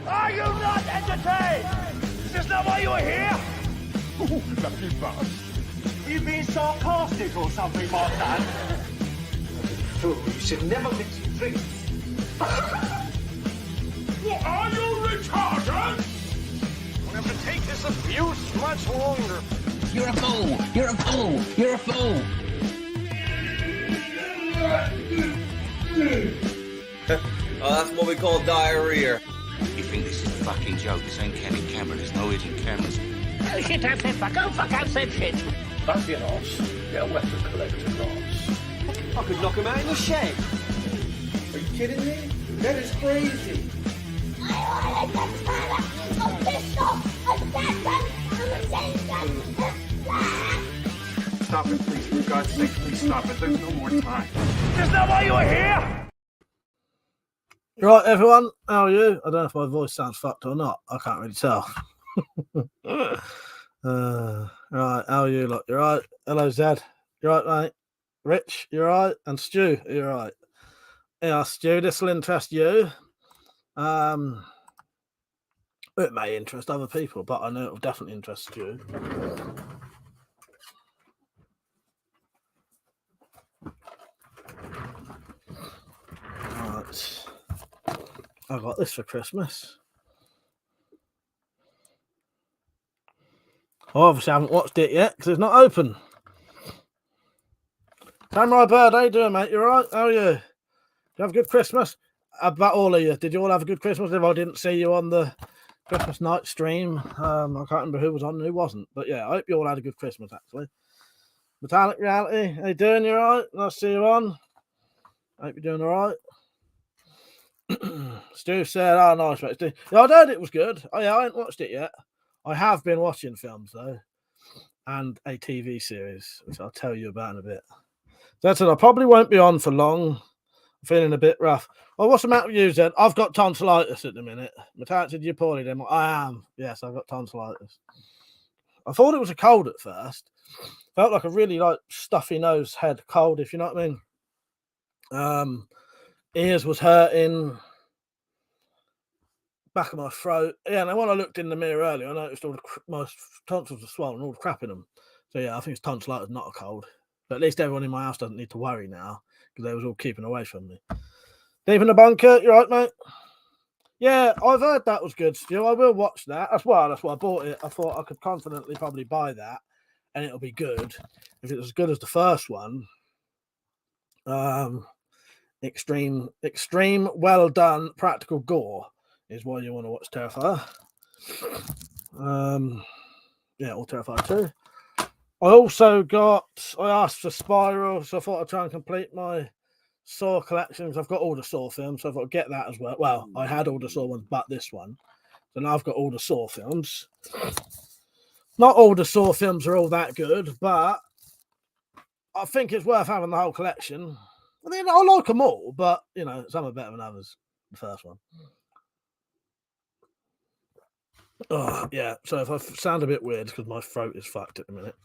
Are you not entertained? Is this not why you are here? Ooh, lucky bastard. Are you being sarcastic or something, my son? Fool, you should never mix your drinks. What are you retarded? We'll have to take this abuse much longer. You're a fool! You're a fool! You're a fool! Oh, that's what we call diarrhea. You think this is a fucking joke? This ain't Kenny Cameron. There's no hidden cameras. Oh, shit, I've said fuck. Oh, fuck, I've said shit. Fancy an arse? Get a weapon collector class. I could knock him out in the shed. Are you kidding me? That is crazy. Stop it, please. For God's sake, please stop it. There's no more time. Is this not why you are here? Right, everyone, how are you? I don't know if my voice sounds fucked or not. I can't really tell. Right, how are you? Look, you're right. Hello, Zed. You're right, mate. Rich, you're right. And Stu, you're right. Yeah, Stu, this will interest you. It may interest other people, but I know it will definitely interest you. Right. I got this for Christmas. I obviously haven't watched it yet because it's not open. Samurai Bird, how you doing, mate? You alright? How are you? Did you have a good Christmas? About all of you. Did you all have a good Christmas? If I didn't see you on the Christmas night stream, I can't remember who was on and who wasn't. But yeah, I hope you all had a good Christmas, actually. Metallic Reality, how you doing? You alright? Nice to see you on. I hope you're doing alright. Stu said, oh, nice, mate. Stu. Yeah, I heard it was good. Oh, yeah, I haven't watched it yet. I have been watching films, though, and a TV series, which I'll tell you about in a bit. That's it. I probably won't be on for long. I'm feeling a bit rough. Well, what's the matter with you, Zed? I've got tonsillitis at the minute. Metallic said, you poorly, then? I am. Yes, I've got tonsillitis. I thought it was a cold at first. Felt like a really, stuffy nose head cold, if you know what I mean. Ears was hurting. Back of my throat. Yeah, and then when I looked in the mirror earlier, I noticed all my tonsils were swollen, all the crap in them. So yeah, I think it's tonsillitis, not a cold. But at least everyone in my house doesn't need to worry now because they was all keeping away from me. Deep in the bunker, you right, mate? Yeah, I've heard that was good, Stu. I will watch that. That's why I bought it. I thought I could confidently probably buy that and it'll be good. If it was as good as the first one, extreme, well done, practical gore is why you want to watch Terrifier. Yeah, or Terrifier 2. I asked for Spiral, so I thought I'd try and complete my Saw collections. I've got all the Saw films, so I thought I'd get that as well. Well, I had all the Saw ones, but this one. So now I've got all the Saw films. Not all the Saw films are all that good, but I think it's worth having the whole collection. I mean, I like them all, but, you know, some are better than others. The first one. Oh, yeah. So if I sound a bit weird, because my throat is fucked at the minute.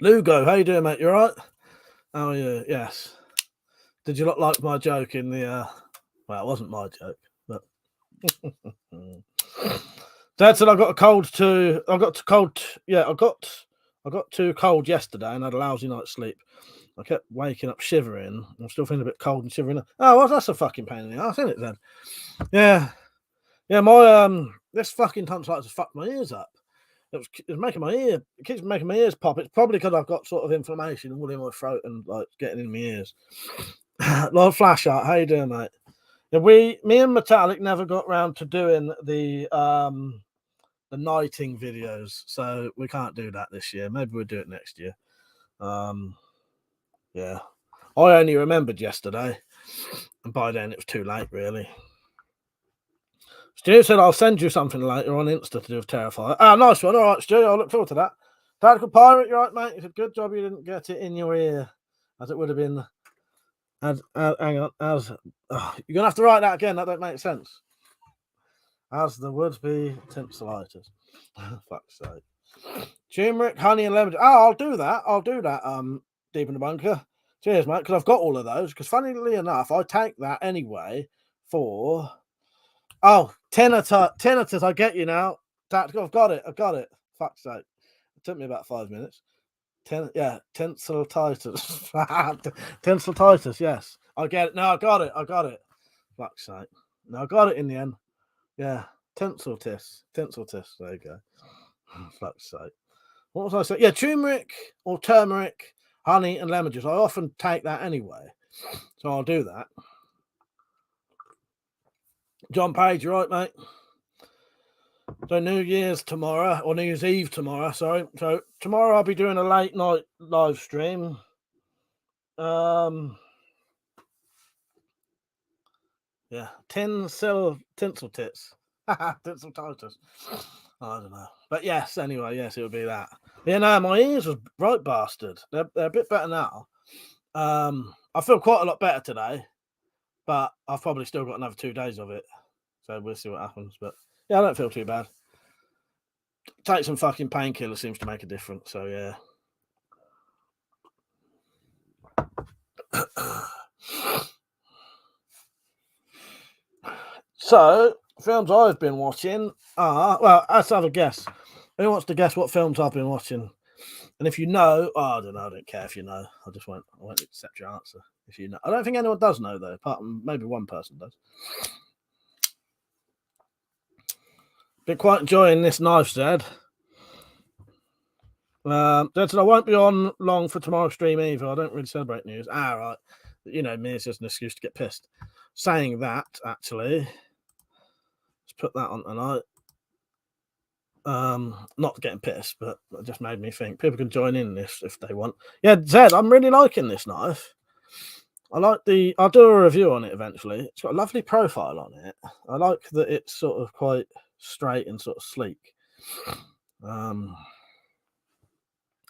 Lugo, how you doing, mate? You all right? Oh, yeah. Yes. Did you not like my joke in the... Well, it wasn't my joke, but... Dad said I got a cold too. I got too cold yesterday and had a lousy night's sleep. I kept waking up shivering. I'm still feeling a bit cold and shivering. Oh, well, that's a fucking pain in the ass, isn't it, then? Yeah. Yeah, my this fucking tonsillitis has fucked my ears up. It keeps making my ears pop. It's probably because I've got sort of inflammation all in my throat and like getting in my ears. Lord Flashart, how you doing, mate? Yeah, me and Metallic never got round to doing the nighting videos, so we can't do that this year. Maybe we'll do it next year. Yeah, I only remembered yesterday, and by then it was too late, really. Stu said I'll send you something later on Insta to do with Terrifier. Ah, nice one. All right, Stu, I'll look forward to that. Tactical Pirate, you're right, mate. He said, good job you didn't get it in your ear, as it would have been. Hang on, you're gonna have to write that again. That don't make sense. As the would be tinsillitis. Fuck's sake. Turmeric, honey, and lemon. Oh, I'll do that. Deep in the bunker. Cheers, mate. Because I've got all of those. Because funnily enough, I take that anyway for. Oh, tinnitus. I get you now. Tactical. I've got it. Fuck's sake. It took me about 5 minutes. Tinselitis. Tinselitis. Yes, I get it. No, I got it. Fuck's sake. No, I got it in the end. Yeah, tinselitis. There you go. Fuck's sake. What was I saying? Yeah, turmeric or turmeric, honey, and lemon juice. I often take that anyway, so I'll do that. John Page, you right, mate? So New Year's tomorrow, or New Year's Eve tomorrow, sorry. So tomorrow I'll be doing a late night live stream. Yeah, tinsel tits. Tinselitis. I don't know. But yes, anyway, yes, it would be that. Yeah, no, my ears was right bastard. They're a bit better now. I feel quite a lot better today, but I've probably still got another 2 days of it. So we'll see what happens. But yeah, I don't feel too bad. Take some fucking painkiller seems to make a difference. So yeah. So films I've been watching are, well, let's have a guess. Who wants to guess what films I've been watching? And if you know, I don't know. I don't care if you know. I won't accept your answer if you know. I don't think anyone does know though, apart from maybe one person does. Been quite enjoying this knife, Zed. Zed said I won't be on long for tomorrow's stream either. I don't really celebrate news. Right. You know me, it's just an excuse to get pissed. Saying that, actually, let's put that on tonight. Not getting pissed, but it just made me think people can join in this if they want. Yeah, Zed, I'm really liking this knife. I'll do a review on it eventually. It's got a lovely profile on it. I like that it's sort of quite straight and sort of sleek.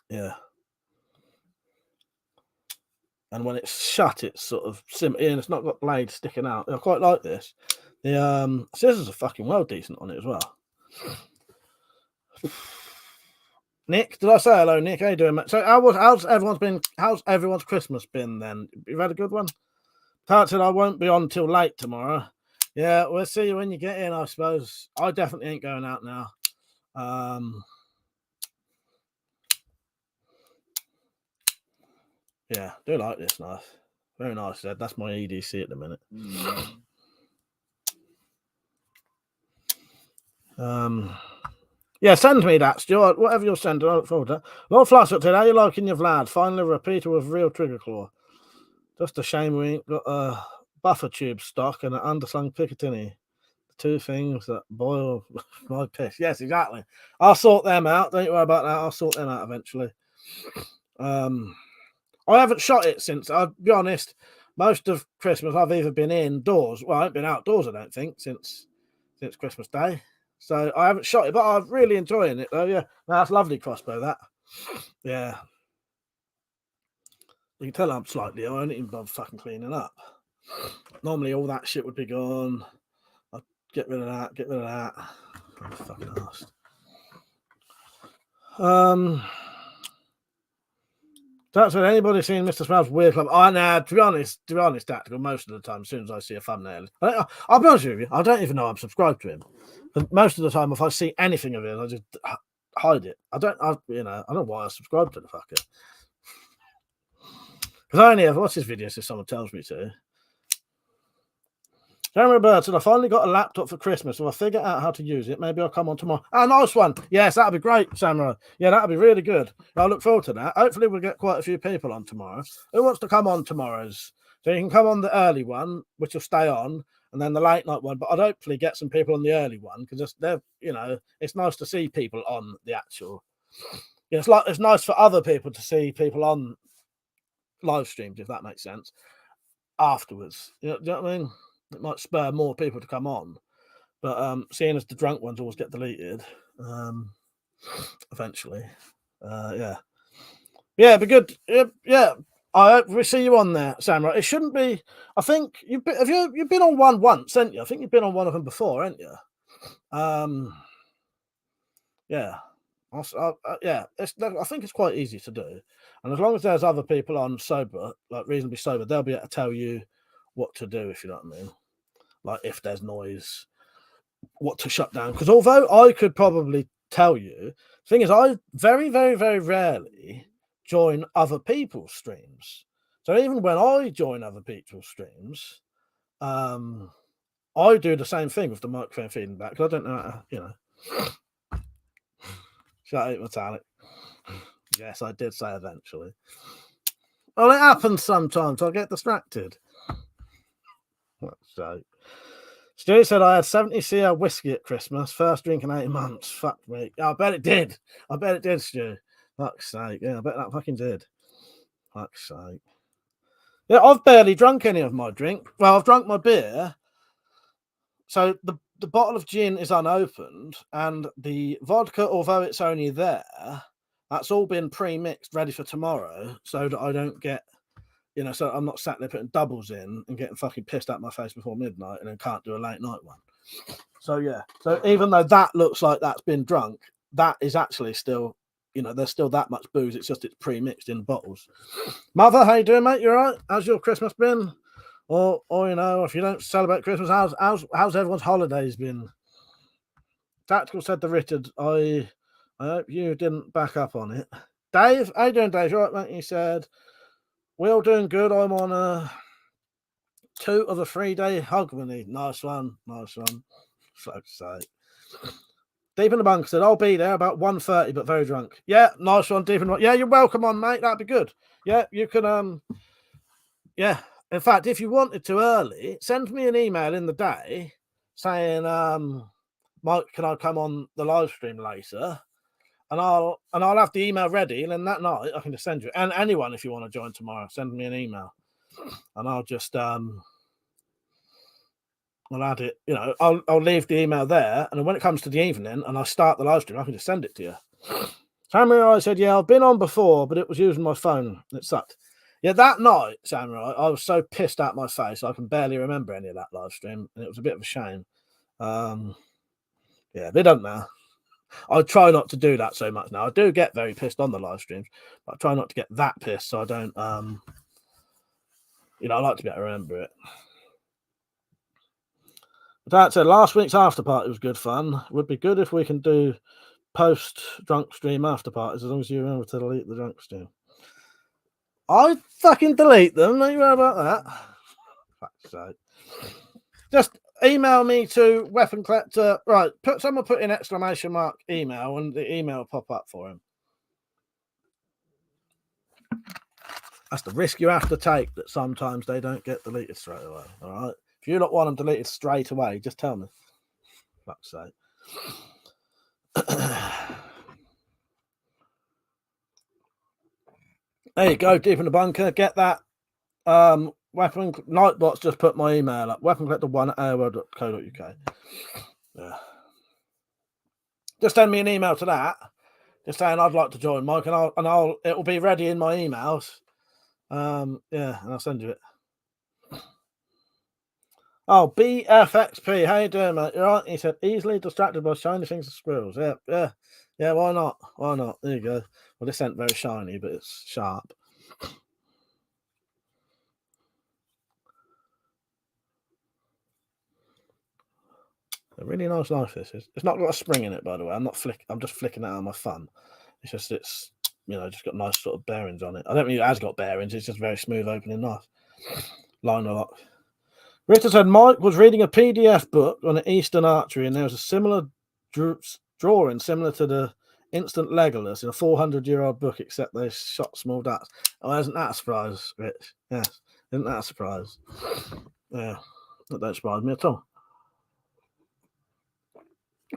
Yeah. And when it's shut, it's sort of and it's not got blades sticking out. I quite like this. The scissors are fucking well decent on it as well. Nick, did I say hello, Nick? How you doing, mate? So how's everyone's Christmas been then? You've had a good one? Tart said I won't be on till late tomorrow. Yeah, we'll see you when you get in, I suppose. I definitely ain't going out now. Yeah, do like this knife. Very nice, Ed. That's my EDC at the minute. Yeah, send me that, Stuart. Whatever you're sending, I look forward to that. Lord Flassett said, how you liking your Vlad? Finally, a repeater with real trigger claw. Just a shame we ain't got a buffer tube stock and an underslung Picatinny. The two things that boil my piss. Yes, exactly. I'll sort them out. Don't you worry about that. I'll sort them out eventually. I haven't shot it since, I'll be honest, most of Christmas I've either been indoors. Well, I haven't been outdoors, I don't think, since Christmas Day. So I haven't shot it, but I'm really enjoying it though. Yeah, that's lovely, Crossbow. That, yeah. You can tell I'm slightly ill. I don't even bother fucking cleaning up. Normally, all that shit would be gone. I'd get rid of that. Get rid of that. I'm fucking arsed. That's when anybody seen Mr. Smells Weird Club. Oh, nah, to be honest, Tactical, most of the time, as soon as I see a thumbnail, I'll be honest with you, I don't even know I'm subscribed to him. But most of the time, if I see anything of it, I just hide it. I don't know why I subscribe to the fucker. Because I only ever watch his videos if someone tells me to. Jeremy Bird said, I finally got a laptop for Christmas. If I figure out how to use it, maybe I'll come on tomorrow. Oh, nice one. Yes, that'd be great, Samurai. Yeah, that'd be really good. I look forward to that. Hopefully we'll get quite a few people on tomorrow. Who wants to come on tomorrow's? So you can come on the early one, which will stay on, and then the late night one. But I'd hopefully get some people on the early one because it's nice to see people on the actual. Yeah, it's nice for other people to see people on live streams, if that makes sense. Afterwards, do you know what I mean? It might spur more people to come on, but seeing as the drunk ones always get deleted, eventually, it'd be good. Yeah, I hope we see you on there, Samurai. It shouldn't be. I think you've been on one once, haven't you? I think you've been on one of them before, haven't you? Yeah. I think it's quite easy to do, and as long as there's other people on sober, like reasonably sober, they'll be able to tell you what to do, if you know what I mean. like if there's noise, what to shut down. Because although I could probably tell you, the thing is, I very, very, very rarely join other people's streams. So even when I join other people's streams, I do the same thing with the microphone feeding back, because I don't know how to, you know. Shut up, Metallic. Yes, I did say eventually. Well, it happens sometimes. I get distracted. So, Stu said I had 70 CL whiskey at Christmas. First drink in 8 months. Fuck me. I bet it did. I bet it did, Stu. Fuck's sake. Yeah, I bet that fucking did. Fuck's sake. Yeah, I've barely drunk any of my drink. Well, I've drunk my beer. So the bottle of gin is unopened, and the vodka, although it's only there, that's all been pre-mixed, ready for tomorrow, so that I don't get, you know, so I'm not sat there putting doubles in and getting fucking pissed at my face before midnight and then can't do a late night one. So yeah, so even though that looks like that's been drunk, that is actually still, you know, there's still that much booze. It's just it's pre-mixed in bottles. Mother, how you doing, mate? You all right? How's your Christmas been? Or you know, if you don't celebrate Christmas, how's everyone's holidays been? Tactical said the Richard. I hope you didn't back up on it. Dave, how you doing, Dave? You all right, mate? He said, we're all doing good. I'm on a 2 of a 3-day hug we need. Nice one. Nice one. So to say. Deep in the Bunker said, I'll be there about 1:30, but very drunk. Yeah, nice one, Deep in the Bunker. Yeah, you're welcome on, mate. That'd be good. Yeah, you can, yeah. In fact, if you wanted to early, send me an email in the day saying, Mike, can I come on the live stream later? And I'll have the email ready, and then that night I can just send you. And anyone, if you want to join tomorrow, send me an email, and I'll just I'll add it. You know, I'll leave the email there, and then when it comes to the evening and I start the live stream, I can just send it to you. Samurai said, "Yeah, I've been on before, but it was using my phone. It sucked." Yeah, that night, Samurai, I was so pissed at my face I can barely remember any of that live stream, and it was a bit of a shame. Yeah, they don't know. I try not to do that so much now. I do get very pissed on the live streams, but I try not to get that pissed so I don't, you know, I like to be able to remember it. But that said, last week's after party was good fun. It would be good if we can do post-drunk stream after parties, as long as you remember to delete the drunk stream. I fucking delete them. Don't you worry about that. Fuck's sake. Just email me to WeaponCollector. Right, someone put in exclamation mark email, and the email will pop up for him. That's the risk you have to take, that sometimes they don't get deleted straight away. All right. If you don't want them deleted straight away, just tell me. Fuck's sake. There you go, Deep in the Bunker. Get that. Weapon Nightbot's just put my email up. WeaponCollector1@aol.co.uk. Yeah. Just send me an email to that. Just saying I'd like to join, Mike, and it'll be ready in my emails. Yeah, and I'll send you it. Oh, BFXP, how you doing, mate? You all right? He said, easily distracted by shiny things and squirrels. Yeah. Why not? Why not? There you go. Well, this ain't very shiny, but it's sharp. A really nice knife. This is. It's not got a spring in it, by the way. I'm just flicking it out of my thumb. It's you know, just got nice sort of bearings on it. I don't mean it has got bearings. It's just very smooth opening knife. Liner lock. Ritter said Mike was reading a PDF book on Eastern archery, and there was a similar drawing similar to the instant Legolas in a 400-year-old book, except they shot small darts. Oh, isn't that a surprise, Rich? Yes, isn't that a surprise? Yeah, that don't surprise me at all.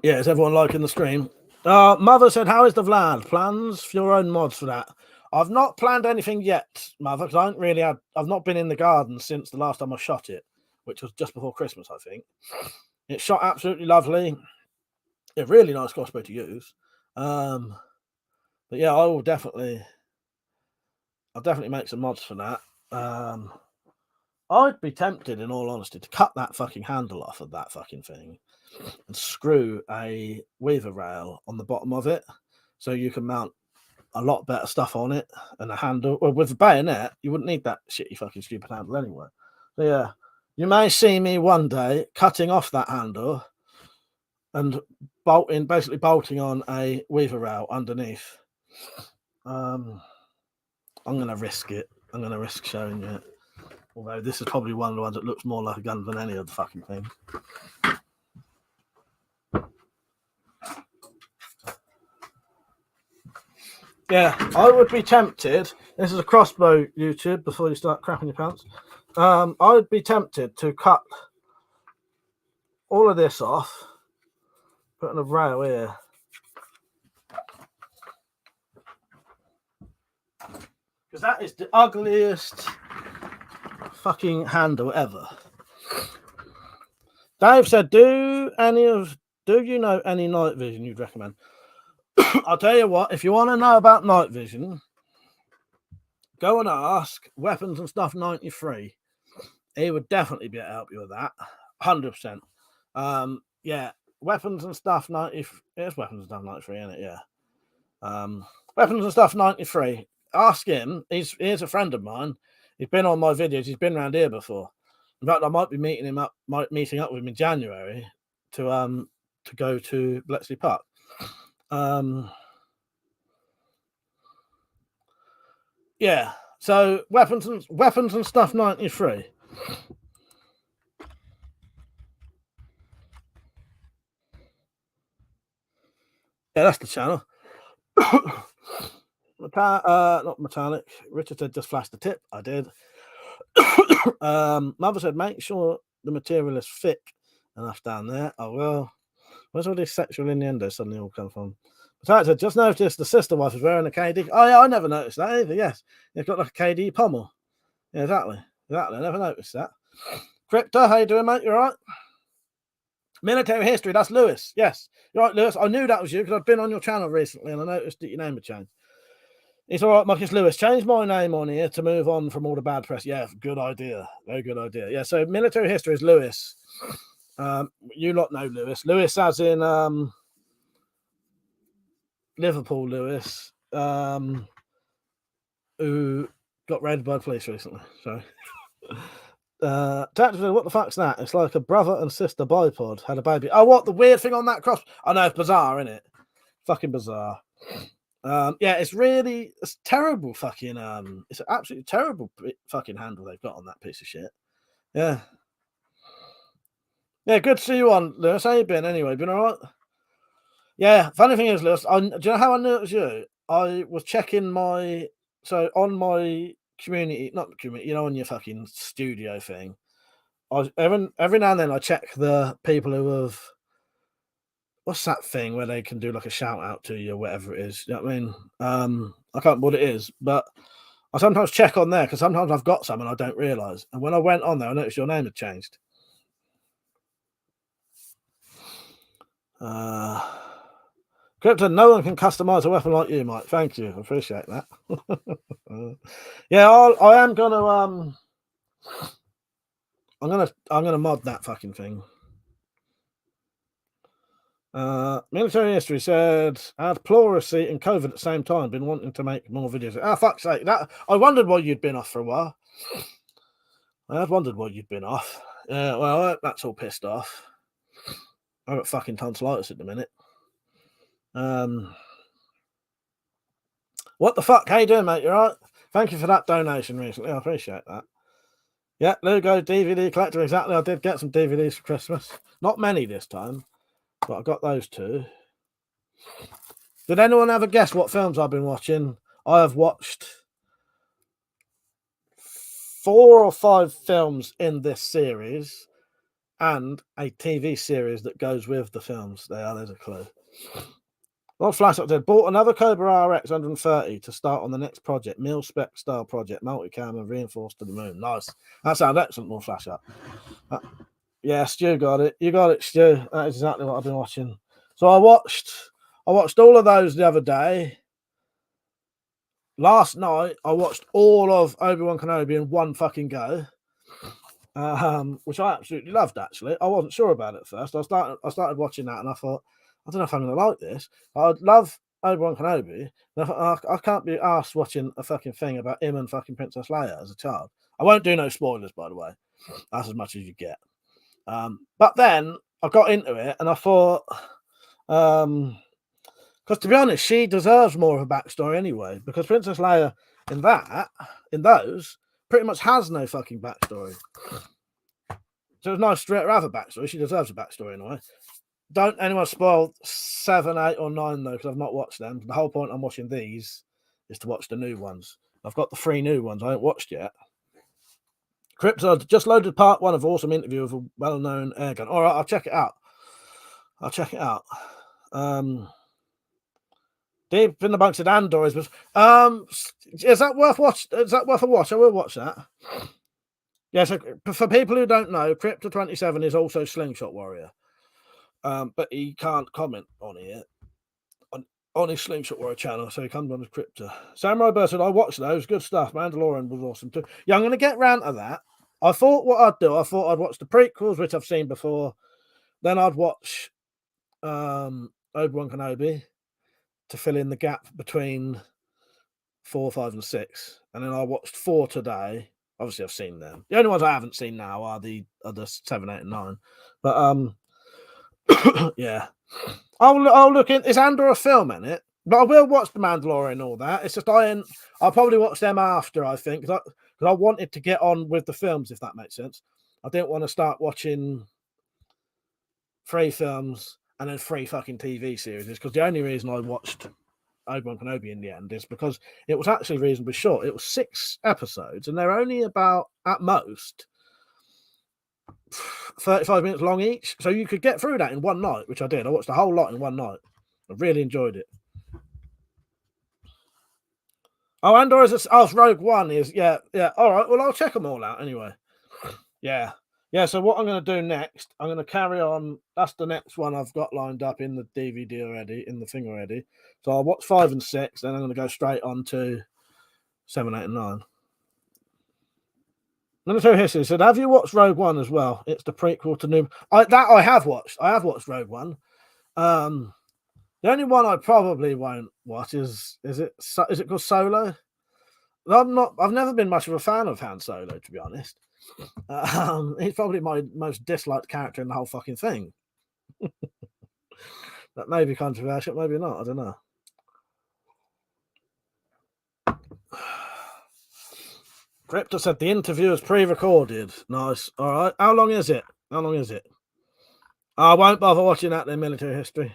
Yeah, is everyone liking the stream? Mother said, how is the Vlad? Plans for your own mods for that? I've not planned anything yet, Mother, because I've not been in the garden since the last time I shot it, which was just before Christmas, I think. It shot absolutely lovely. A really nice crossbow to use. But yeah, I'll definitely make some mods for that. I'd be tempted, in all honesty, to cut that fucking handle off of that fucking thing and screw a weaver rail on the bottom of it, so you can mount a lot better stuff on it. And a handle, well, with a bayonet, you wouldn't need that shitty fucking stupid handle anyway. So yeah, you may see me one day cutting off that handle and basically bolting on a weaver rail underneath. I'm going to risk it. I'm going to risk showing you it. Although this is probably one of the ones that looks more like a gun than any other fucking thing. Yeah, I would be tempted. This is a Crossbow YouTube before you start crapping your pants. I would be tempted to cut all of this off, putting a rail here. Because that is the ugliest fucking handle ever. Dave said, do you know any night vision you'd recommend? I'll tell you what, if you want to know about night vision, go and ask Weapons and Stuff 93. He would definitely be able to help you with that. 100%. Yeah, Weapons and Stuff 90. It's Weapons and Stuff 93, isn't it? Yeah. Weapons and Stuff 93. Ask him. He's a friend of mine. He's been on my videos. He's been around here before. In fact, I might be meeting up with him in January to go to Bletchley Park. Yeah. So weapons and Stuff 93. Yeah, that's the channel. Not metallic. Richard said just flash the tip. I did. Mother said make sure the material is thick enough down there. Oh well. Where's all these sexual innuendos suddenly all come from? Potato said just noticed the sister wife is wearing a KD. Oh yeah, I never noticed that either. Yes, it's got like a KD pommel. Yeah, exactly. I never noticed that. Crypto, how you doing, mate? You all right? Military history. That's Lewis. Yes, you're right, Lewis. I knew that was you because I've been on your channel recently and I noticed that your name had changed. It's all right, Marcus Lewis. Change my name on here to move on from all the bad press. Yeah, good idea. Very good idea. Yeah, so military history is Lewis. You lot know Lewis. Lewis as in Liverpool Lewis, who got raided by the police recently. So, tactically, what the fuck's that? It's like a brother and sister bipod had a baby. Oh, what the weird thing on that cross? I know, it's bizarre, isn't it? Fucking bizarre. Yeah, it's terrible fucking it's an absolutely terrible fucking handle they've got on that piece of shit. Yeah. Yeah, good to see you on, Lewis. How you been anyway? Been all right? Yeah, funny thing is, Lewis, do you know how I knew it was you? I was checking on my community, not community, on your fucking studio thing. Every now and then I check the people who have, what's that thing where they can do like a shout out to you or whatever it is? You know what I mean? I can't remember what it is, but I sometimes check on there because sometimes I've got some and I don't realise. And when I went on there, I noticed your name had changed. Crypto, no one can customize a weapon like you, Mike. Thank you. I appreciate that. Yeah, I am gonna I'm gonna mod that fucking thing. Military history said had pleurisy and COVID at the same time. Been wanting to make more videos. Ah, fuck's sake! I wondered why you'd been off for a while. I had wondered why you'd been off. Well, that's all pissed off. I've got fucking tonsillitis at the minute. What the fuck? How you doing, mate? You all right? Thank you for that donation recently. I appreciate that. Yeah, Lugo DVD collector. Exactly. I did get some DVDs for Christmas. Not many this time, but I got those two. Did anyone ever guess what films I've been watching? I have watched 4 or 5 films in this series and a TV series that goes with the films. There's a clue. Well, Flash Up did bought another Cobra RX 130 to start on the next project, mil spec style project, multicam and reinforced to the moon. Nice. That sounds excellent. More Flash Up. Yeah, Stu got it. You got it, Stu. That is exactly what I've been watching. So I watched all of those the other day. Last night I watched all of Obi-Wan Kenobi in one fucking go. Which I absolutely loved. Actually, I wasn't sure about it at first. I started watching that, and I thought, I don't know if I'm going to like this. I'd love Obi-Wan Kenobi. I can't be asked watching a fucking thing about him and fucking Princess Leia as a child. I won't do no spoilers, by the way. That's as much as you get. But then I got into it and I thought, because to be honest, she deserves more of a backstory anyway. Because Princess Leia in those, pretty much has no fucking backstory. So it's nice to have a backstory. She deserves a backstory in a way. Don't anyone spoil 7, 8, or 9 though, because I've not watched them. The whole point I'm watching these is to watch the new ones. I've got the 3 new ones I haven't watched yet. Crypto just loaded part 1 of awesome interview with a well-known airgun. All right, I'll check it out. Deep in the bunks of Andor is that worth watch? Is that worth a watch? I will watch that. Yeah, so for people who don't know, Crypto27 is also Slingshot Warrior. But he can't comment on it on his Slingshot Warrior channel, so he comes on his Crypto. Samurai Bird said, I watched those, good stuff. Mandalorian was awesome too. Yeah, I'm going to get round to that. I thought what I'd do, I'd watch the prequels, which I've seen before. Then I'd watch Obi-Wan Kenobi to fill in the gap between 4, 5, and 6. And then I watched 4 today. Obviously, I've seen them. The only ones I haven't seen now are the other 7, 8, and 9. But yeah, I'll look in. Is Andor a film in it? But I will watch The Mandalorian and all that. It's just I'll probably watch them after, I think, because I wanted to get on with the films, if that makes sense. I didn't want to start watching 3 films and then 3 fucking TV series, because the only reason I watched Obi-Wan Kenobi in the end is because it was actually reasonably short. It was 6 episodes, and they're only about, at most, 35 minutes long each. So you could get through that in one night, which I did. I watched the whole lot in one night. I really enjoyed it. Oh, Andor is Rogue One is, yeah. All right, well, I'll check them all out anyway. Yeah. So what I'm going to do next, I'm going to carry on. That's the next one I've got lined up in the DVD already, in the thing already. So I'll watch 5 and 6, then I'm going to go straight on to 7, 8, and 9. Military History said, have you watched Rogue One as well? It's the prequel to New... I have watched. I have watched Rogue One. The only one I probably won't watch is it called Solo? I've never been much of a fan of Han Solo, to be honest. He's probably my most disliked character in the whole fucking thing. That may be controversial, maybe not. I don't know. Crypto said the interview is pre-recorded. Nice. All right. How long is it? I won't bother watching that in Military History.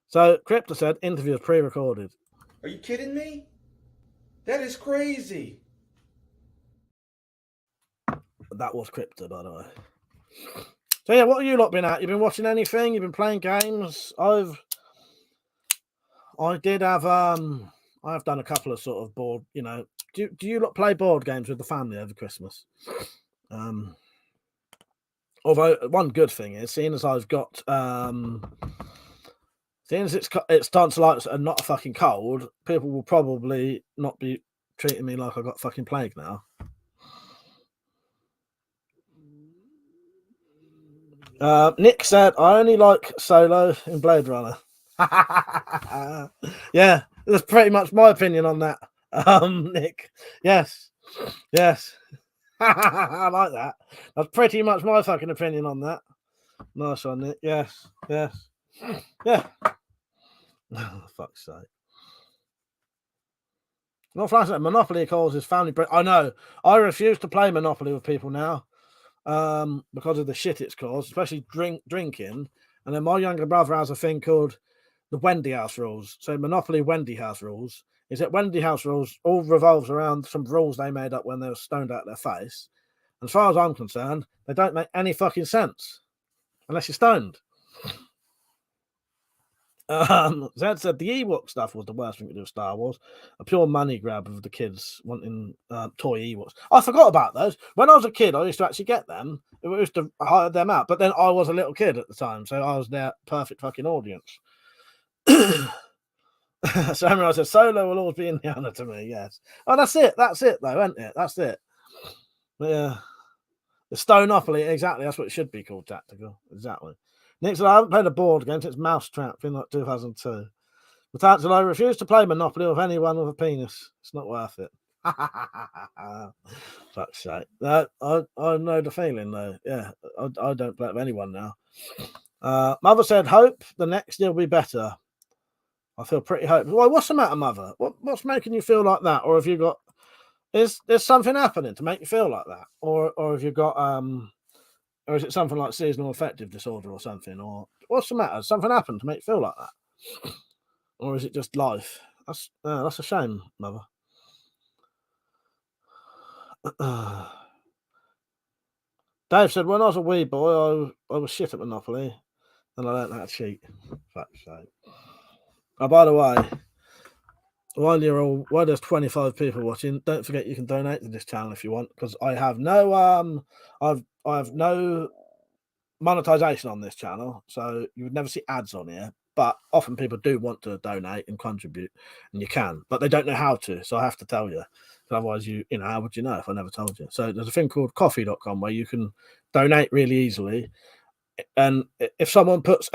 So Crypto said interview is pre-recorded. Are you kidding me? That is crazy. That was Crypto, by the way. So yeah, what have you lot been at? You've been watching anything? You've been playing games? I have done a couple of sort of board, do you lot play board games with the family over Christmas? Although one good thing is, seeing as I've got seeing as it's tonsillitis and not a fucking cold, people will probably not be treating me like I got fucking plague now. Nick said, I only like Solo in Blade Runner. Yeah, that's pretty much my opinion on that. Nick. Yes. I like that. That's pretty much my fucking opinion on that. Nice one, Nick. Yes. Yeah. Oh, fuck's sake. Not flash that Monopoly causes family break. I know. I refuse to play Monopoly with people now. Because of the shit it's caused, especially drinking. And then my younger brother has a thing called the Wendy House rules. So Monopoly Wendy House rules is that Wendy House rules all revolves around some rules they made up when they were stoned out of their face. And as far as I'm concerned, they don't make any fucking sense unless you're stoned. Zed said the Ewok stuff was the worst thing to do with Star Wars. A pure money grab of the kids wanting toy Ewoks. I forgot about those. When I was a kid, I used to actually get them. I used to hire them out. But then I was a little kid at the time, so I was their perfect fucking audience. Samurai said Solo will always be Indiana to me. Yes. Oh, that's it though, isn't it? That's it. But yeah, the Stoneopoly, exactly. That's what it should be called. Tactical, exactly. Nick said I haven't played a board game since Mousetrap in like 2002. Without till I refuse to play Monopoly with anyone with a penis. It's not worth it. Fuck's sake. No, I know the feeling though. Yeah, I don't play with anyone now. Mother said, hope the next year will be better. I feel pretty hopeful. Well, what's the matter, Mother? What's making you feel like that? Or have you got... Is there's something happening to make you feel like that? Or have you got... Or is it something like seasonal affective disorder or something? Or what's the matter? Has something happened to make you feel like that? Or is it just life? That's a shame, Mother. Dave said, when I was a wee boy, I was shit at Monopoly, and I learned how to cheat. Fuck's sake. Oh, by the way, while there's 25 people watching, don't forget you can donate to this channel if you want, because I have no I have no monetization on this channel, so you would never see ads on here. But often people do want to donate and contribute, and you can, but they don't know how to. So I have to tell you. Otherwise, how would you know if I never told you? So there's a thing called coffee.com where you can donate really easily. And if someone puts !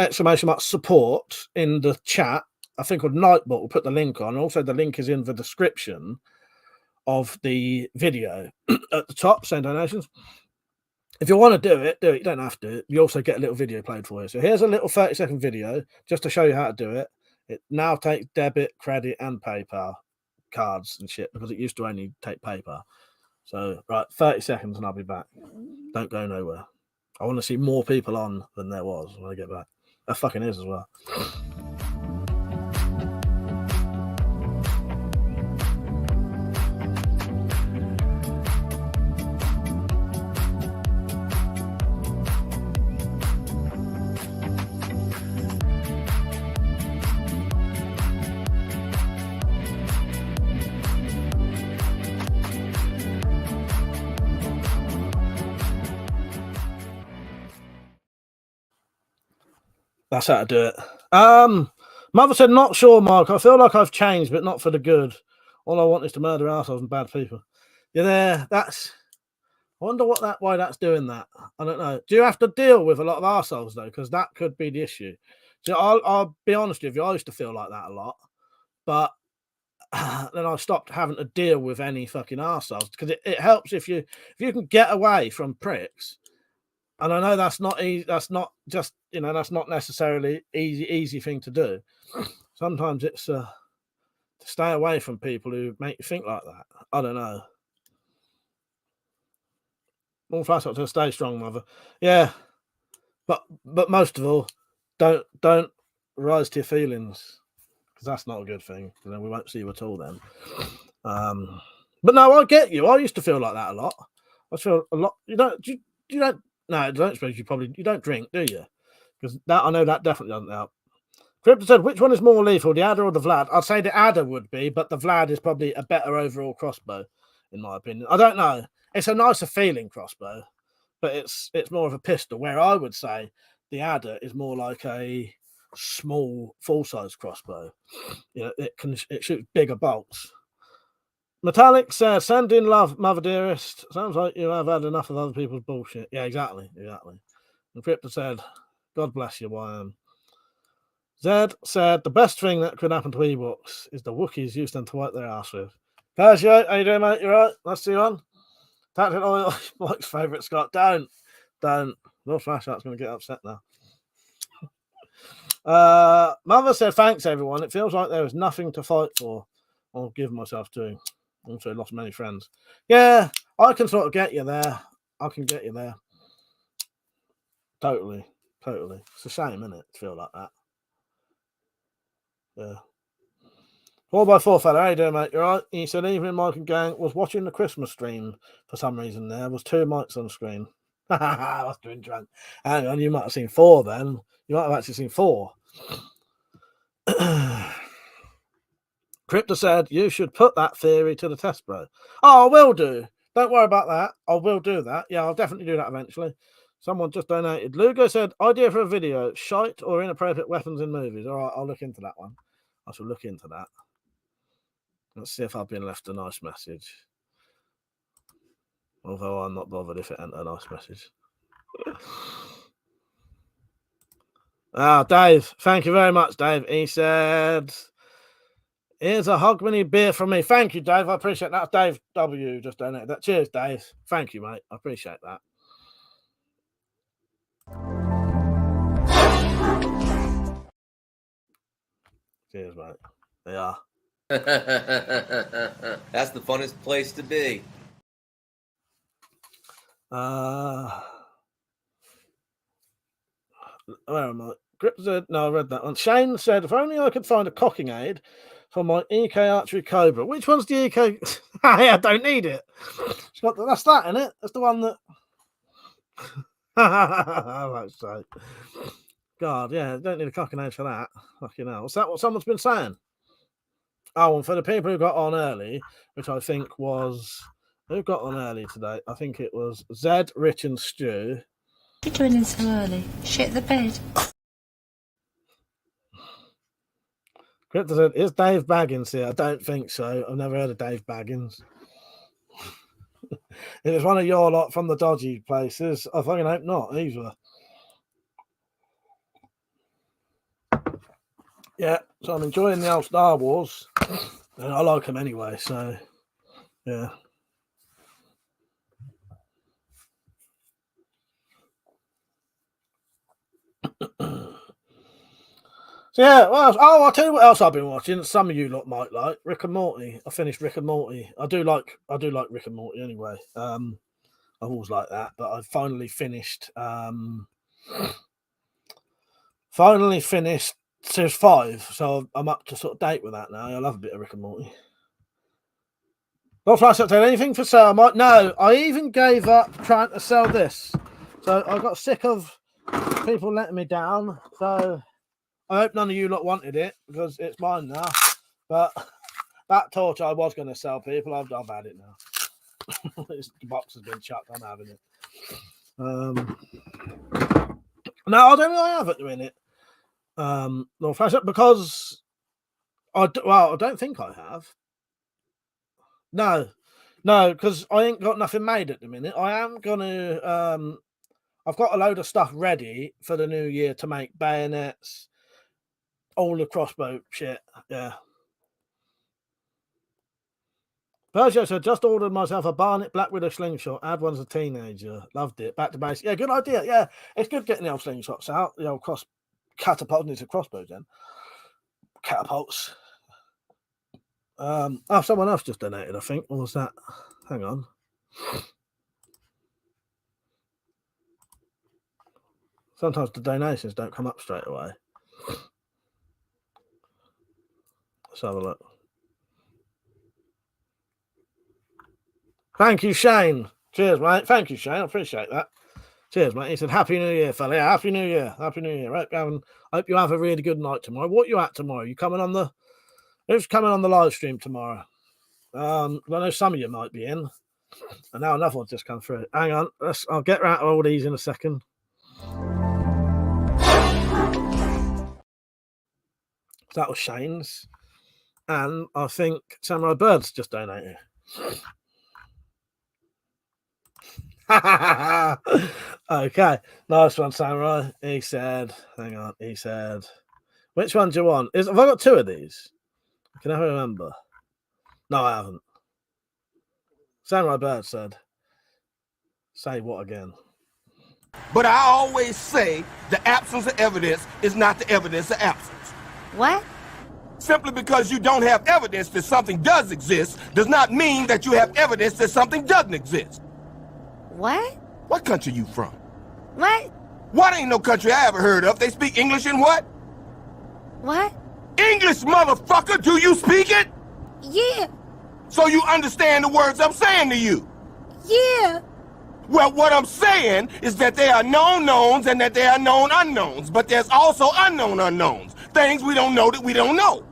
support in the chat, I think called Nightbot will put the link on. Also, the link is in the description of the video at the top, saying donations. If you want to do it. You don't have to. You also get a little video played for you. So here's a little 30-second video just to show you how to do it. It now takes debit, credit, and PayPal cards and shit, because it used to only take paper. So, right, 30 seconds and I'll be back. Don't go nowhere. I want to see more people on than there was when I get back. That fucking is as well. That's how to do it. Mother said, not sure, Mark. I feel like I've changed, but not for the good. All I want is to murder assholes and bad people. You're there. I wonder why that's doing that. I don't know. Do you have to deal with a lot of assholes though? Because that could be the issue. So I'll be honest with you. I used to feel like that a lot, but then I stopped having to deal with any fucking assholes, because it helps if you can get away from pricks. And I know that's not easy. That's not just, that's not necessarily easy thing to do. Sometimes it's to stay away from people who make you think like that. I don't know. All flash up to stay strong, Mother. Yeah, but most of all, don't rise to your feelings, because that's not a good thing. We won't see you at all then. But no, I get you. I used to feel like that a lot. I feel a lot. You don't. No, I don't suppose you don't drink, do you? Because I know that definitely doesn't help. Crypto said, which one is more lethal, the adder or the Vlad? I'd say the adder would be, but the Vlad is probably a better overall crossbow, in my opinion. I don't know. It's a nicer feeling crossbow, but it's more of a pistol, where I would say the adder is more like a small full-size crossbow. It shoots bigger bolts. Metallic says, send in love, Mother Dearest. Sounds like you have had enough of other people's bullshit. Yeah, exactly. And Crypto said, God bless you, YM. Zed said, the best thing that could happen to Ewoks is the Wookiees used them to wipe their ass with. Persia, how you doing, mate? You right? Nice to see you on. Tactic Oil, Mike's favourite, Scott. Don't. No flash out's going to get upset now. Mother said, thanks, everyone. It feels like there is nothing to fight for. I'll give myself to. Also lost many friends. Yeah, I can sort of get you there. I can get you there. Totally. It's a shame, isn't it, to feel like that? Yeah. 4x4 fella, how you doing, mate? You right? He said, evening, Mike and gang, was watching the Christmas stream for some reason. There was 2 mics on the screen. I was doing drunk. Hang on, you might have seen 4 then. You might have actually seen 4. Crypto said, you should put that theory to the test, bro. Oh, I will do. Don't worry about that. I will do that. Yeah, I'll definitely do that eventually. Someone just donated. Lugo said, idea for a video, shite or inappropriate weapons in movies. All right, I'll look into that one. I shall look into that. Let's see if I've been left a nice message. Although I'm not bothered if it ain't a nice message. Dave. Thank you very much, Dave. He said, Here's a Hogmanay beer from me. Thank you, Dave. I appreciate that. Dave W. just donated that. Cheers, Dave. Thank you, mate. I appreciate that. Cheers, mate. They are. That's the funnest place to be. Where am I? Grip said, no, I read that one. Shane said, if only I could find a cocking aid for my EK Archery Cobra. Which one's the EK? Hey, I don't need it. It's got that's that in it. That's the one that. That's so. God, yeah, don't need a cocking aid for that. Fucking hell. Is that what someone's been saying? Oh, and for the people who got on early, which I think was who got on early today? I think it was Zed, Rich, and Stu. What are you doing in so early? Shit the bed. Crypto said, is Dave Baggins here? I don't think so. I've never heard of Dave Baggins. If it's one of your lot from the dodgy places, I fucking hope not either. Yeah, so I'm enjoying the old Star Wars. And I like them anyway, so yeah. So yeah, well, I'll tell you what else I've been watching. Some of you lot might like Rick and Morty. I finished Rick and Morty. I do like Rick and Morty anyway. I've always liked that, but I finally finished. Series 5, so I'm up to sort of date with that now. I love a bit of Rick and Morty. Not flash up to anything for sale, Mike. No, I even gave up trying to sell this. So I got sick of people letting me down. So I hope none of you lot wanted it because it's mine now. But that torch I was going to sell people, I've had it now. The box has been chucked. I'm having it. No, I don't think I have at the minute. No flash up because I don't think I have. No, because I ain't got nothing made at the minute. I am gonna. I've got a load of stuff ready for the new year to make bayonets, all the crossbow shit. Yeah. Persia said, just ordered myself a Barnet Black Widow slingshot. Had one as a teenager. Loved it. Back to base. Yeah, good idea. Yeah, it's good getting the old slingshots out. The old catapults into crossbows then. Catapults. Someone else just donated, I think. What was that? Hang on. Sometimes the donations don't come up straight away. Let's have a look. Thank you, Shane. Cheers, mate. Thank you, Shane. I appreciate that. Cheers, mate. He said, Happy New Year, fella. Yeah, Happy New Year. Happy New Year. I hope you have a really good night tomorrow. What are you at tomorrow? You coming on the... Who's coming on the live stream tomorrow? I know some of you might be in. And now another one's just come through. Hang on. I'll get out of all these in a second. That was Shane's. And I think Samurai Bird's just donated. Okay. Nice one, Samurai. He said, hang on. He said, which one do you want? Have I got two of these? I can never remember. No, I haven't. Samurai Bird said, say what again? But I always say the absence of evidence is not the evidence of absence. What? Simply because you don't have evidence that something does exist does not mean that you have evidence that something doesn't exist. What? What country you from? What? What ain't no country I ever heard of. They speak English in what? What? English, motherfucker! Do you speak it? Yeah. So you understand the words I'm saying to you? Yeah. Well, what I'm saying is that there are known knowns and that there are known unknowns, but there's also unknown unknowns. Things we don't know that we don't know.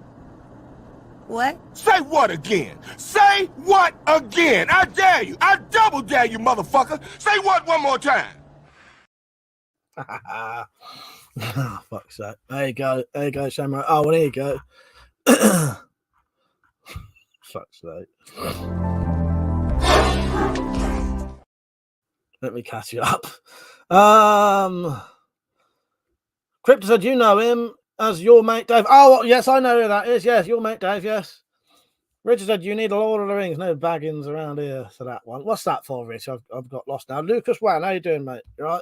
What? Say what again? Say what again? I dare you. I double dare you, motherfucker. Say what one more time. Oh, fuck's sake. There you go. There you go, Samurai. Oh, well, there you go. Fuck's sake. Let me catch you up. Crypto said, you know him as your mate Dave. Oh, yes, I know who that is. Yes, your mate Dave, yes. Richard said, you need a Lord of the Rings, no baggins around here for that one. What's that for, Rich? I've got lost now. Lucas Wan, how you doing, mate? You right?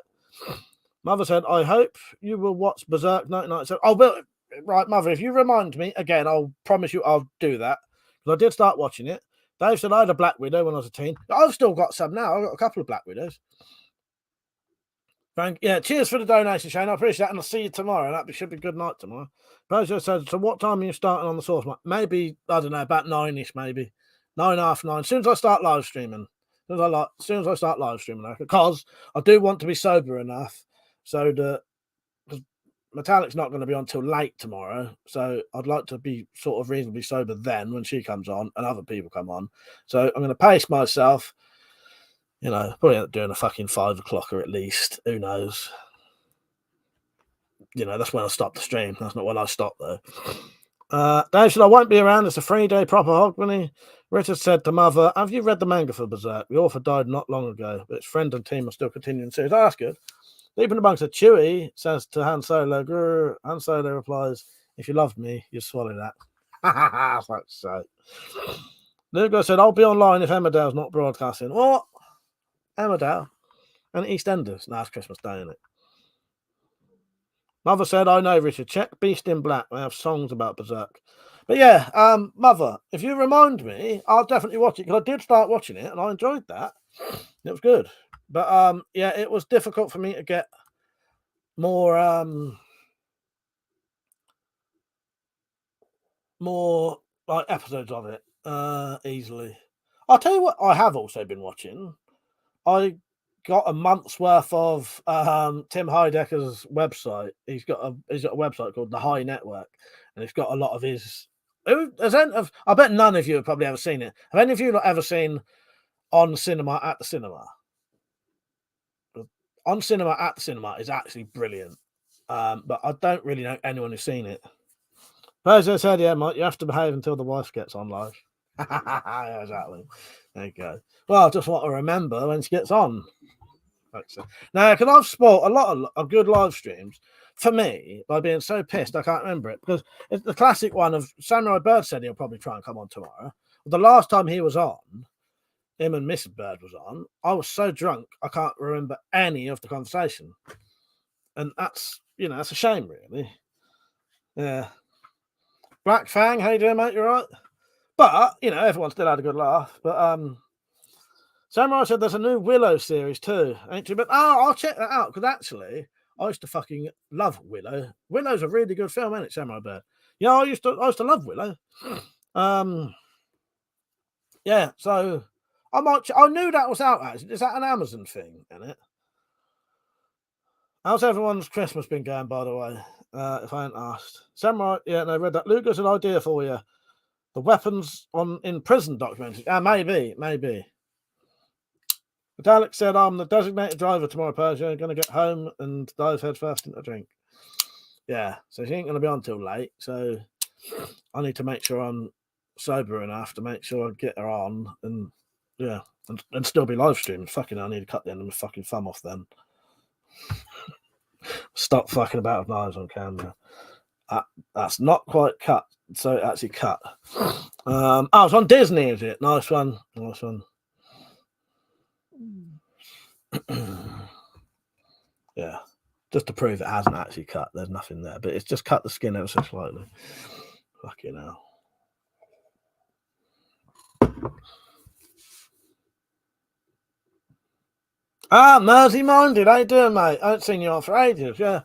Mother said, I hope you will watch Berserk 1997. Oh, but right, Mother, if you remind me, again, I'll promise you I'll do that. Because I did start watching it. Dave said I had a Black Widow when I was a teen. I've still got some now. I've got a couple of Black Widows. Frank, yeah, cheers for the donation, Shane. I appreciate that, and I'll see you tomorrow. That should be good night tomorrow. Bojo said, so what time are you starting on the source? Maybe, I don't know, about 9-ish, maybe. 9, half 9. As soon as I start live streaming. As soon as I start live streaming, because I do want to be sober enough so that, because Metallic's not going to be on till late tomorrow, so I'd like to be sort of reasonably sober then when she comes on and other people come on. So I'm going to pace myself. You know, probably end up doing a fucking 5 o'clocker at least. Who knows? You know, that's when I stop the stream. That's not when I stop, though. Dave said, I won't be around. It's a 3-day proper hogmanay. Richard said to Mother, have you read the manga for Berserk? The author died not long ago, but its friend and team are still continuing the series. Oh, that's good. Deep in the Bunks said, Chewie says to Han Solo, Grr. Han Solo replies, if you loved me, you'd swallow that. Fuck's sake. Lugo said, I'll be online if Emmerdale's not broadcasting. What? Emmerdale and EastEnders. No, it's Christmas Day, isn't it? Mother said, I know, Richard. Check Beast in Black. They have songs about Berserk. But yeah, Mother, if you remind me, I'll definitely watch it because I did start watching it and I enjoyed that. It was good. But yeah, it was difficult for me to get more like episodes of it easily. I'll tell you what I have also been watching. I got a month's worth of Tim Heidecker's website. He's got a website called The High Network, and it's got a lot of his. I bet none of you have probably ever seen it. Have any of you not ever seen On Cinema at the Cinema? On Cinema at the Cinema is actually brilliant, but I don't really know anyone who's seen it. Persia said, "Yeah, Mike, you have to behave until the wife gets on live." Yeah, exactly. There you go. Well, I just want to remember when she gets on. Now, because I've spoiled a lot of good live streams for me by being so pissed I can't remember it, because it's the classic one of Samurai Bird said he'll probably try and come on tomorrow. The last time he was on, him and Mrs. Bird was on, I was so drunk I can't remember any of the conversation. And that's, that's a shame, really. Yeah. Black Fang, how you doing, mate? You all right? But, everyone still had a good laugh. But Samurai said there's a new Willow series too. Ain't you? But I'll check that out, because actually I used to fucking love Willow. Willow's a really good film, isn't it, Samurai Bird? Yeah, I used to love Willow. Yeah, so I knew that was out, actually. Is that an Amazon thing, isn't it? How's everyone's Christmas been going, by the way? If I hadn't asked. Samurai, yeah, no, read that. Luke has an idea for you. The weapons in prison documentary. Maybe. But Alex said, I'm the designated driver tomorrow, Persia. Going to get home and dive head first into a drink. Yeah, so she ain't going to be on till late. So I need to make sure I'm sober enough to make sure I get her on and, yeah, and still be live streaming. Fucking hell, I need to cut the end of my fucking thumb off then. Stop fucking about with knives on camera. That's not quite cut. So it actually cut. It's on Disney, is it? Nice one. Yeah, just to prove it hasn't actually cut. There's nothing there, but it's just cut the skin ever so slightly. Fucking hell. Mersey Minded, how you doing, mate? I haven't seen you on for ages. Yeah.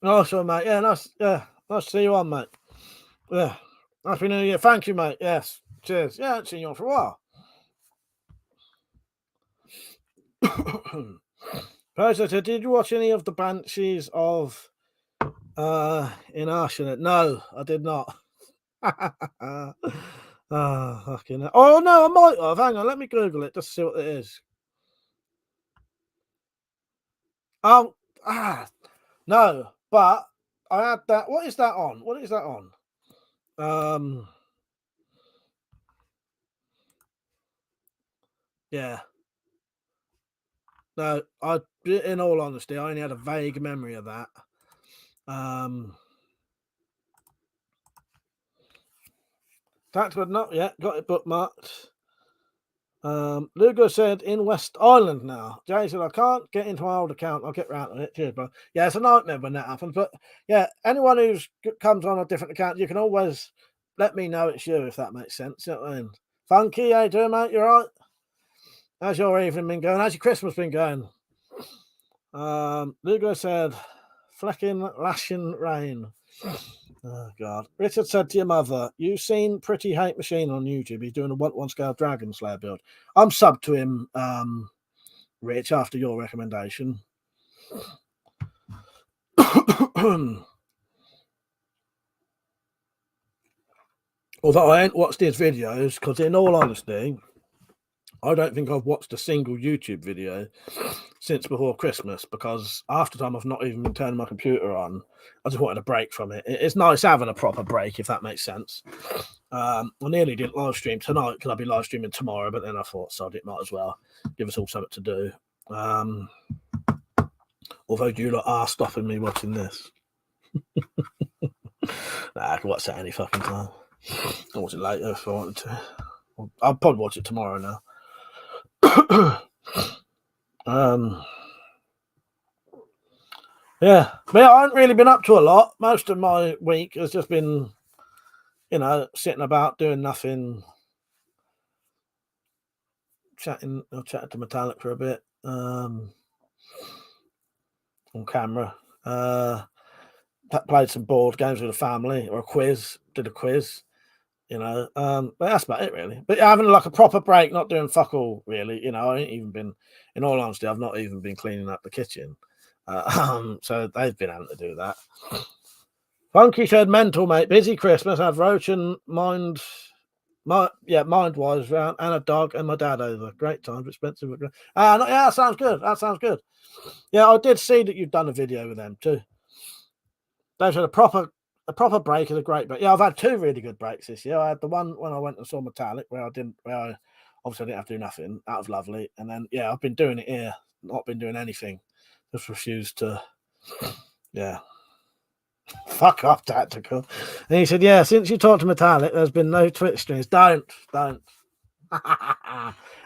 Nice one, mate. Yeah, nice. Yeah, nice to see you on, mate. Yeah, happy New Year. Thank you, mate. Yes, cheers. Yeah, I haven't seen you on for a while. President, did you watch any of the Banshees of in Arshenet? No, I did not. Fucking hell. Oh no, I might have. Hang on, let me Google it just to see what it is. No, but I had that. What is that on? Yeah. No, in all honesty, I only had a vague memory of that. That's good. Not yet. Got it bookmarked. Lugo said in West Island now. Jay said, I can't get into my old account. I'll get round to it. Cheers, bro. Yeah, it's a nightmare when that happens. But yeah, anyone who comes on a different account, you can always let me know it's you, if that makes sense. You know what I mean? Funky, how you doing, mate? You all right? How's your evening been going? How's your Christmas been going? Lugo said, flecking lashing rain. Oh, God. Richard said to your mother, you've seen Pretty Hate Machine on YouTube. He's doing a 1-1 scale Dragon Slayer build. I'm subbed to him, Rich, after your recommendation. Although I ain't watched his videos, because in all honesty, I don't think I've watched a single YouTube video since before Christmas, because after time I've not even been turning my computer on. I just wanted a break from it. It's nice having a proper break, if that makes sense. I nearly didn't live stream tonight because I'll be live streaming tomorrow, but then I thought, sod it, might as well give us all something to do. Although you lot are stopping me watching this. Nah, I can watch that any fucking time. I'll watch it later if I wanted to. I'll probably watch it tomorrow now. Yeah, but I haven't really been up to a lot. Most of my week has just been, sitting about doing nothing, chatting to Metallic for a bit on camera. Played some board games with the family, or did a quiz. But that's about it really. But having like a proper break, not doing fuck all really. I ain't even been, in all honesty, I've not even been cleaning up the kitchen. So they've been able to do that. Funky said, mental mate, busy Christmas, had Roach and Mind Wise round, and a dog and my dad over. Great times, expensive. Yeah, that sounds good. Yeah, I did see that you've done a video with them too. They've had a proper break is a great break. Yeah, I've had 2 really good breaks this year. I had the one when I went and saw Metallic, where I obviously didn't have to do nothing. That was lovely. And then I've been doing it here, not been doing anything. Just refused to. Yeah. Fuck off, Tactical. And he said, yeah, since you talked to Metallic, there's been no Twitch streams. Don't. It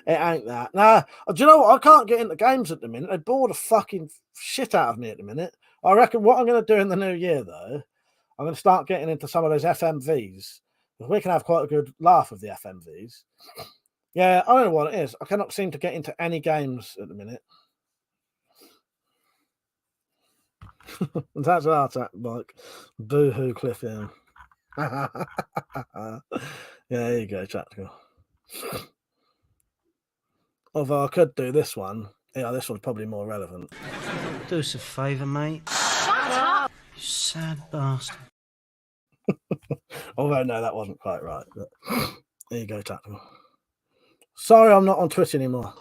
ain't that. Nah, do you know what? I can't get into games at the minute. They bore the fucking shit out of me at the minute. I reckon what I'm going to do in the new year, though, I'm going to start getting into some of those FMVs. Because we can have quite a good laugh with the FMVs. Yeah, I don't know what it is. I cannot seem to get into any games at the minute. That's our attack, Mike. Boo-hoo, Cliff, yeah. Yeah, there you go, Tactical. Although I could do this one. Yeah, this one's probably more relevant. Do us a favour, mate. Shut up! You sad bastard. Although, no, that wasn't quite right. But there you go, Tactical. Sorry, I'm not on Twitch anymore.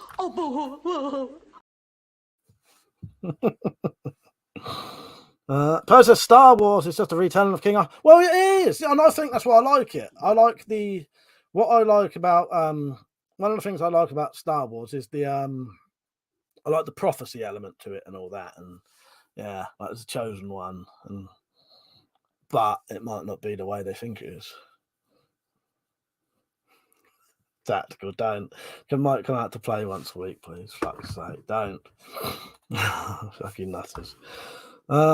Post Star Wars is just a retelling of King Arthur. Well, it is, and I think that's why I like it. I like what I like about one of the things I like about Star Wars is I like the prophecy element to it and all that, and yeah, like it's a chosen one, but it might not be the way they think it is. Tactical, don't. Can Mike come out to play once a week, please? Fuck's sake, don't. Fucking nutters. Dad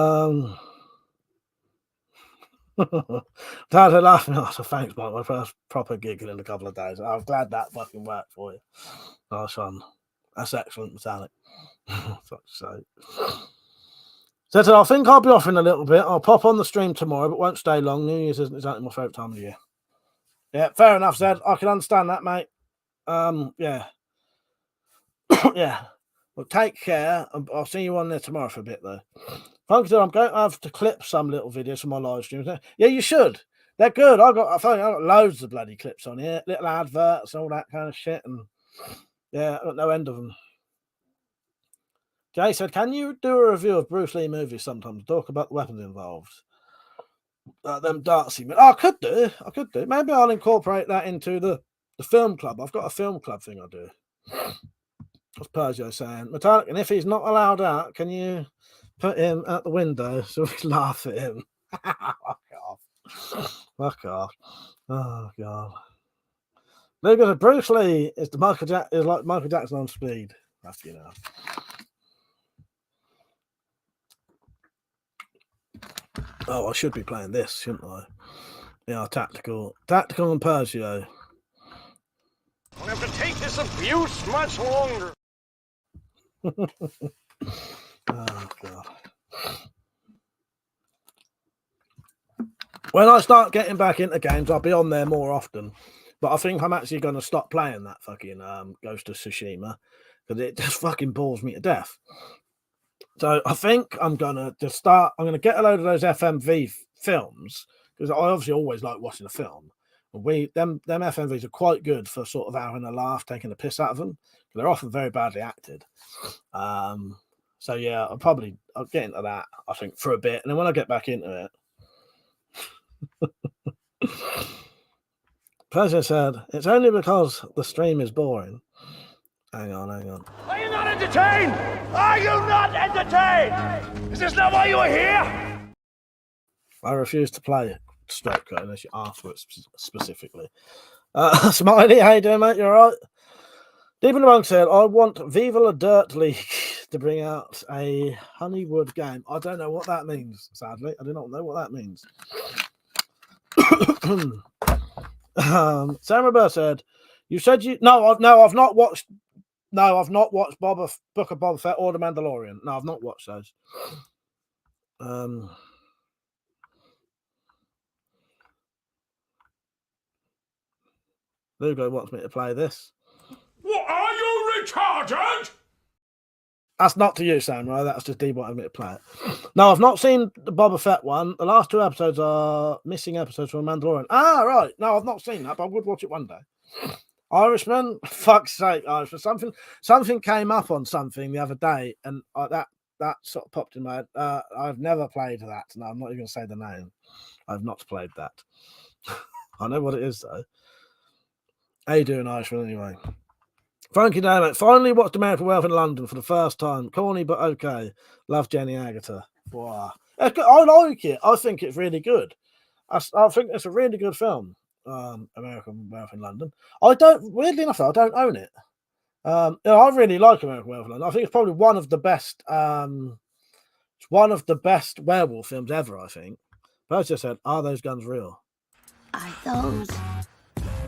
are laughing. Oh, so thanks, Mike. My first proper giggle in a couple of days. I'm glad that fucking worked for you. Nice one. That's excellent, Metallic. Fuck's sake. So I think I'll be off in a little bit. I'll pop on the stream tomorrow, but won't stay long. New Year's isn't exactly my favourite time of the year. Yeah, fair enough, Zed. I can understand that, mate. Yeah. Yeah. Well, take care. I'll see you on there tomorrow for a bit, though. Funky said, I'm going to have to clip some little videos from my live streams. Yeah, you should. They're good. I got loads of bloody clips on here, little adverts, all that kind of shit, and yeah, I got no end of them. Jay said, can you do a review of Bruce Lee movies sometimes? Talk about the weapons involved. Them Darcy. I could do. Maybe I'll incorporate that into the film club. I've got a film club thing I do. What's Persia saying? Metallic, and if he's not allowed out, can you put him at the window so we laugh at him? Fuck off. Oh god. Look at it. Bruce Lee is like Michael Jackson on speed. That's Oh, I should be playing this, shouldn't I? Yeah, tactical and Persio. I don't have to take this abuse much longer. Oh god. When I start getting back into games, I'll be on there more often. But I think I'm actually going to stop playing that fucking Ghost of Tsushima because it just fucking bores me to death. So I think I'm going to just start. I'm going to get a load of those FMV films because I obviously always like watching a film. Them FMVs are quite good for sort of having a laugh, taking the piss out of them. They're often very badly acted. So yeah, I'll get into that. I think for a bit, and then when I get back into it. Pleasure said, it's only because the stream is boring. Hang on. Are you not entertained? Are you not entertained? Is this not why you are here? I refuse to play Stroke Code unless you ask for it specifically. Smiley, how you doing, mate? You alright? Deep in the Monk said, I want Viva La Dirt League to bring out a Honeywood game. I don't know what that means, sadly. I do not know what that means. Sam Roberts said, "You said you I've not watched Book of Boba Fett or The Mandalorian. No, I've not watched those. Lugo wants me to play this. What, are you retarded? That's not to you, Samurai. That's just D wanting me to play it. No, I've not seen the Boba Fett one. The last 2 episodes are missing episodes from Mandalorian. Ah, right. No, I've not seen that, but I would watch it one day. Irishman, fuck's sake, Irishman. Something came up on something the other day, and that sort of popped in my head. I've never played that. No, I'm not even going to say the name. I've not played that. I know what it is, though. How you doing, Irishman, anyway? Frankie Damon finally watched American Wealth in London for the first time. Corny, but okay. Love Jenny Agutter. Wow. I like it. I think it's really good. I think it's a really good film. American Wealth in London. Weirdly enough, I don't own it. I really like American Wealth in London. I think it's probably one of the best. It's one of the best werewolf films ever. I think. But just said, "Are those guns real?" Are those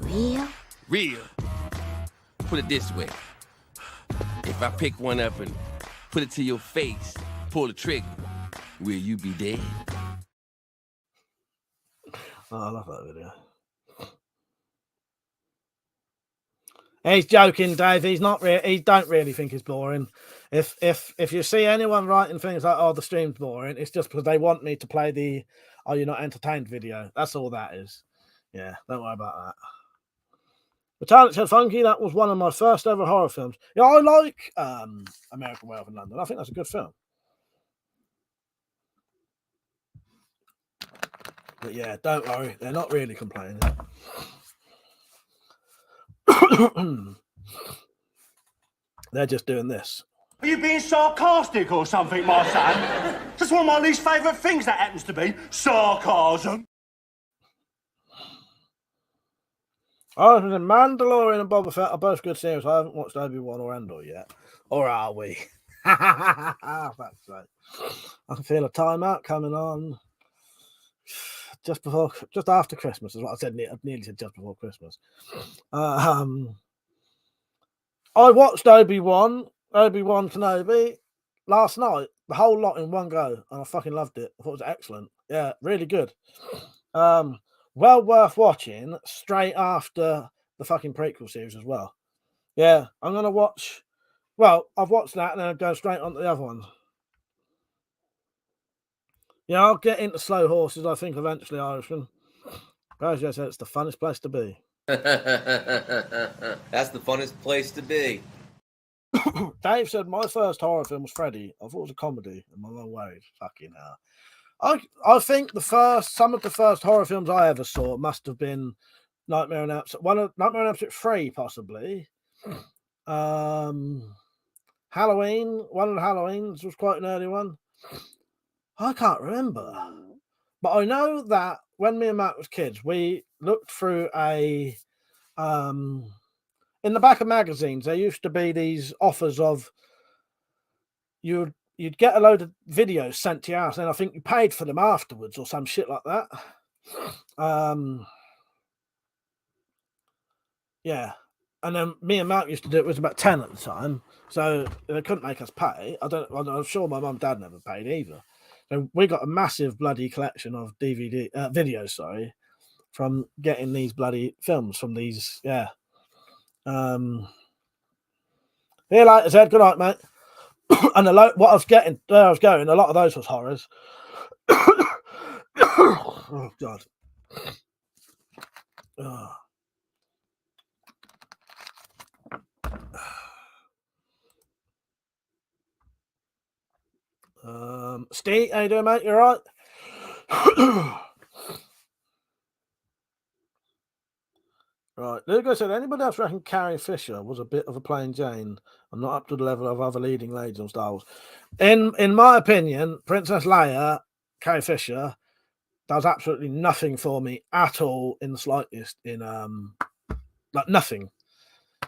real? Real. Put it this way. If I pick one up and put it to your face, pull the trigger, will you be dead? Oh, I love that video. He's joking, Dave. He's not real. He don't really think it's boring. If you see anyone writing things like, "Oh, the stream's boring," it's just because they want me to play the "Are you not entertained" video. That's all that is. Yeah, don't worry about that. The Talent said, "Funky, that was one of my first ever horror films." Yeah, I like American Werewolf in London. I think that's a good film. But yeah, don't worry. They're not really complaining. They're just doing this. Are you being sarcastic or something, my son? That's one of my least favourite things, that happens to be. Sarcasm. Oh, the Mandalorian and Boba Fett are both good series. I haven't watched Obi-Wan or Andor yet. Or are we? That's right. I can feel a timeout coming on. Just after Christmas is what I said. I nearly said just before Christmas. I watched Obi-Wan Kenobi last night, the whole lot in one go, and I fucking loved it. I thought it was excellent. Yeah, really good. Well worth watching straight after the fucking prequel series as well. Yeah, I'm gonna watch. Well, I've watched that and then I'll go straight on to the other ones. Yeah, I'll get into Slow Horses, I think, eventually, Irishman. As said, it's the funnest place to be. That's the funnest place to be. Dave said, my first horror film was Freddy. I thought it was a comedy. I'm a long way. Fucking hell. I think some of the first horror films I ever saw must have been Nightmare on Elm Street. Nightmare on Elm Street 3, possibly. Halloween. One of the Halloweens was quite an early one. I can't remember. But I know that when me and Matt was kids, we looked through a in the back of magazines. There used to be these offers of you'd get a load of videos sent to your house, and I think you paid for them afterwards or some shit like that. Yeah. And then me and Matt used to do it. It was about 10 at the time, so they couldn't make us pay. I'm sure my mum and dad never paid either. So we got a massive bloody collection of videos, sorry, from getting these bloody films from these. Yeah. See you later, Ted. Good night, mate. And what I was getting, where I was going, a lot of those was horrors. Oh God. Oh. Steve, how you doing, mate? You all right? Right. Lugo said, anybody else reckon Carrie Fisher was a bit of a plain Jane and not up to the level of other leading ladies on Star Wars? In my opinion, Princess Leia, Carrie Fisher, does absolutely nothing for me at all in the slightest. In like nothing.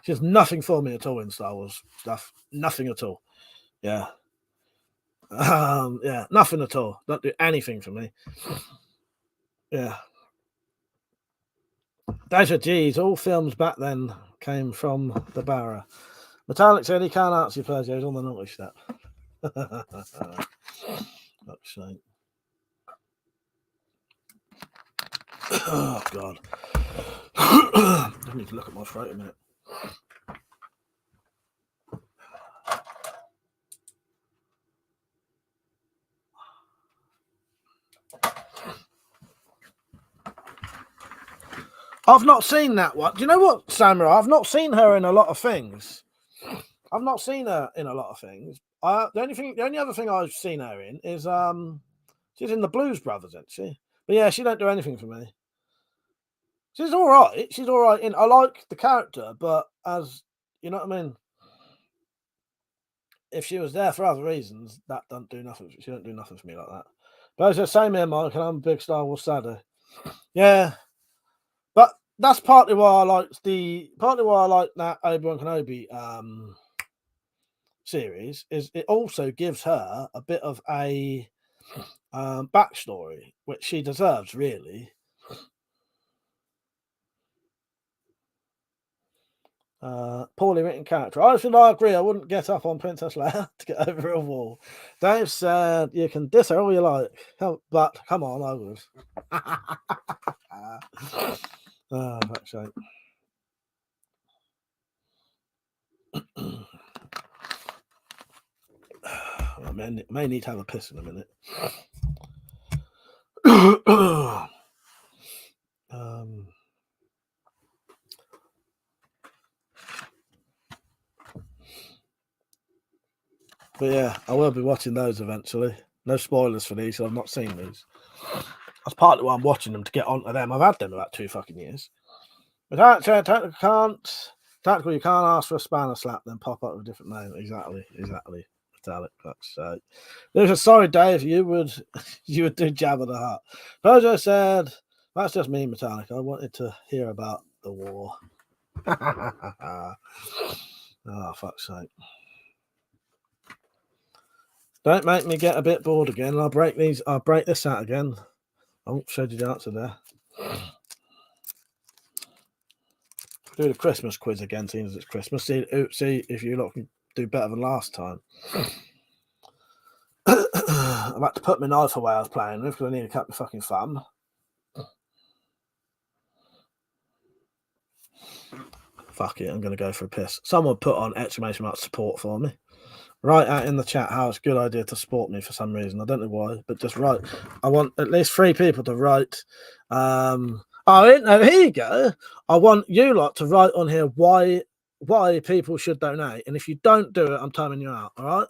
She has nothing for me at all in Star Wars stuff. Nothing at all. Yeah. Yeah, nothing at all. Don't do anything for me. Yeah. Deja, geez, all films back then came from the Barra. Metallic said he can't answer your pleasure. He's on the naughty step. Fuck's sake. Oh, God. I need to look at my throat a minute. I've not seen that one. Do you know what, Samurai? I've not seen her in a lot of things. The only other thing I've seen her in is she's in the Blues Brothers, isn't she? But yeah, she don't do anything for me. She's all right. I like the character, but as you know what I mean. If she was there for other reasons, that don't do nothing. She don't do nothing for me like that. But as I say, me and Mike, and I'm a big Star Wars sadder. Yeah, but that's partly why I like that Obi-Wan Kenobi series. Is it also gives her a bit of a backstory, which she deserves, really. Poorly written character. I agree. I wouldn't get up on Princess Leia to get over a wall. Dave said you can diss her all you like, but come on, I would. Oh, fuck's sake. I may need to have a piss in a minute. But yeah, I will be watching those eventually. No spoilers for these, so I've not seen these. That's partly why I'm watching them, to get onto them. I've had them about 2 fucking years. But technically, you can't ask for a spanner slap, then pop up with a different name. Exactly. Metallic. There's a sorry, Dave. You would do Jabba the Hutt. Bojo said, that's just me, Metallic. I wanted to hear about the war. Oh, fuck's sake. Don't make me get a bit bored again. I'll break this out again. I won't show you the answer there. Do the Christmas quiz again, seeing as it's Christmas. See if you lot can do better than last time. I'm about to put my knife away I was playing with because I need to cut my fucking thumb. Fuck it, I'm going to go for a piss. Someone put on exclamation mark support for me. Write out in the chat how it's a good idea to support me for some reason. I don't know why, but just write. I want at least 3 people to write. Here you go. I want you lot to write on here why people should donate. And if you don't do it, I'm timing you out. All right?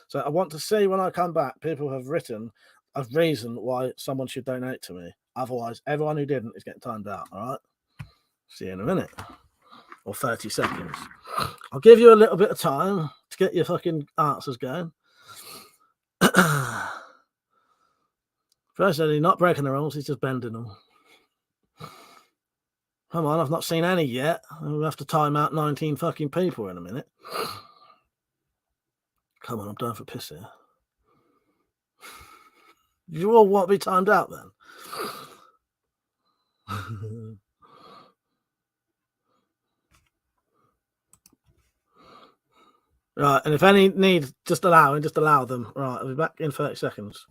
So I want to see when I come back, people have written a reason why someone should donate to me. Otherwise, everyone who didn't is getting timed out. All right? See you in a minute. Or 30 seconds. I'll give you a little bit of time to get your fucking answers going. First, he's not breaking the rules, he's just bending them. Come on, I've not seen any yet. We'll have to time out 19 fucking people in a minute. Come on, I'm done for piss here. You all want to be timed out then? Right, and if any need, just allow them. Right, I'll be back in 30 seconds.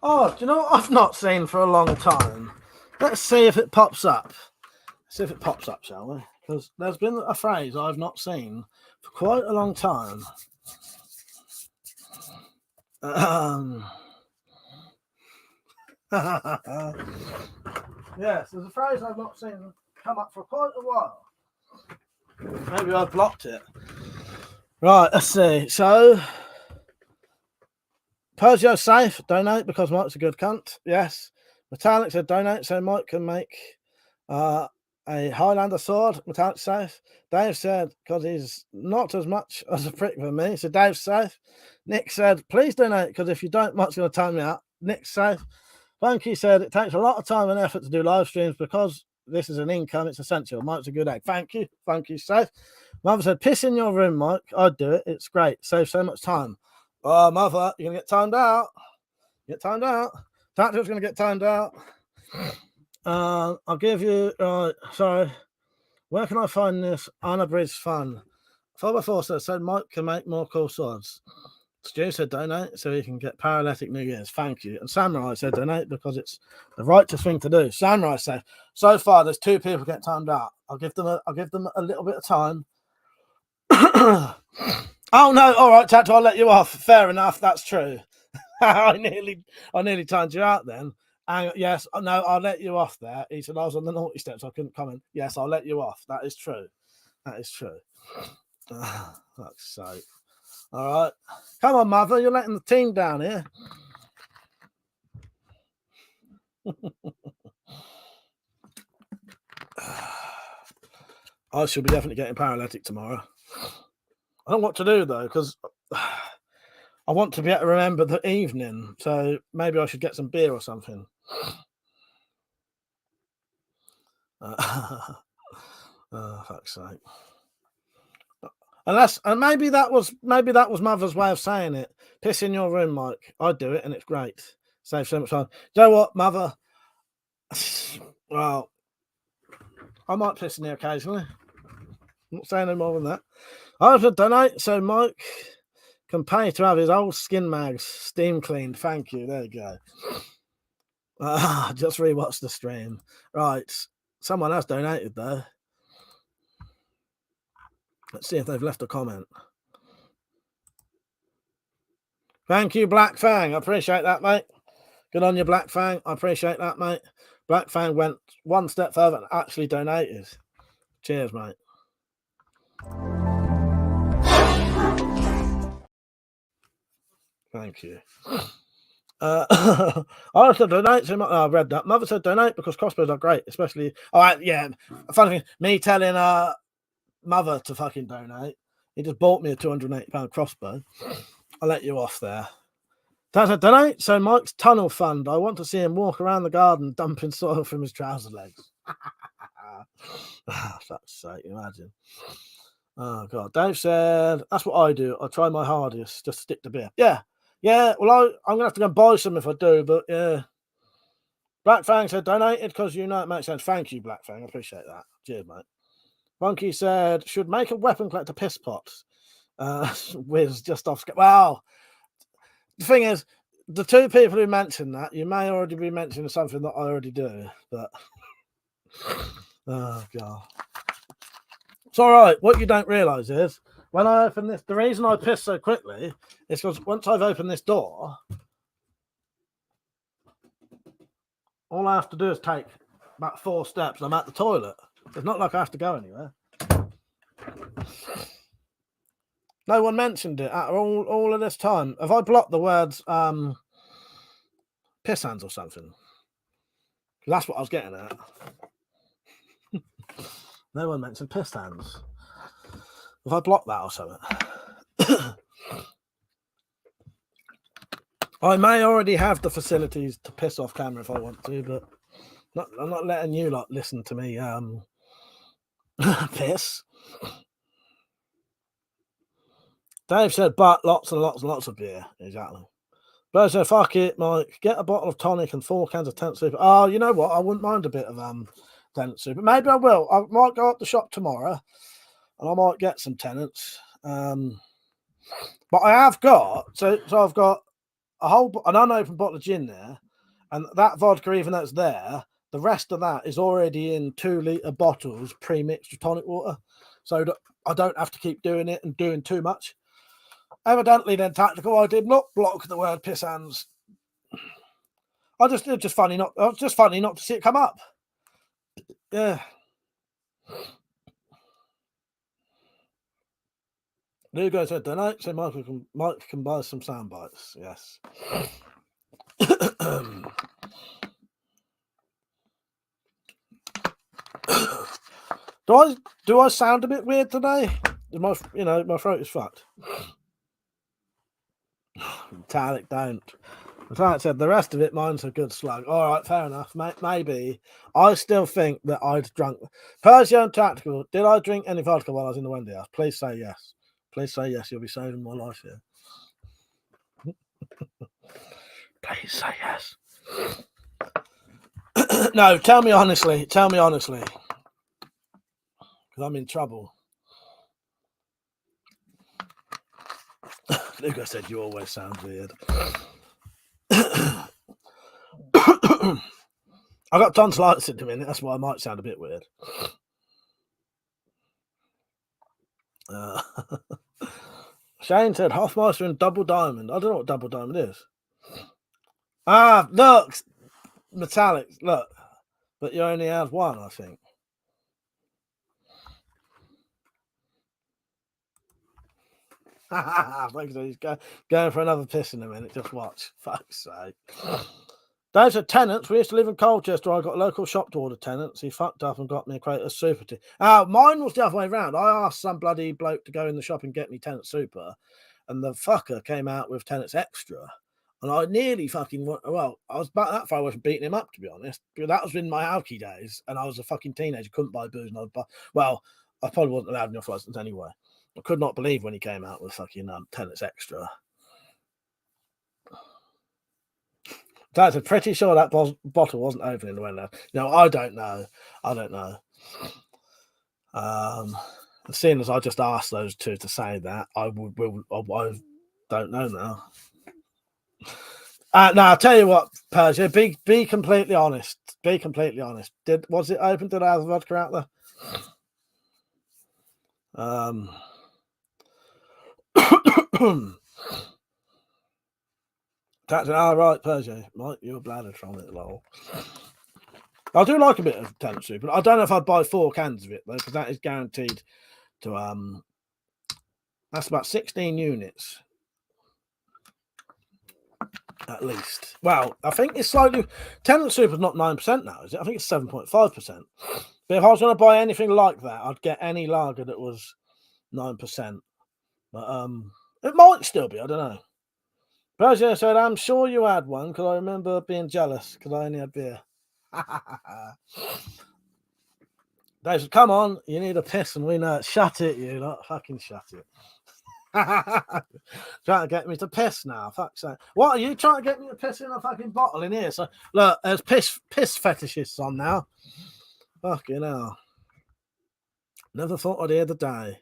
Oh, do you know what I've not seen for a long time? Let's see if it pops up. See if it pops up, shall we? Because there's been a phrase I've not seen for quite a long time. Yes, there's a phrase I've not seen come up for quite a while. Maybe I've blocked it. Right, let's see. So... Pergio safe, donate because Mike's a good cunt. Yes. Metallic said donate so Mike can make a Highlander sword. Metallic safe. Dave said because he's not as much as a prick for me. So Dave's safe. Nick said please donate because if you don't, Mike's going to time me out. Nick's safe. Funky said it takes a lot of time and effort to do live streams because this is an income. It's essential. Mike's a good egg. Thank you. Funky's safe. Mother said piss in your room, Mike. I'd do it. It's great. Saves so much time. Oh, Mother, you're going to get timed out. Get timed out. Tactic's going to get timed out. I'll give you... sorry. Where can I find this unabridged fun? 4x4 said Mike can make more cool swords. Stu said donate so he can get paralytic New Year's. Thank you. And Samurai said donate because it's the righteous thing to do. Samurai said, so far there's 2 people get timed out. I'll give them a little bit of time. Oh no! All right, Tato, I'll let you off. Fair enough. That's true. I nearly timed you out then. And yes, no, I'll let you off there. He said I was on the naughty steps. I couldn't comment. Yes, I'll let you off. That is true. That is true. Fuck's sake. All right, come on, Mother. You're letting the team down here. I should be definitely getting paralytic tomorrow. I don't know what to do though, because I want to be able to remember the evening. So maybe I should get some beer or something. Fuck's sake. And maybe that was Mother's way of saying it. Piss in your room, Mike. I do it, and it's great. Save so much time. You know what, Mother? Well, I might piss in here occasionally. I'm not saying no more than that. I should donate so Mike can pay to have his old skin mags steam cleaned. Thank you. There you go. Just rewatch the stream. Right. Someone has donated though. Let's see if they've left a comment. Thank you, Black Fang. I appreciate that, mate. Good on you, Black Fang. I appreciate that, mate. Black Fang went one step further and actually donated. Cheers, mate. Thank you. I also donate to I read that. Mother said donate because crossbows are great, especially. All right, yeah. Funny thing, me telling Mother to fucking donate. He just bought me a £280 crossbow. I'll let you off there. Dad said donate so Mike's tunnel fund. I want to see him walk around the garden dumping soil from his trouser legs. Fuck's sake, imagine. Oh god. Dave said that's what I do. I try my hardest just to stick to beer. Yeah. Well, I'm gonna have to go and buy some if I do, but yeah. Black Fang said donated because you know it makes sense. Thank you, Black Fang. I appreciate that. Cheers, mate. Funky said should make a weapon collector piss pots. Wiz just off. Well, the thing is, the 2 people who mentioned that, you may already be mentioning something that I already do, but oh god. It's all right. What you don't realise is when I open this, the reason I piss so quickly is because once I've opened this door, All I have to do is take about 4 steps and I'm at the toilet. It's not like I have to go anywhere. No one mentioned it at all of this time. Have I blocked the words piss hands or something? That's what I was getting at. No one mentioned piss hands. Have I blocked that or something? I may already have the facilities to piss off camera if I want to, but I'm not letting you lot listen to me piss. Dave said, but lots and lots and lots of beer. Exactly. Bro said, fuck it, Mike. Get a bottle of tonic and 4 cans of tent soup. Oh, you know what? I wouldn't mind a bit of tent soup. Maybe I will. I might go up the shop tomorrow and I might get some Tennants. But I have got, so I've got an unopened bottle of gin there, and that vodka, even though it's there, the rest of that is already in 2-litre bottles pre-mixed with tonic water, so that I don't have to keep doing it and doing too much. Evidently, then, Tactical, I did not block the word piss hands. It was just funny not to see it come up. Yeah. Lugo said, donate so Mike can buy some sound bites. Yes. Do I sound a bit weird today? My throat is fucked. Metallic don't. Metallic said the rest of it, mine's a good slug. All right, fair enough. Maybe. I still think that I'd drunk. Persia and Tactical, did I drink any vodka while I was in the Wendy house? Please say yes. Please say yes. You'll be saving my life here. Please say yes. No, tell me honestly. Tell me honestly. Because I'm in trouble. Luca said you always sound weird. I got tonsillitis in a minute. That's why I might sound a bit weird. Shane said Hoffmeister and Double Diamond. I don't know what Double Diamond is. Look, Metallic. Look, but you only had one, I think. He's going for another piss in a minute. Just watch. Fuck's sake. Those are Tennants. We used to live in Colchester. I got a local shop to order Tennants. He fucked up and got me a crate of Super Tea. Mine was the other way around. I asked some bloody bloke to go in the shop and get me Tennant Super, and the fucker came out with Tennants Extra. And I nearly fucking, well, I was about that far away from beating him up, to be honest. That was in my alky days, and I was a fucking teenager, couldn't buy booze, and I probably wasn't allowed enough license anyway. I could not believe when he came out with fucking Tennants Extra. I'm pretty sure that bottle wasn't open in the window. No, I don't know. Seeing as I just asked those two to say that, I don't know now. Now I'll tell you what, Persia. Be completely honest. Be completely honest. Was it open? Did I have the vodka out there? That's right, Persia. Mike, you're bladdered from it, lol. I do like a bit of Tennant Soup, but I don't know if I'd buy 4 cans of it though, because that is guaranteed to that's about 16 units. At least. Well, I think it's slightly. Tennant Soup is not 9% now, is it? I think it's 7.5%. But if I was going to buy anything like that, I'd get any lager that was 9%. But it might still be. I don't know. Persia said, "I'm sure you had one because I remember being jealous because I only had beer." They said, "Come on, you need a piss, and we know it." Shut it, you lot. Fucking shut it. Trying to get me to piss now. Fuck's sake. What are you trying to get me to piss in a fucking bottle in here? So look, there's piss fetishists on now. Fucking hell. Never thought I'd hear the day.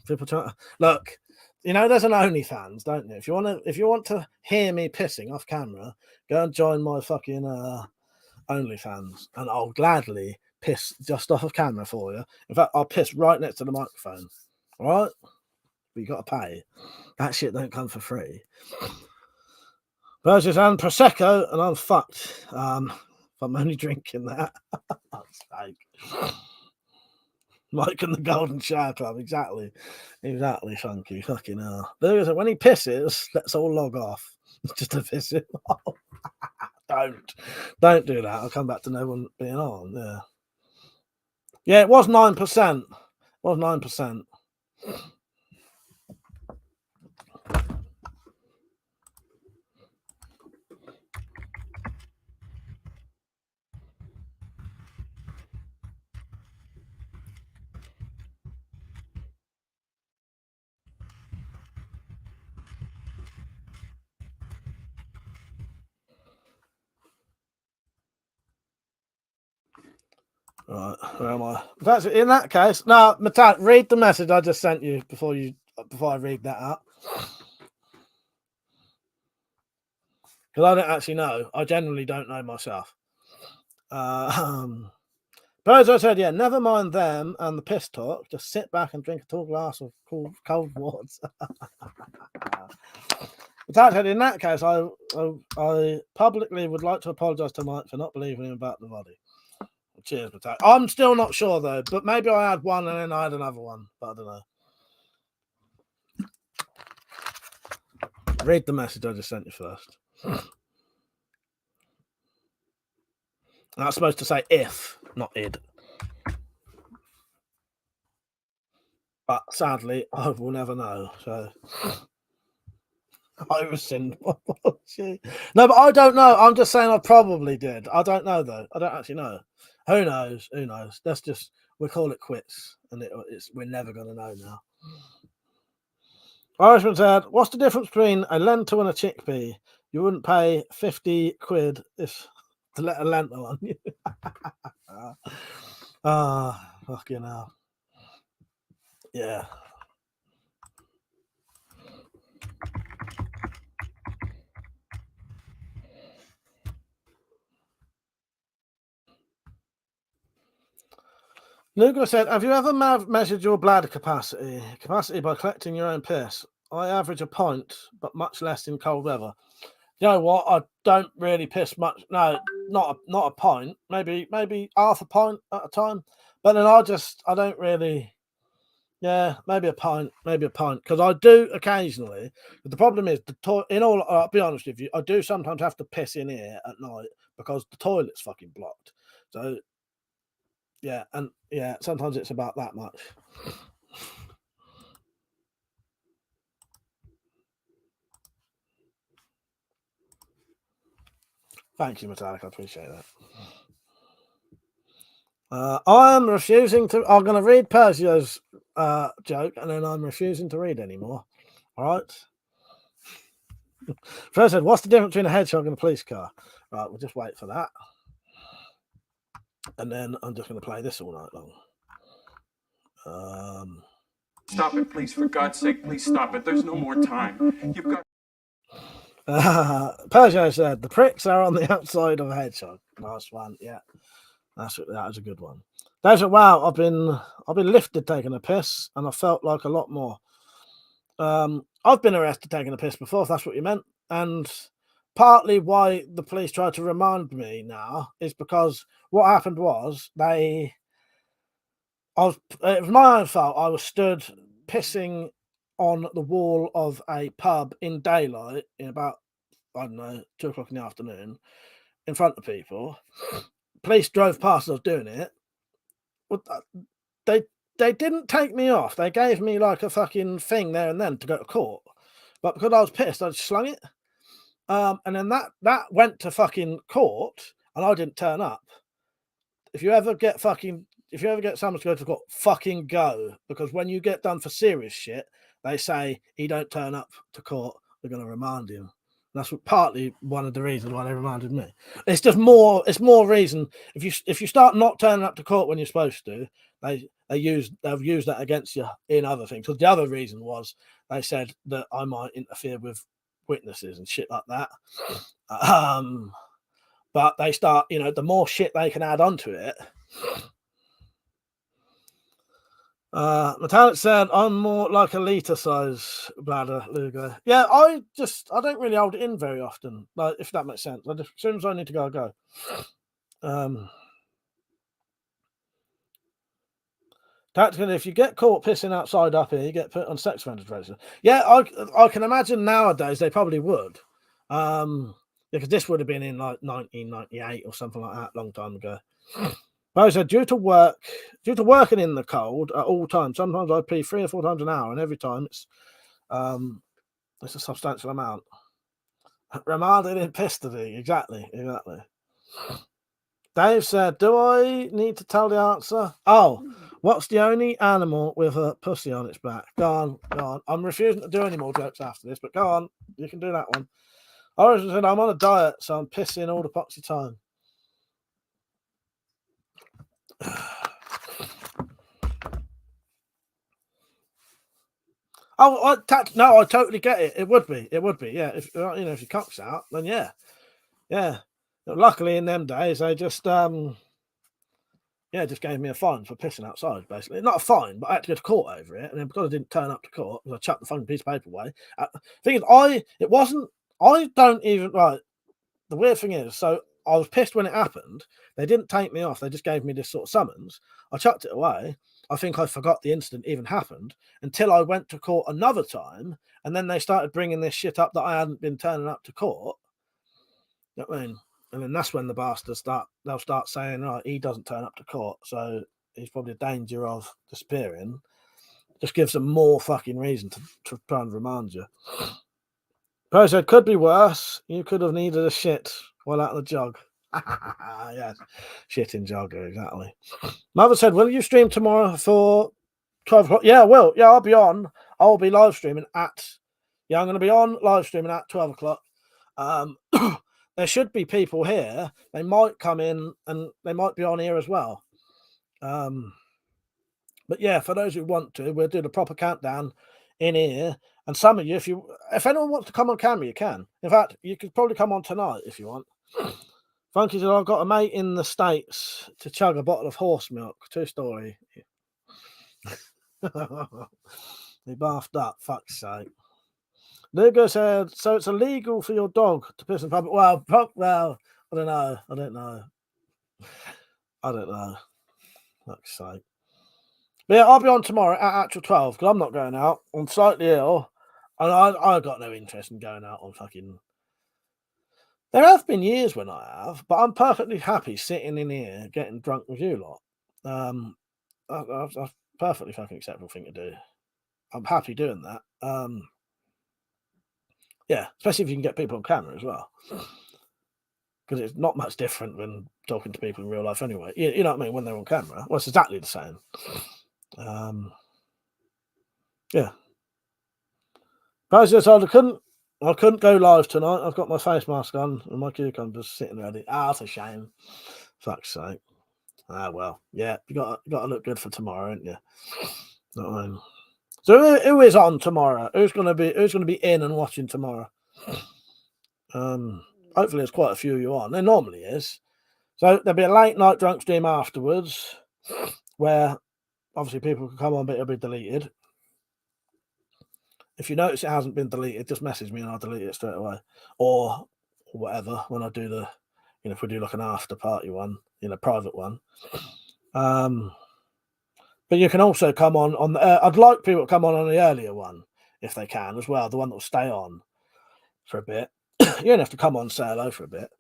People try to look, there's an OnlyFans, don't you? If you want to hear me pissing off camera, go and join my fucking OnlyFans, and I'll gladly piss just off of camera for you. In fact, I'll piss right next to the microphone. All right? But you got to pay. That shit don't come for free. Versus and Prosecco, and I'm fucked. If I'm only drinking that. Mike and the Golden Shower Club, exactly, Funky, fucking hell. When he pisses, let's all log off, just to piss him off. Don't do that. I'll come back to no one being on. Yeah, it was 9%. It was 9%. Right, where am I? That's in that case. Now, Matat, read the message I just sent you before I read that out. Because I don't actually know. I generally don't know myself. But as I said, yeah, never mind them and the piss talk. Just sit back and drink a tall glass of cold water. But said, in that case, I publicly would like to apologise to Mike for not believing him about the body. Cheers, Matat. I'm still not sure though, but maybe I had one and then I had another one, but I don't know. Read the message I just sent you first. That's supposed to say if, not id. But sadly, I will never know. So I was in. No, but I don't know. I'm just saying I probably did. I don't know though. I don't actually know. Who knows? Who knows? We'll call it quits, and we're never going to know now. Irishman said, "What's the difference between a lentil and a chickpea? You wouldn't pay 50 quid to let a lentil on you." Fucking hell. Yeah. Lugo said, "Have you ever measured your bladder capacity by collecting your own piss? I average a pint, but much less in cold weather." You know what? I don't really piss much. No, not a pint. Maybe half a pint at a time. But then I don't really. Yeah, maybe a pint. Because I do occasionally. But the problem is I'll be honest with you, I do sometimes have to piss in here at night because the toilet's fucking blocked. So. Yeah, and yeah, sometimes it's about that much. Thank you, Metallic. I appreciate that. I am refusing to. I'm going to read Persio's joke, and then I'm refusing to read anymore. All right. First said, "What's the difference between a hedgehog and a police car?" Right, we'll just wait for that, and then I'm just going to play this all night long. Stop it, please. For God's sake, please stop it. There's no more time. You've got. Persia said, "The pricks are on the outside of a hedgehog." Nice one. Yeah, that was a good one. Dave said, "Wow, I've been lifted taking a piss, and I felt like a lot more." I've been arrested taking a piss before, if that's what you meant, and partly why the police tried to remind me now is because what happened was it was my own fault. I was stood pissing on the wall of a pub in daylight in about, I don't know, 2:00 in the afternoon in front of people. Police drove past as I was doing it. They didn't take me off. They gave me like a fucking thing there and then to go to court. But because I was pissed, I just slung it. And then that went to fucking court and I didn't turn up. If you ever get someone to go to court, fucking go. Because when you get done for serious shit, they say he don't turn up to court, we're going to remand him. That's partly one of the reasons why they reminded me. It's just more reason. If you start not turning up to court when you're supposed to, they'll use that against you in other things. Because the other reason was they said that I might interfere with witnesses and shit like that. But they start, the more shit they can add onto it. Metallic said, I'm more like a litre size bladder, Lugo. Yeah, I don't really hold it in very often, like, if that makes sense. As soon as I need to go, I go. Tactically, if you get caught pissing outside up here, you get put on sex offenders register. Yeah, I can imagine nowadays they probably would. Because this would have been in like 1998 or something like that, long time ago. But I said, due to working in the cold at all times, sometimes I pee 3 or 4 times an hour, and every time it's a substantial amount. Remanded in pistol, exactly. Dave said, do I need to tell the answer? Oh, what's the only animal with a pussy on its back? Go on. I'm refusing to do any more jokes after this, but go on. You can do that one. I said, I'm on a diet, so I'm pissing all the poxy time. Oh, no, I totally get it. It would be, yeah. If if your cock's out, then yeah. Luckily, in them days, they just just gave me a fine for pissing outside. Basically, not a fine, but I had to go to court over it. And then because I didn't turn up to court, I chucked the fucking piece of paper away. Thing is, I don't even right. The weird thing is, so I was pissed when it happened. They didn't take me off. They just gave me this sort of summons. I chucked it away. I think I forgot the incident even happened until I went to court another time, and then they started bringing this shit up that I hadn't been turning up to court. You know what I mean? And then that's when the bastards they'll start saying, right, he doesn't turn up to court, so he's probably a danger of disappearing. Just gives them more fucking reason to try and remind you. Pro said, could be worse. You could have needed a shit while out of the jog. Yes, shit in jogger, exactly. Mother said, will you stream tomorrow for 12 o'clock? Yeah, I will. Yeah, I'll be on. I'll be live streaming at... Yeah, I'm going to be on live streaming at 12 o'clock. There should be people here. They might come in and they might be on here as well. But yeah, for those who want to, we'll do the proper countdown in here. And some of you, if anyone wants to come on camera, you can. In fact, you could probably come on tonight if you want. Funky said, I've got a mate in the States to chug a bottle of horse milk. True story. He bathed up, fuck's sake. Lugo said, so it's illegal for your dog to piss in public? Well, I don't know. Fuck's sake. But yeah, I'll be on tomorrow at actual 12 because I'm not going out. I'm slightly ill. And I got no interest in going out on fucking... There have been years when I have, but I'm perfectly happy sitting in here getting drunk with you lot. That's a perfectly fucking acceptable thing to do. I'm happy doing that. Yeah, especially if you can get people on camera as well. Because it's not much different than talking to people in real life anyway. You know what I mean? When they're on camera. Well, it's exactly the same. Yeah. I couldn't go live tonight. I've got my face mask on and my cucumbers sitting ready. That's a shame. Fuck's sake. Well. Yeah, you got to look good for tomorrow, ain't you? Know what I mean? So who is on tomorrow? Who's gonna be in and watching tomorrow? Hopefully there's quite a few of you on. There normally is. So there'll be a late night drunk stream afterwards where obviously people can come on, but it'll be deleted. If you notice it hasn't been deleted, just message me and I'll delete it straight away. Or whatever, when I do if we do like an after party one, private one. But you can also come on the... I'd like people to come on the earlier one, if they can, as well. The one that will stay on for a bit. You don't have to come on and say hello for a bit.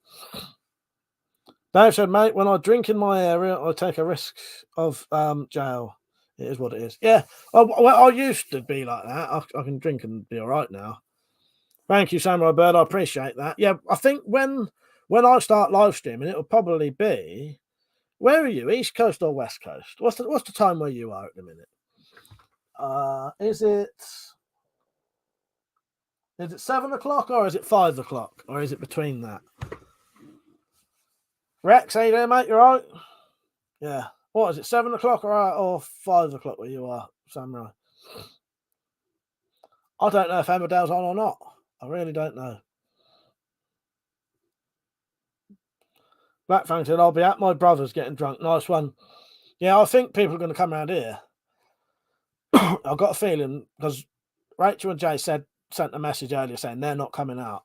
Dave said, mate, when I drink in my area, I take a risk of jail. It is what it is. Yeah, I used to be like that. I can drink and be all right now. Thank you, Samurai Bird. I appreciate that. Yeah, I think when I start live streaming, it'll probably be... Where are you? East Coast or West Coast? What's the time where you are at the minute? Is it 7 o'clock or is it 5 o'clock? Or is it between that? Rex, how you doing, mate? You all right? Yeah. What is it, 7 o'clock or 5 o'clock where you are, Samurai? I don't know if Emmerdale's on or not. I really don't know. Black Fang said, I'll be at my brother's getting drunk. Nice one. Yeah, I think people are going to come around here. I've got a feeling because Rachel and Jay sent a message earlier saying they're not coming out.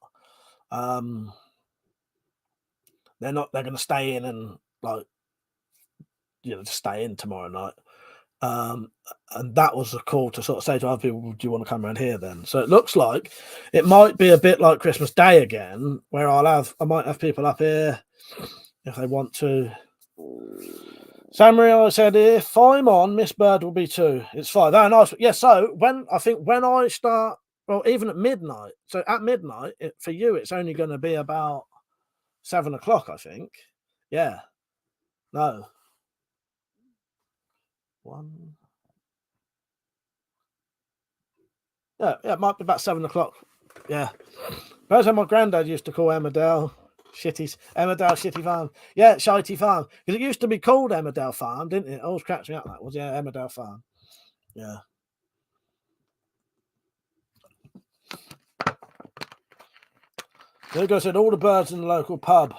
They're going to stay in and just stay in tomorrow night. And that was a call to sort of say to other people, do you want to come around here then? So it looks like it might be a bit like Christmas Day again, where I might have people up here if they want to. Samuel said, if I'm on, Miss Bird will be too. It's fine. That nice. Yeah, so when I start, well, even at midnight. So at midnight, for you, it's only going to be about 7 o'clock, I think. Yeah. No. 1. Yeah, it might be about 7 o'clock. Yeah. That's how my granddad used to call Emmerdale Shitty Farm. Yeah, Shitey Farm. Because it used to be called Emmerdale Farm, didn't it? It always cracks me up, that was. Yeah, Emmerdale Farm. Yeah. Hugo said all the birds in the local pub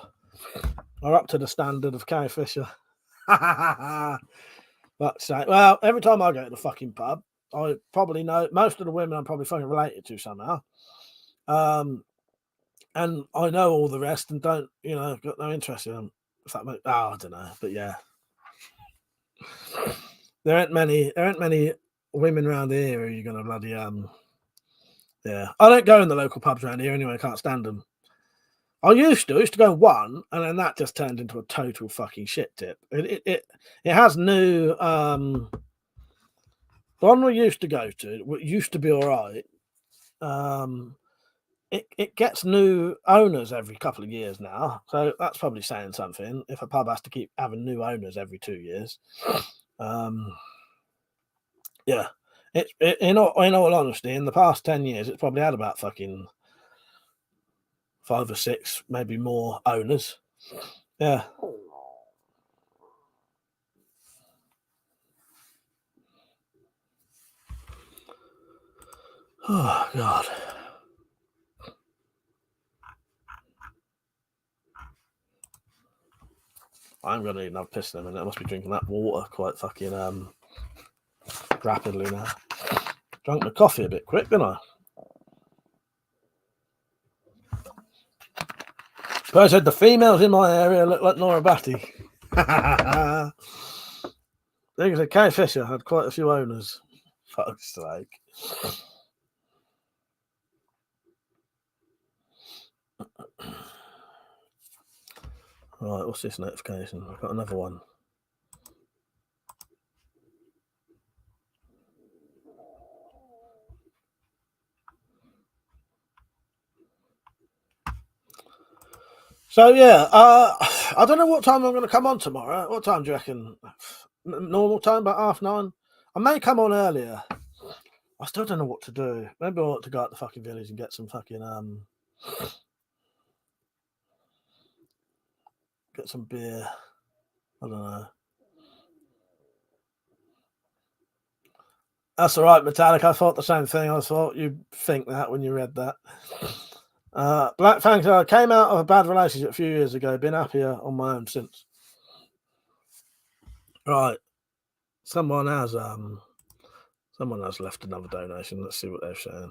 are up to the standard of Carrie Fisher. Well, every time I go to the fucking pub, I probably know most of the women I'm probably fucking related to somehow. And I know all the rest and don't, got no interest in them. I don't know, but yeah. There aren't many women around here who you're gonna bloody yeah. I don't go in the local pubs around here anyway, I can't stand them. I used to go one, and then that just turned into a total fucking shit tip. It has new the one we used to go to, what used to be all right. It gets new owners every couple of years now, so that's probably saying something. If a pub has to keep having new owners every 2 years, yeah. In all honesty, in the past 10 years, it's probably had about fucking 5 or 6, maybe more owners. Yeah. Oh God. I'm gonna need another piss in a minute. I must be drinking that water quite fucking rapidly now. Drank my coffee a bit quick, didn't I? But I said the females in my area look like Nora Batty. I think it's Kay Fisher had quite a few owners. Fuck's sake. Right, what's this notification? I've got another one. So yeah, I don't know what time I'm going to come on tomorrow. What time do you reckon? Normal time, about 9:30. I may come on earlier. I still don't know what to do. Maybe I want to go out the fucking village and get some fucking get some beer. I don't know. That's all right, Metallic. I thought the same thing. I thought you'd think that when you read that. Black Fang said, I came out of a bad relationship a few years ago. Been happier on my own since. Right. Someone has left another donation. Let's see what they're saying.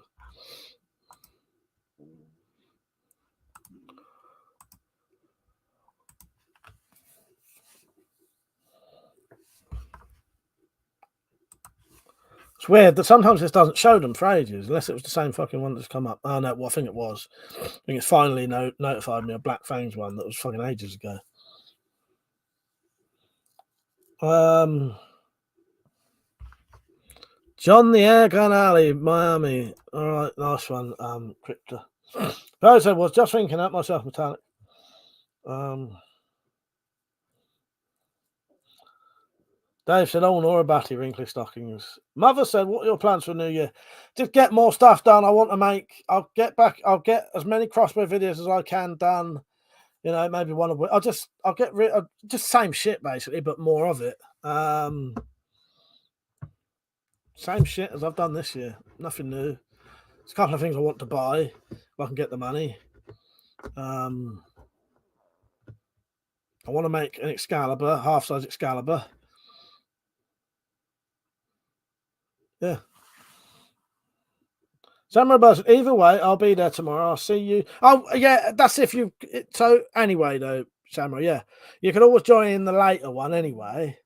It's weird that sometimes this doesn't show them for ages, unless it was the same fucking one that's come up. Oh no, well, I think it was. I think it's finally notified me of Black Fangs one that was fucking ages ago. John the Airgun Alley, Miami. All right, nice one, Crypto. I said, was just thinking that myself, Metallic. Dave said, oh, Nora Batty, wrinkly stockings. Mother said, what are your plans for New Year? Just get more stuff done. I'll get as many Crossbow videos as I can done. Maybe one of I'll get rid of just same shit basically, but more of it. Same shit as I've done this year. Nothing new. There's a couple of things I want to buy if I can get the money. I want to make an Excalibur, half-size Excalibur. Yeah. Samurai Buzz, either way, I'll be there tomorrow. I'll see you. Oh, yeah, that's if you. So, anyway, though, Samurai, yeah. You can always join in the later one anyway.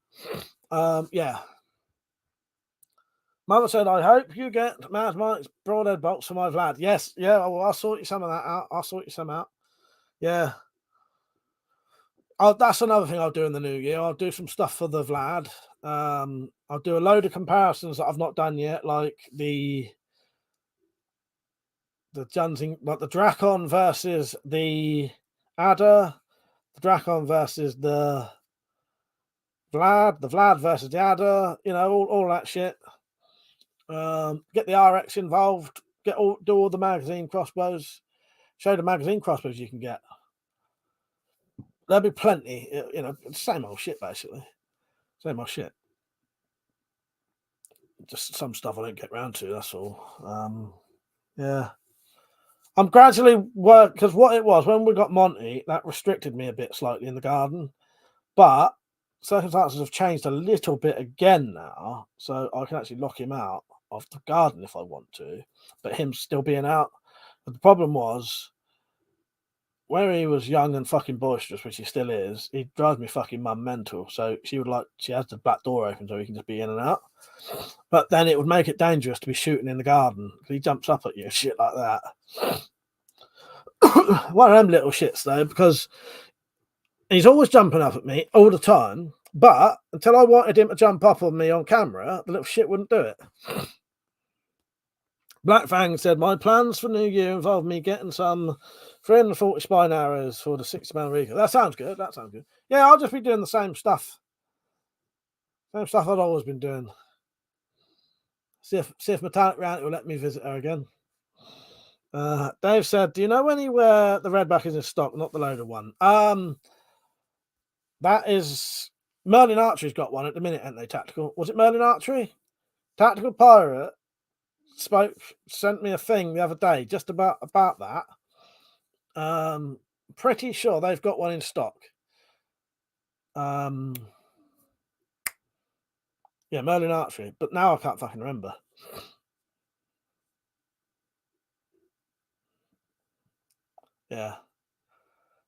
Yeah. Mother said, I hope you get Mad Mike's broadhead box for my Vlad. Yes, yeah, well, I'll sort you some of that out. I'll sort you some out. Yeah. That's another thing I'll do in the new year. I'll do some stuff for the Vlad. I'll do a load of comparisons that I've not done yet, like the Junzing, like the Drakon versus the Adder, the Drakon versus the Vlad versus the Adder, you know, all that shit. Get the RX involved, do all the magazine crossbows, show the magazine crossbows you can get. There'll be plenty, you know, same old shit basically. Same old shit. Just some stuff I don't get round to, that's all. Yeah. I'm gradually because what it was when we got Monty, that restricted me a bit slightly in the garden. But circumstances have changed a little bit again now, so I can actually lock him out of the garden if I want to, but him still being out. But the problem was, where he was young and fucking boisterous, which he still is, he drives me fucking mum mental. So she has the back door open so he can just be in and out. But then it would make it dangerous to be shooting in the garden because he jumps up at you, shit like that. One of them little shits though, because he's always jumping up at me all the time. But until I wanted him to jump up on me on camera, the little shit wouldn't do it. Black Fang said, my plans for New Year involve me getting some 340 spine arrows for the 60-man recall. That sounds good. That sounds good. Yeah, I'll just be doing the same stuff. Same stuff I've always been doing. See if Metallic Round will let me visit her again. Dave said, do you know anywhere the redback is in stock, not the loaded one? That is Merlin Archery's got one at the minute, ain't they? Tactical. Was it Merlin Archery? Tactical Pirate sent me a thing the other day just about that. Pretty sure they've got one in stock. Yeah, Merlin Archery, but now I can't fucking remember. Yeah,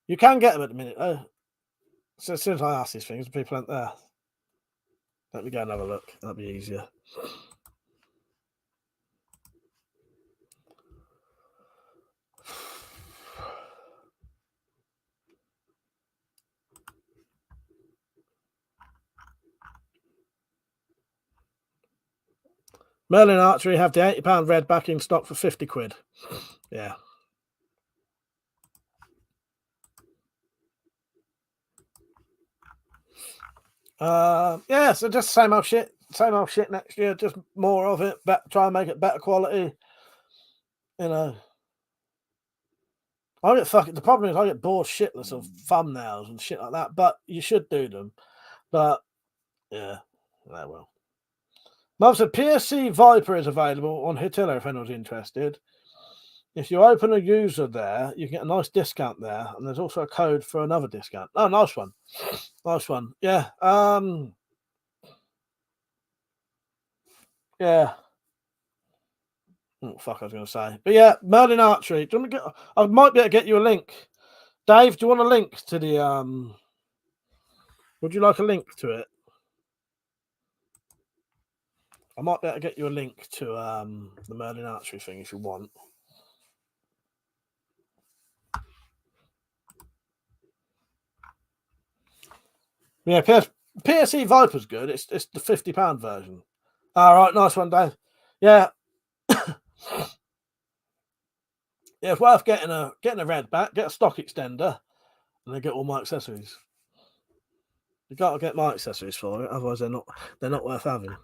you can get them at the minute though. So as soon as I ask these things, people aren't there. Let me go and have a look. That'll be easier. Merlin Archery have the £80 redback in stock for 50 quid. Yeah. Yeah, so just same old shit next year, just more of it, try and make it better quality. You know. The problem is I get bored shitless of thumbnails and shit like that, but you should do them. But yeah, well. Mum said PSC Viper is available on Hitilla if anyone's interested. If you open a user there, you get a nice discount there, and there's also a code for another discount. Oh, nice one. Nice one. Yeah. Yeah. Oh, fuck, I was going to say. But yeah, Merlin Archery. Do you want to I might be able to get you a link. Dave, do you want a link to the... Would you like a link to it? I might be able to get you a link to the Merlin Archery thing if you want. Yeah, PSE Viper's good. It's the £50 version. All right, nice one, Dave. Yeah. Yeah, it's worth getting a red back, get a stock extender, and then get all my accessories. You got to get my accessories for it, otherwise they're not worth having.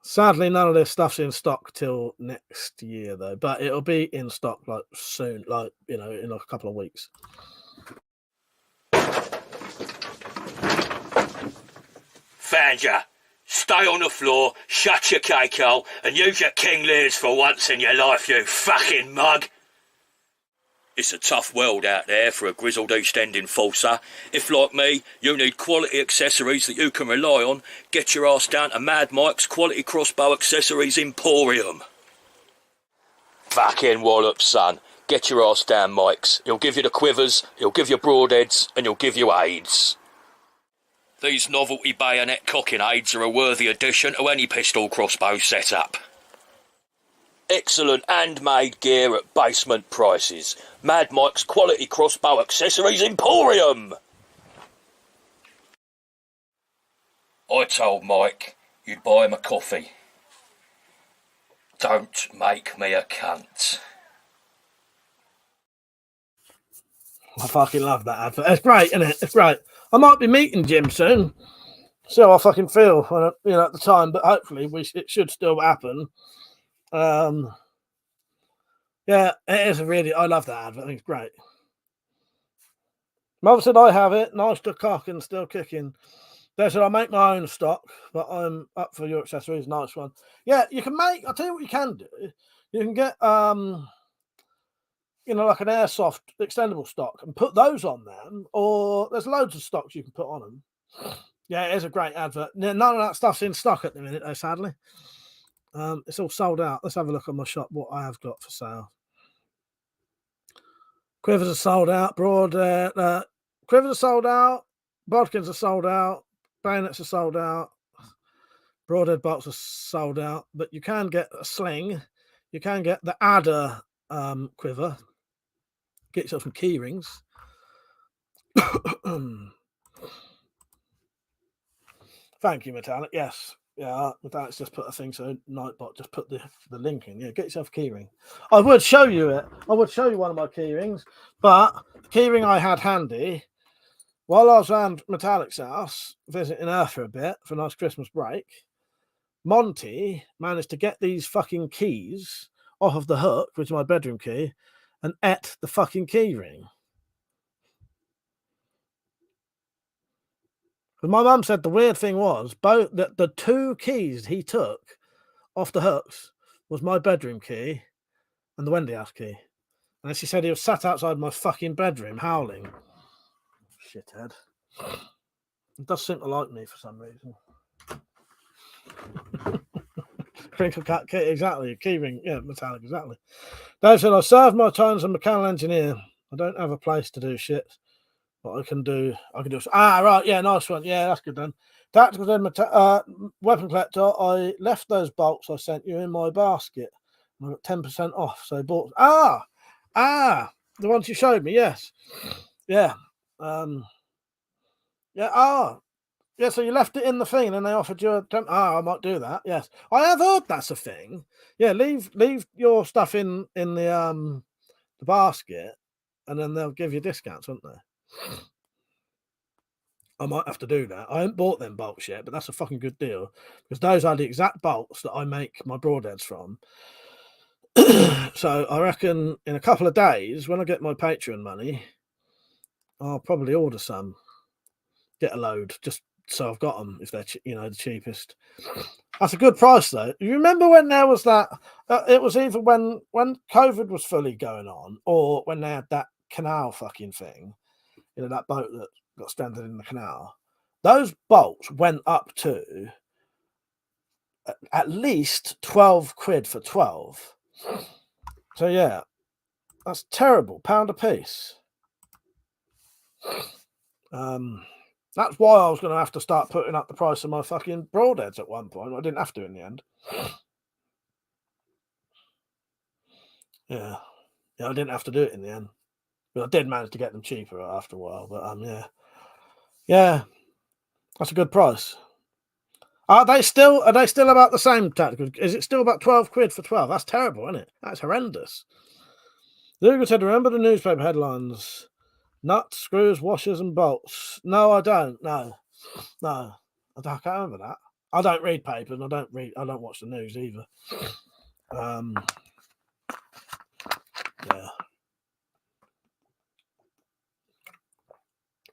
Sadly, none of this stuff's in stock till next year, though. But it'll be in stock like soon, like in like a couple of weeks. Fanja, stay on the floor, shut your cake hole, and use your King Lears for once in your life, you fucking mug. It's a tough world out there for a grizzled East End enforcer. If, like me, you need quality accessories that you can rely on, get your ass down to Mad Mike's Quality Crossbow Accessories Emporium. Fucking wallop, son. Get your ass down, Mike's. He'll give you the quivers, he'll give you broadheads, and he'll give you aids. These novelty bayonet cocking aids are a worthy addition to any pistol crossbow setup. Excellent handmade gear at basement prices. Mad Mike's Quality Crossbow Accessories Emporium! I told Mike you'd buy him a coffee. Don't make me a cunt. I fucking love that advert. It's great, isn't it? It's great. I might be meeting Jim soon. See how I fucking feel when at the time, but hopefully it should still happen. Yeah, it is I love that advert. I think it's great. Mother said I have it. Nice to cock and still kicking. They said I make my own stock, but I'm up for your accessories. Nice one. Yeah, you can make. I'll tell you what you can do. You can get like an airsoft extendable stock and put those on them, or there's loads of stocks you can put on them. Yeah, it is a great advert. None of that stuff's in stock at the minute, though, sadly. It's all sold out. Let's have a look on my shop, what I have got for sale. Quivers are sold out. Quivers are sold out. Bodkins are sold out. Bayonets are sold out. Broadhead bolts are sold out. But you can get a sling. You can get the adder quiver. Get yourself some key rings. Thank you, Metallic. Yes. Yeah, Metallic's just put a thing, so Nightbot just put the link in. Yeah, get yourself a key ring. I would show you it. I would show you one of my key rings, but the key ring I had handy while I was around Metallic's house, visiting her for a bit for a nice Christmas break. Monty managed to get these fucking keys off of the hook, which is my bedroom key, and ate the fucking key ring. But my mum said the weird thing was both the two keys he took off the hooks was my bedroom key and the Wendy house key. And she said he was sat outside my fucking bedroom howling. Shithead. He does seem to like me for some reason. Crinkle cat key, exactly. Key ring, yeah, Metallic, exactly. Dave said, I served my time as a mechanical engineer. I don't have a place to do shit. What I can do. Right, yeah, nice one. Yeah, that's good then. Tactical Weapon Collector, I left those bolts I sent you in my basket. I got 10% off. So I bought the ones you showed me, yes. Yeah. Yeah, so you left it in the thing and then they offered you a 10. I might do that, yes. I have heard that's a thing. Yeah, leave your stuff in the basket and then they'll give you discounts, won't they? I might have to do that. I haven't bought them bolts yet, but that's a fucking good deal because those are the exact bolts that I make my broadheads from. So I reckon in a couple of days, when I get my Patreon money, I'll probably order some, get a load, just so I've got them if they're the cheapest. That's a good price though. You remember when there was that? It was either when COVID was fully going on, or when they had that canal fucking thing. That boat that got stranded in the canal. Those bolts went up to at least 12 quid for 12. So yeah, that's terrible. £1 a piece. That's why I was going to have to start putting up the price of my fucking broadheads at one point. I didn't have to in the end. Yeah, I didn't have to do it in the end. But I did manage to get them cheaper after a while. But yeah, that's a good price. Are they still about the same tactical? Is it still about 12 quid for 12? That's terrible, isn't it? That's horrendous. Luger said, remember the newspaper headlines? Nuts, screws, washers, and bolts. No, I don't. No. I can't remember that. I don't read papers. I don't watch the news either. Yeah.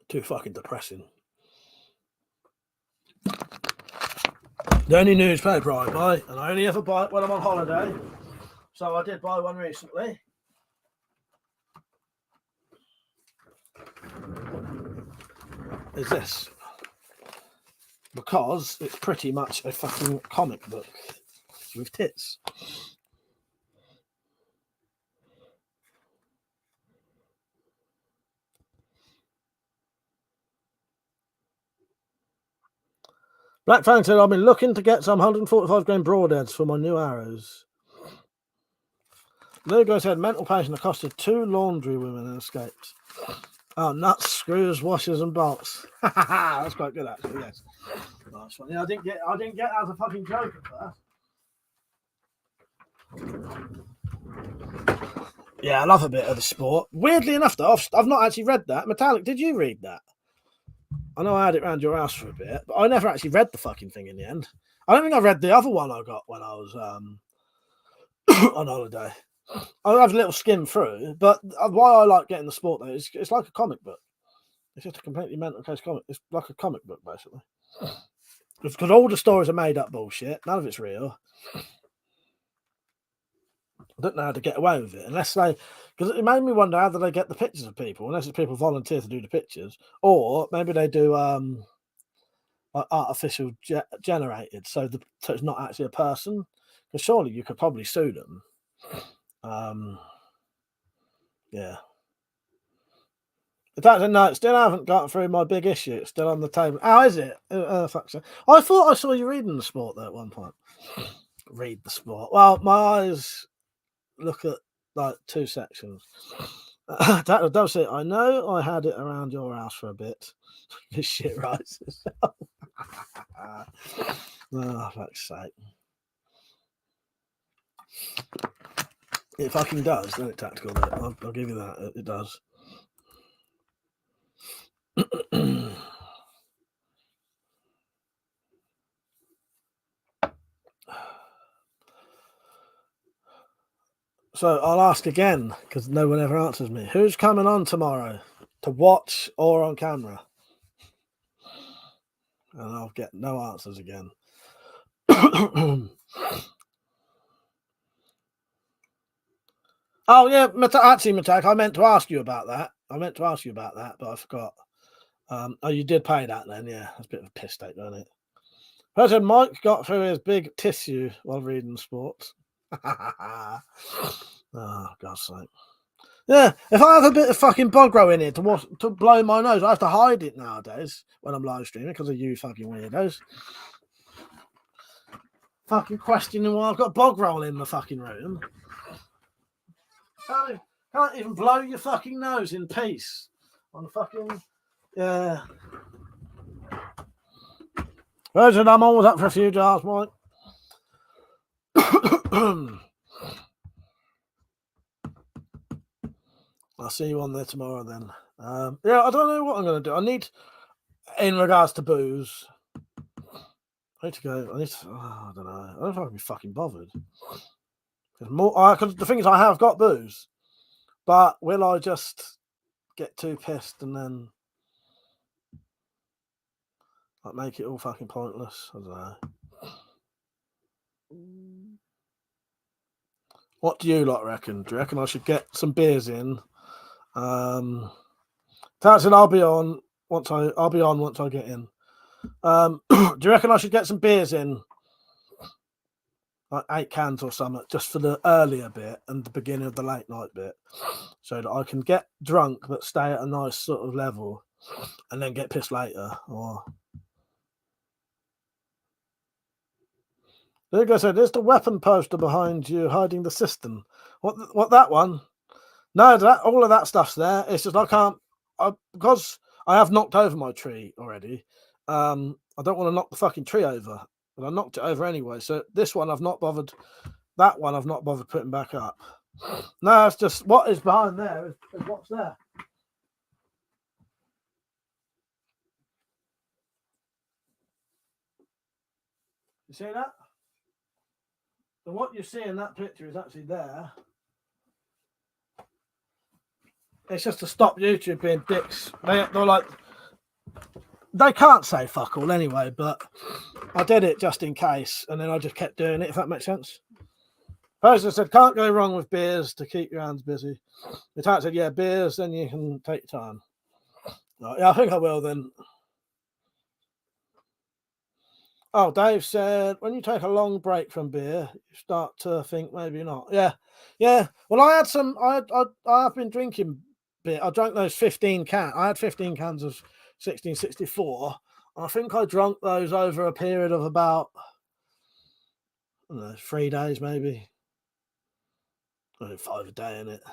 Too fucking depressing. The only newspaper I buy, and I only ever buy it when I'm on holiday, so I did buy one recently. is this. Because it's pretty much a fucking comic book with tits. Black Fang said, I've been looking to get some 145 grain broadheads for my new arrows. Lugo said, mental patient accosted 2 laundry women and escaped. Oh, nuts, screws, washers, and bolts. That's quite good, actually. Yes, nice one. Yeah, I didn't get that as a fucking joke at first. Yeah, I love a bit of the sport. Weirdly enough, though, I've not actually read that. Metallic, did you read that? I know I had it around your house for a bit, but I never actually read the fucking thing in the end. I don't think I read the other one I got when I was on holiday. I'll have a little skim through, but why I like getting the sport though is it's like a comic book. It's just a completely mental case comic. It's like a comic book basically. Because all the stories are made up bullshit. None of it's real. I don't know how to get away with it unless they, because it made me wonder how do they get the pictures of people unless it's people volunteer to do the pictures, or maybe they do like artificial generated, so it's not actually a person. Because surely you could probably sue them. Yeah. No, still haven't got through my big issue. It's still on the table. How is it? Fuck. I thought I saw you reading the sport there at one point. Read the sport. Well, my eyes look at like 2 sections. That does it. I know I had it around your house for a bit. This shit rises. Oh, fuck's sake. It fucking does, doesn't it, Tactical? I'll give you that. It does. So I'll ask again, because no one ever answers me. Who's coming on tomorrow to watch or on camera? And I'll get no answers again. Oh, yeah, actually, Matak, I meant to ask you about that. But I forgot. Oh, you did pay that then, yeah. That's a bit of a piss take, isn't it? President Mike got through his big tissue while reading sports. Oh, God's sake. Yeah, if I have a bit of fucking bog row in here to blow my nose, I have to hide it nowadays when I'm live streaming because of you fucking weirdos. Fucking questioning why I've got bog roll in the fucking room. Can't even blow your fucking nose in peace. On the fucking... Yeah. Virgin, I'm always up for a few jars, Mike. I'll see you on there tomorrow then. Yeah, I don't know what I'm going to do. I need, in regards to booze, I need to go. I don't know. I don't know if I can be fucking bothered. Because the thing is, I have got booze, but will I just get too pissed and then like make it all fucking pointless? I don't know. What do you lot reckon? Do you reckon I should get some beers in? Tatson, I'll be on once I get in. Do you reckon I should get some beers in? Like 8 cans or something, just for the earlier bit and the beginning of the late night bit. So that I can get drunk but stay at a nice sort of level and then get pissed later. Or Lugo said, "There's the weapon poster behind you hiding the system." What that one? No, all of that stuff's there. It's just because I have knocked over my tree already. I don't want to knock the fucking tree over, but I knocked it over anyway. So this one I've not bothered. That one I've not bothered putting back up. No, it's just what is behind there is what's there. You see that? So what you see in that picture is actually there. It's just to stop YouTube being dicks. They're like, they can't say fuck all anyway, but I did it just in case, and then I just kept doing it, if that makes sense. Person said, can't go wrong with beers to keep your hands busy. The type said, yeah, beers, then you can take your time. Right, yeah, I think I will then. Oh, Dave said, when you take a long break from beer, you start to think maybe not. Yeah, yeah. Well, I had some. I've been drinking beer. I drank those 15 cans. I had 15 cans of 1664. I think I drank those over a period of about, I don't know, 3 days maybe. I did 5 a day in it.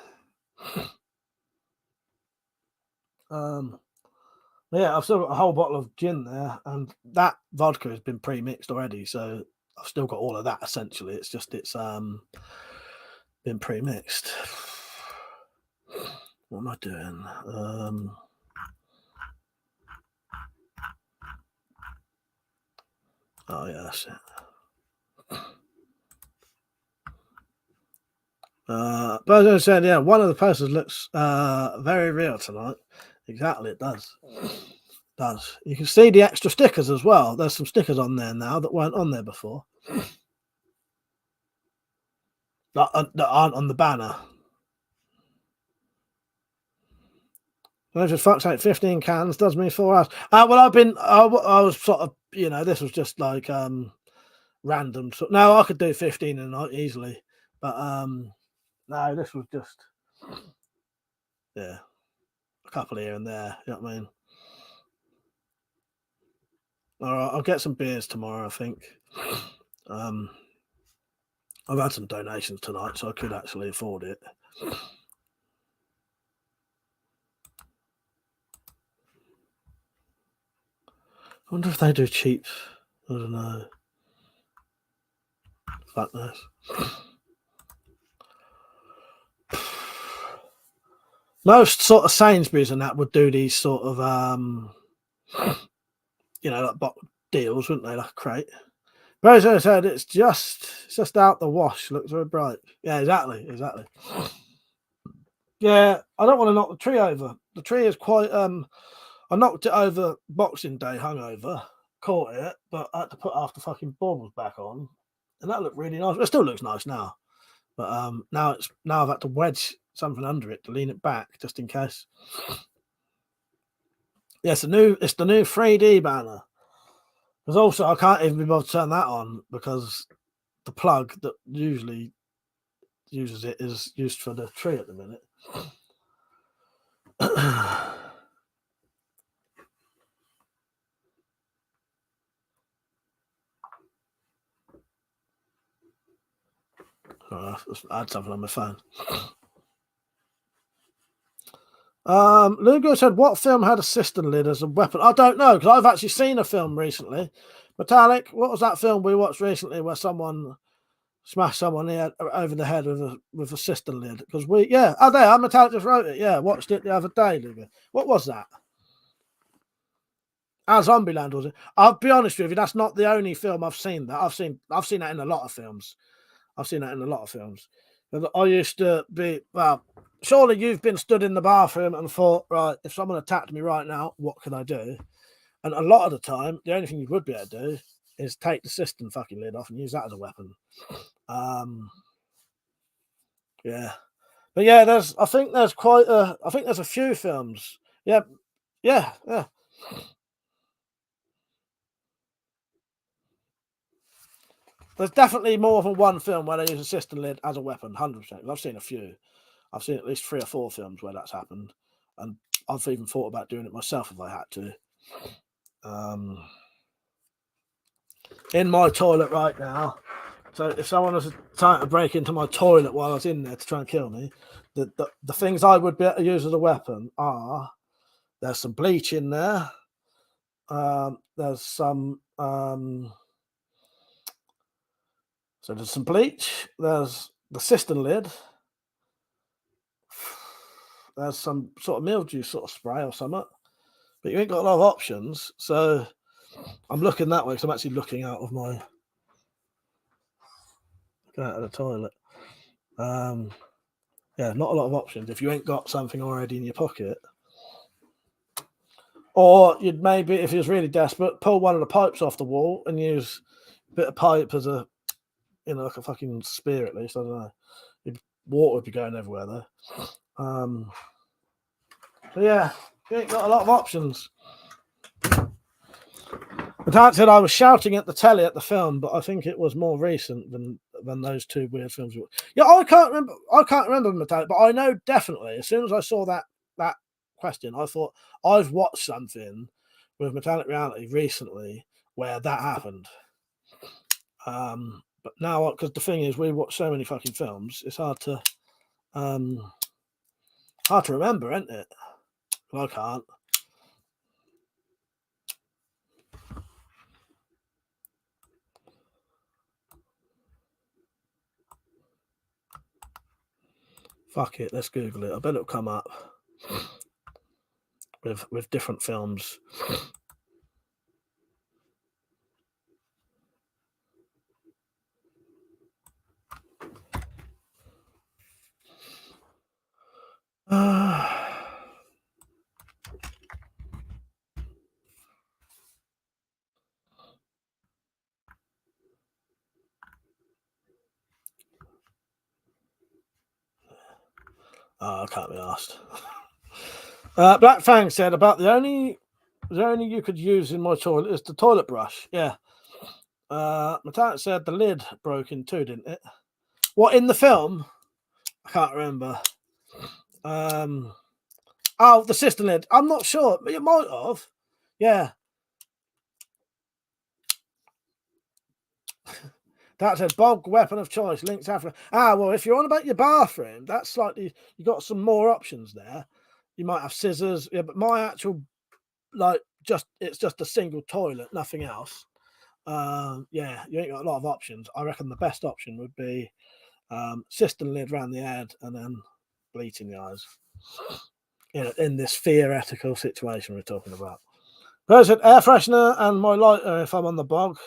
Yeah, I've still got a whole bottle of gin there, and that vodka has been pre-mixed already, so I've still got all of that essentially. It's just been pre-mixed. What am I doing? Oh yeah, that's it. But as I said, yeah, one of the posters looks very real tonight. Exactly, it does. Does. You can see the extra stickers as well. There's some stickers on there now that weren't on there before. That aren't on the banner. Just fuck's sake, 15 cans does me 4 hours. Well, I was sort of, this was just like random. So, no, I could do 15 a night easily, but no, this was just, yeah, a couple here and there. You know what I mean? All right, I'll get some beers tomorrow, I think. I've had some donations tonight, so I could actually afford it. I wonder if they do cheap. I don't know. Fuck knows. Most sort of Sainsbury's and that would do these sort of like deals, wouldn't they? Like a crate. But as I said, it's just out the wash. Looks very bright. Yeah, exactly. Yeah, I don't want to knock the tree over. The tree is quite. I knocked it over Boxing Day, hungover, caught it, but I had to put half the fucking baubles back on, and that looked really nice. It still looks nice now, but now I've had to wedge something under it to lean it back just in case. Yeah, it's the new 3D banner. Because also I can't even be bothered to turn that on because the plug that usually uses it is used for the tree at the minute. I had something on my phone. Lugo said, what film had a cistern lid as a weapon? I don't know, because I've actually seen a film recently. Metallic, what was that film we watched recently where someone smashed someone over the head with a cistern lid? Because Metallic just wrote it. Yeah, watched it the other day, Lugo. What was that? Zombieland, was it? I'll be honest with you, that's not the only film I've seen that. I've seen that in a lot of films. I used to be, well, surely you've been stood in the bathroom and thought, right, if someone attacked me right now, what can I do? And a lot of the time, the only thing you would be able to do is take the cistern fucking lid off and use that as a weapon. Yeah. But yeah, I think there's a few films. Yeah. There's definitely more than one film where they use a cistern lid as a weapon, 100%. I've seen a few. I've seen at least 3 or 4 films where that's happened. And I've even thought about doing it myself if I had to. In my toilet right now. So if someone was trying to break into my toilet while I was in there to try and kill me, the things I would be able to use as a weapon are, there's some bleach in there. There's some... So there's some bleach, there's the cistern lid, there's some sort of mildew sort of spray or something, but you ain't got a lot of options. So I'm looking that way because I'm actually looking out of the toilet. Yeah, not a lot of options if you ain't got something already in your pocket. Or you'd maybe, if you was really desperate, pull one of the pipes off the wall and use a bit of pipe as a, like a fucking spear at least. I don't know. Water would be going everywhere though. So yeah, you ain't got a lot of options. Dad said I was shouting at the telly at the film, but I think it was more recent than those two weird films. Yeah, I can't remember Metallic, but I know definitely as soon as I saw that question, I thought I've watched something with Metallic Reality recently where that happened. But now, because the thing is, we watch so many fucking films, it's hard to remember, isn't it? I can't. Fuck it, let's Google it. I bet it'll come up with different films. I can't be asked. Black Fang said about the only you could use in my toilet is the toilet brush. Yeah. Metallic said the lid broke in two, didn't it? What, in the film? I can't remember. Oh, the sister lid. I'm not sure, but it might have. Yeah. That's a bog weapon of choice. Linked to Africa. Well, if you're on about your bathroom, that's slightly. You got some more options there. You might have scissors. Yeah, but my actual, it's just a single toilet, nothing else. Yeah, you ain't got a lot of options. I reckon the best option would be cistern lid around the head and then bleach in the eyes. In this theoretical situation we're talking about. There's an air freshener and my lighter if I'm on the bog.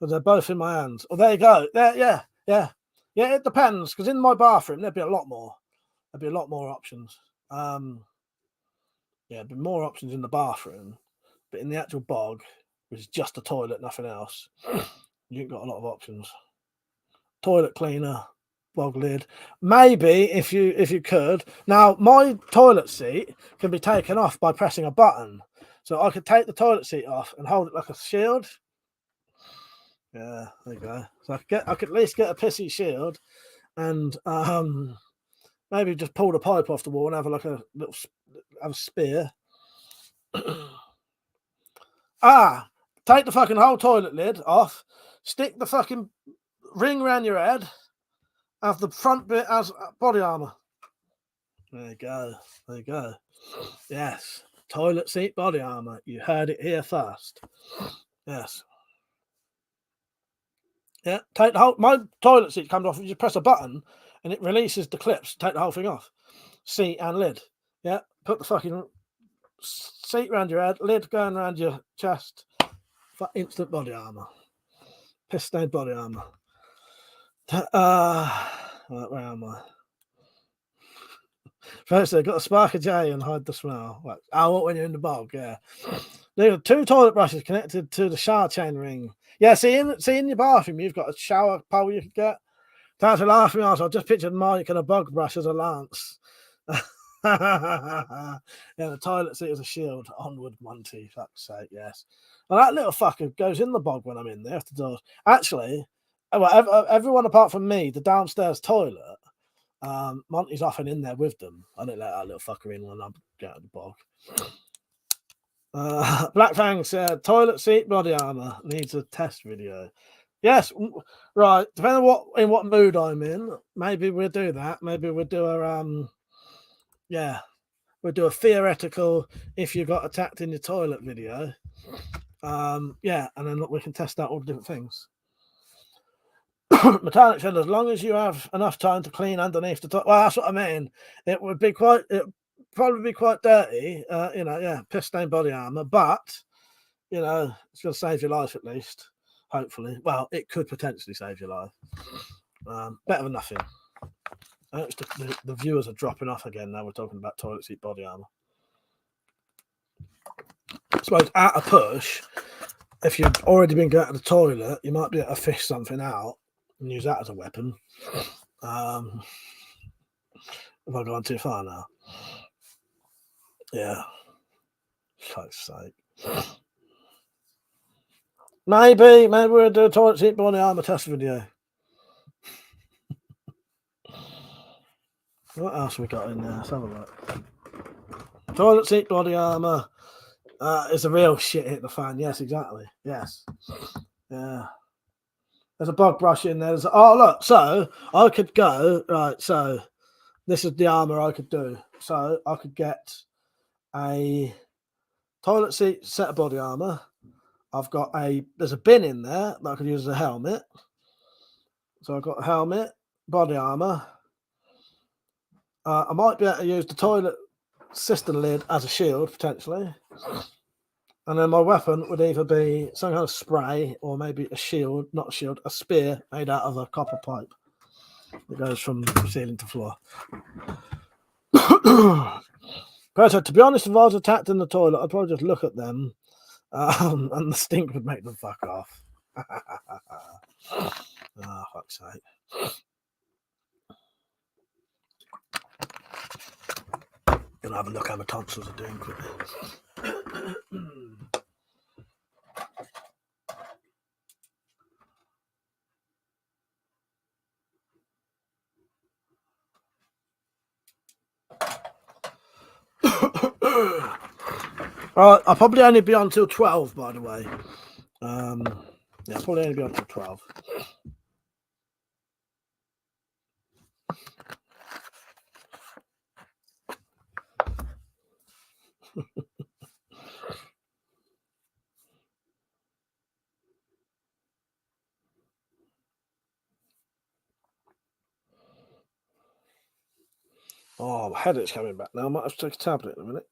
But they're both in my hands. Oh, there you go. There, yeah. It depends, because in my bathroom there'd be a lot more. There'd be a lot more options. There'd be more options in the bathroom, but in the actual bog, which is just a toilet, nothing else, you ain't got a lot of options. Toilet cleaner, bog lid. Maybe if you could. Now, my toilet seat can be taken off by pressing a button. So I could take the toilet seat off and hold it like a shield. Yeah, there you go. So I could at least get a pissy shield, and maybe just pull the pipe off the wall and have a spear. Take the fucking whole toilet lid off, stick the fucking ring around your head, have the front bit as body armor. There you go. Yes, toilet seat body armor. You heard it here first. Yes. Yeah, take the whole. My toilet seat comes off. You just press a button, and it releases the clips. Take the whole thing off. Seat and lid. Yeah, put the fucking seat around your head, lid going around your chest. For instant body armor. Piss stained body armor. Right, where am I? First, I've got to spark a J and hide the smell. When you're in the bog, yeah. There are 2 toilet brushes connected to the shower chain ring. Yeah, see in your bathroom, you've got a shower pole you could get. Time to laugh me off. I just pictured Mike and a bog brush as a lance. Yeah, the toilet seat as a shield. Onward, Monty. Fuck's sake, yes. Well, that little fucker goes in the bog when I'm in there after doors. Actually, everyone apart from me, the downstairs toilet, Monty's often in there with them. I don't let that little fucker in when I get out of the bog. Black Fang said toilet seat body armor needs a test video. Yes, right. Depending on what mood I'm in, maybe we'll do that. Maybe we'll do we'll do a theoretical if you got attacked in your toilet video. And then look, we can test out all the different things. Metallic said as long as you have enough time to clean underneath the toilet. Well, that's what I mean. It would probably be quite dirty, piss stained body armor, but it's going to save your life at least, hopefully. Well, it could potentially save your life. Better than nothing. The viewers are dropping off again now. We're talking about toilet seat body armor. I suppose at a push, if you've already been going to the toilet, you might be able to fish something out and use that as a weapon. Have I gone too far now? Yeah. For fuck's sake. Maybe we'll do a toilet seat body armor test video. What else we got in there? Let's have a look. Toilet seat body armor. It's a real shit hit the fan. Yes, exactly. Yes. Yeah. There's a bug brush in there. Oh, look. So I could go, right. So this is the armor I could do. So I could get a toilet seat set of body armor. There's a bin in there that I could use as a helmet. So I've got a helmet, body armor. I might be able to use the toilet cistern lid as a shield, potentially. And then my weapon would either be some kind of spray or maybe a shield, not a shield, a spear made out of a copper pipe that goes from ceiling to floor. But to be honest, if I was attacked in the toilet, I'd probably just look at them and the stink would make them fuck off. Oh, fuck's sake. Gonna have a look how my tonsils are doing quickly. Right, I'll probably only be on till 12, by the way. Yeah, I'll probably only be on till 12. Oh, my headache's coming back now. I might have to take a tablet in a minute.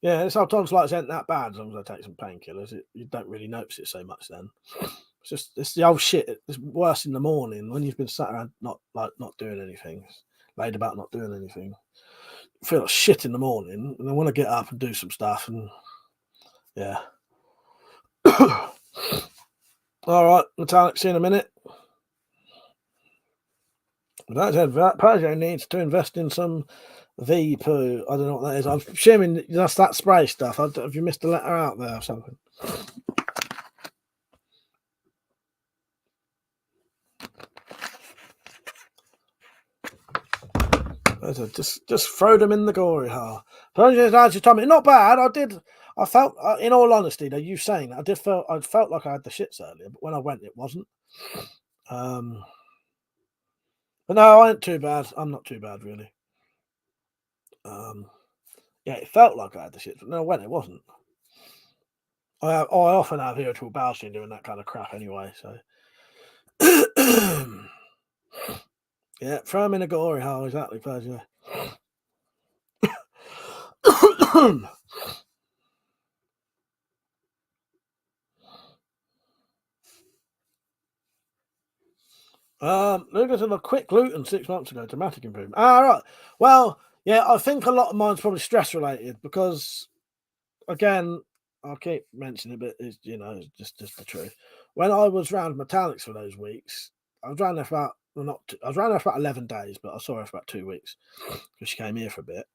Yeah, this whole tonsillitis ain't that bad as long as I take some painkillers. You don't really notice it so much then. It's the old shit. It's worse in the morning when you've been sat around not doing anything, laid about not doing anything. You feel like shit in the morning, and I want to get up and do some stuff. And yeah. All right, Metallic. See you in a minute. That said, Peugeot needs to invest in some V-poo. I don't know what that is. I'm assuming that's that spray stuff. Have you missed a letter out there or something? Just throw them in the gory hole. Peugeot told me not bad. I felt, in all honesty, though, you saying that, I felt like I had the shits earlier, but when I went, it wasn't. But no, I ain't too bad. I'm not too bad, really. Yeah, it felt like I had the shits, but no, when it wasn't. I often have irritable bowel syndrome doing that kind of crap anyway, so. Yeah, throw them in a gory hole, exactly, Peugeot. Lucas had a quick gluten 6 months ago, dramatic improvement. Right. Well, yeah, I think a lot of mine's probably stress related because, again, I'll keep mentioning it, but it's just the truth. When I was round Metallics for those weeks, I was round there for about 11 days, but I saw her for about 2 weeks because she came here for a bit.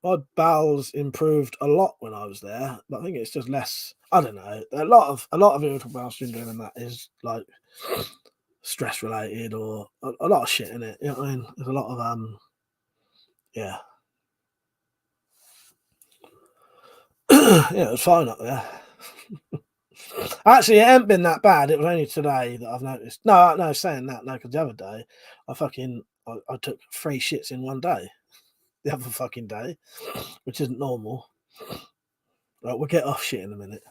My bowels improved a lot when I was there, but I think it's just less. I don't know. A lot of irritable bowel syndrome and that is like stress related or a lot of shit in it. You know what I mean? There's a lot of yeah. Yeah, it was fine up there. Actually, it ain't been that bad. It was only today that I've noticed. No, saying that, no, because the other day I took 3 shits in one day. The other fucking day, which isn't normal. Right, we'll get off shit in a minute.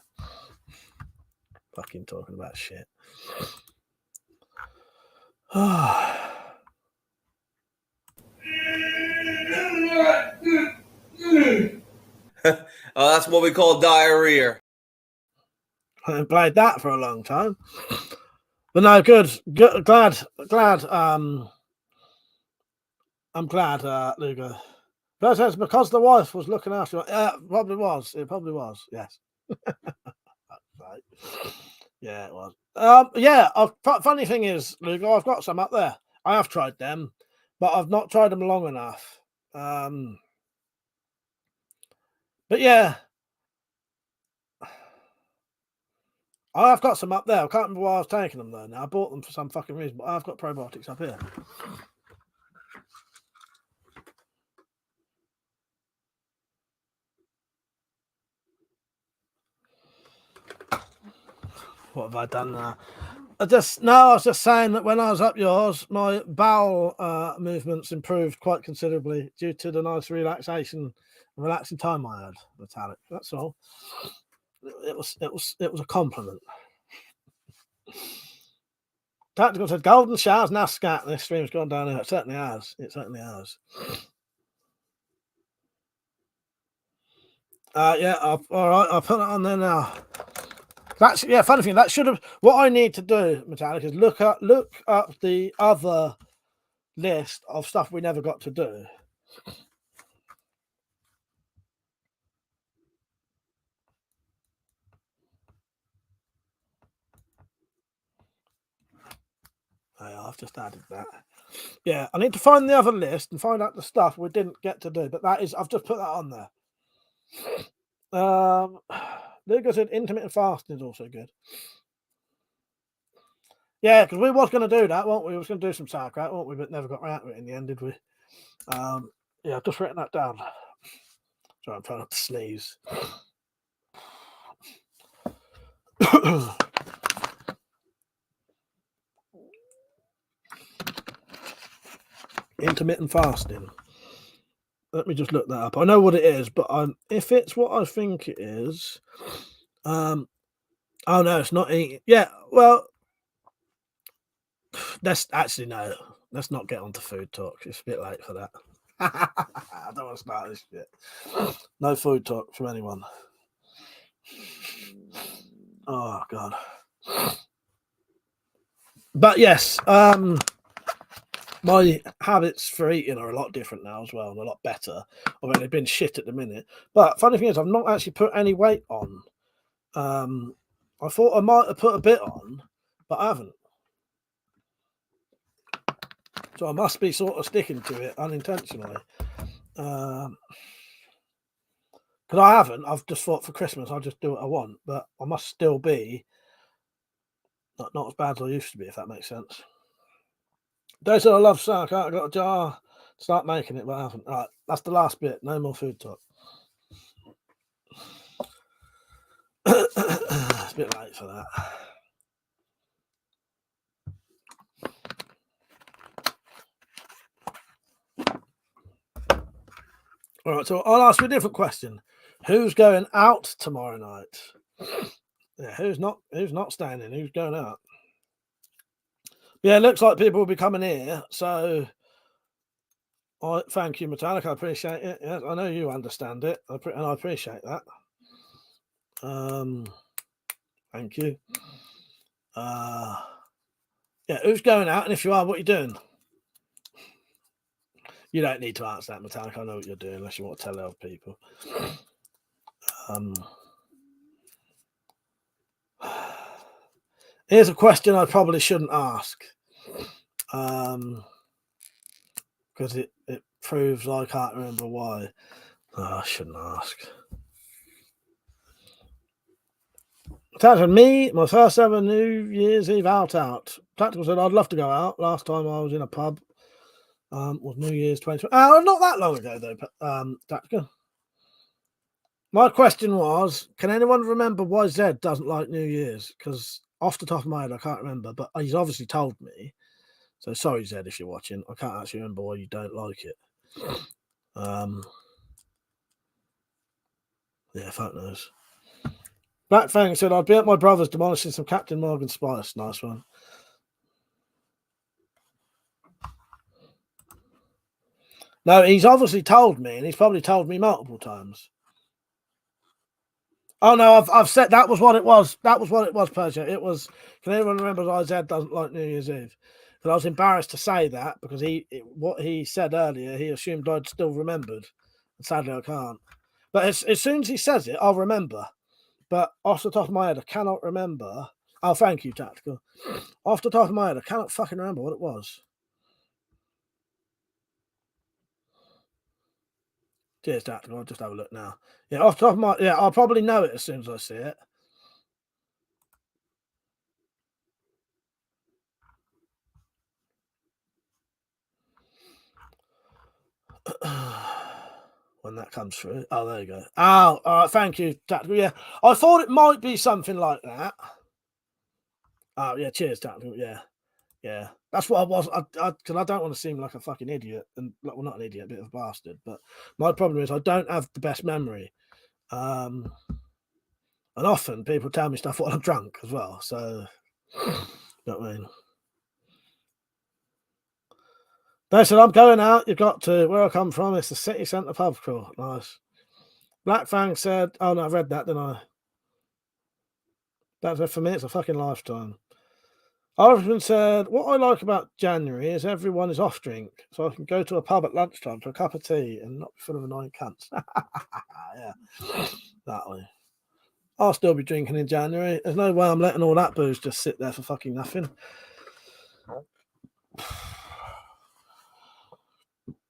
Fucking talking about shit. Oh, that's what we call diarrhea. I haven't played that for a long time. But no, good. Glad. I'm glad, Lugo. But it's because the wife was looking after it. Probably was. It probably was. Yes. Right. Yeah, it was. Yeah. Funny thing is, Lugo, I've got some up there. I have tried them, but I've not tried them long enough. But yeah, I've got some up there. I can't remember why I was taking them though. Now I bought them for some fucking reason, but I've got probiotics up here. What have I done now? I was just saying that when I was up yours, my bowel movements improved quite considerably due to the nice relaxing time I had. Metallic. That's all. It was a compliment. Tactical said, "Golden showers now scat." This stream's gone down here. It certainly has. It certainly has. Yeah. All right. I'll put it on there now. That's funny thing. That should have. What I need to do, Metallic, is look up the other list of stuff we never got to do. I've just added that. Yeah, I need to find the other list and find out the stuff we didn't get to do. But that is, I've just put that on there. Luca said intermittent fasting is also good. Yeah, because we was going to do that, weren't we? We was going to do some sauerkraut, weren't we? But never got around to it in the end, did we? Yeah, I've just written that down. Sorry, I'm trying not to sneeze. Intermittent fasting. Let me just look that up. I know what it is, but if it's what I think it is, oh no, it's not eating. Yeah, well, let's not get on to food talk. It's a bit late for that. I don't want to start this shit. No food talk from anyone. Oh God. But yes, my habits for eating are a lot different now as well, and a lot better. I mean, they've been shit at the minute. But funny thing is, I've not actually put any weight on. I thought I might have put a bit on, but I haven't. So I must be sort of sticking to it unintentionally. Because I haven't. I've just thought for Christmas I'll just do what I want, but I must still be not as bad as I used to be, if that makes sense. They said I love sauerkraut. I got a jar. Start making it, but I haven't. All right, that's the last bit. No more food talk. It's a bit late for that. All right, so I'll ask you a different question. Who's going out tomorrow night? Yeah, who's not staying in? Who's going out? Yeah, it looks like people will be coming here. So, thank you, Metallic. I appreciate it. Yeah, I know you understand it, and I appreciate that. Thank you. Yeah, who's going out? And if you are, what are you doing? You don't need to answer that, Metallic. I know what you're doing, unless you want to tell other people. Here's a question I probably shouldn't ask. Because it proves I can't remember why. I shouldn't ask. Tactical, me, my first ever New Year's Eve out. Tactical said, I'd love to go out. Last time I was in a pub was New Year's 2020. Not that long ago, though, Tactical. My question was, can anyone remember why Zed doesn't like New Year's? Because off the top of my head, I can't remember, but he's obviously told me. So sorry, Zed, if you're watching. I can't actually remember why you don't like it. Yeah, fuck knows. Black Fang said, I'd be at my brother's demolishing some Captain Morgan Spice. Nice one. No, he's obviously told me, and he's probably told me multiple times. Oh no, I've said that was what it was. That was what it was, Persia. It was. Can anyone remember why Zed doesn't like New Year's Eve? But I was embarrassed to say that because what he said earlier, he assumed I'd still remembered, and sadly I can't. But as soon as he says it, I'll remember. But off the top of my head, I cannot remember. Oh, thank you, Tactical. Off the top of my head, I cannot fucking remember what it was. Cheers, Tactical. I'll just have a look now. Yeah, off the top of my... Yeah, I'll probably know it as soon as I see it. when that comes through. Oh, there you go. Oh, all right, thank you, Tactical. Yeah, I thought it might be something like that. Oh, yeah, cheers, Tactical. Yeah, yeah. That's what I was. Because I don't want to seem like a fucking idiot. And, well, not an idiot, a bit of a bastard. But my problem is I don't have the best memory. And often people tell me stuff while I'm drunk as well. So, you know what I mean? They said, I'm going out. You've got to. Where I come from, it's the city centre pub crawl. Nice. Black Fang said, oh, no, I read that, didn't I? That's for me, it's a fucking lifetime. Irishman said, what I like about January is everyone is off drink, so I can go to a pub at lunchtime for a cup of tea and not be full of annoying cunts. Yeah, that way. I'll still be drinking in January. There's no way I'm letting all that booze just sit there for fucking nothing.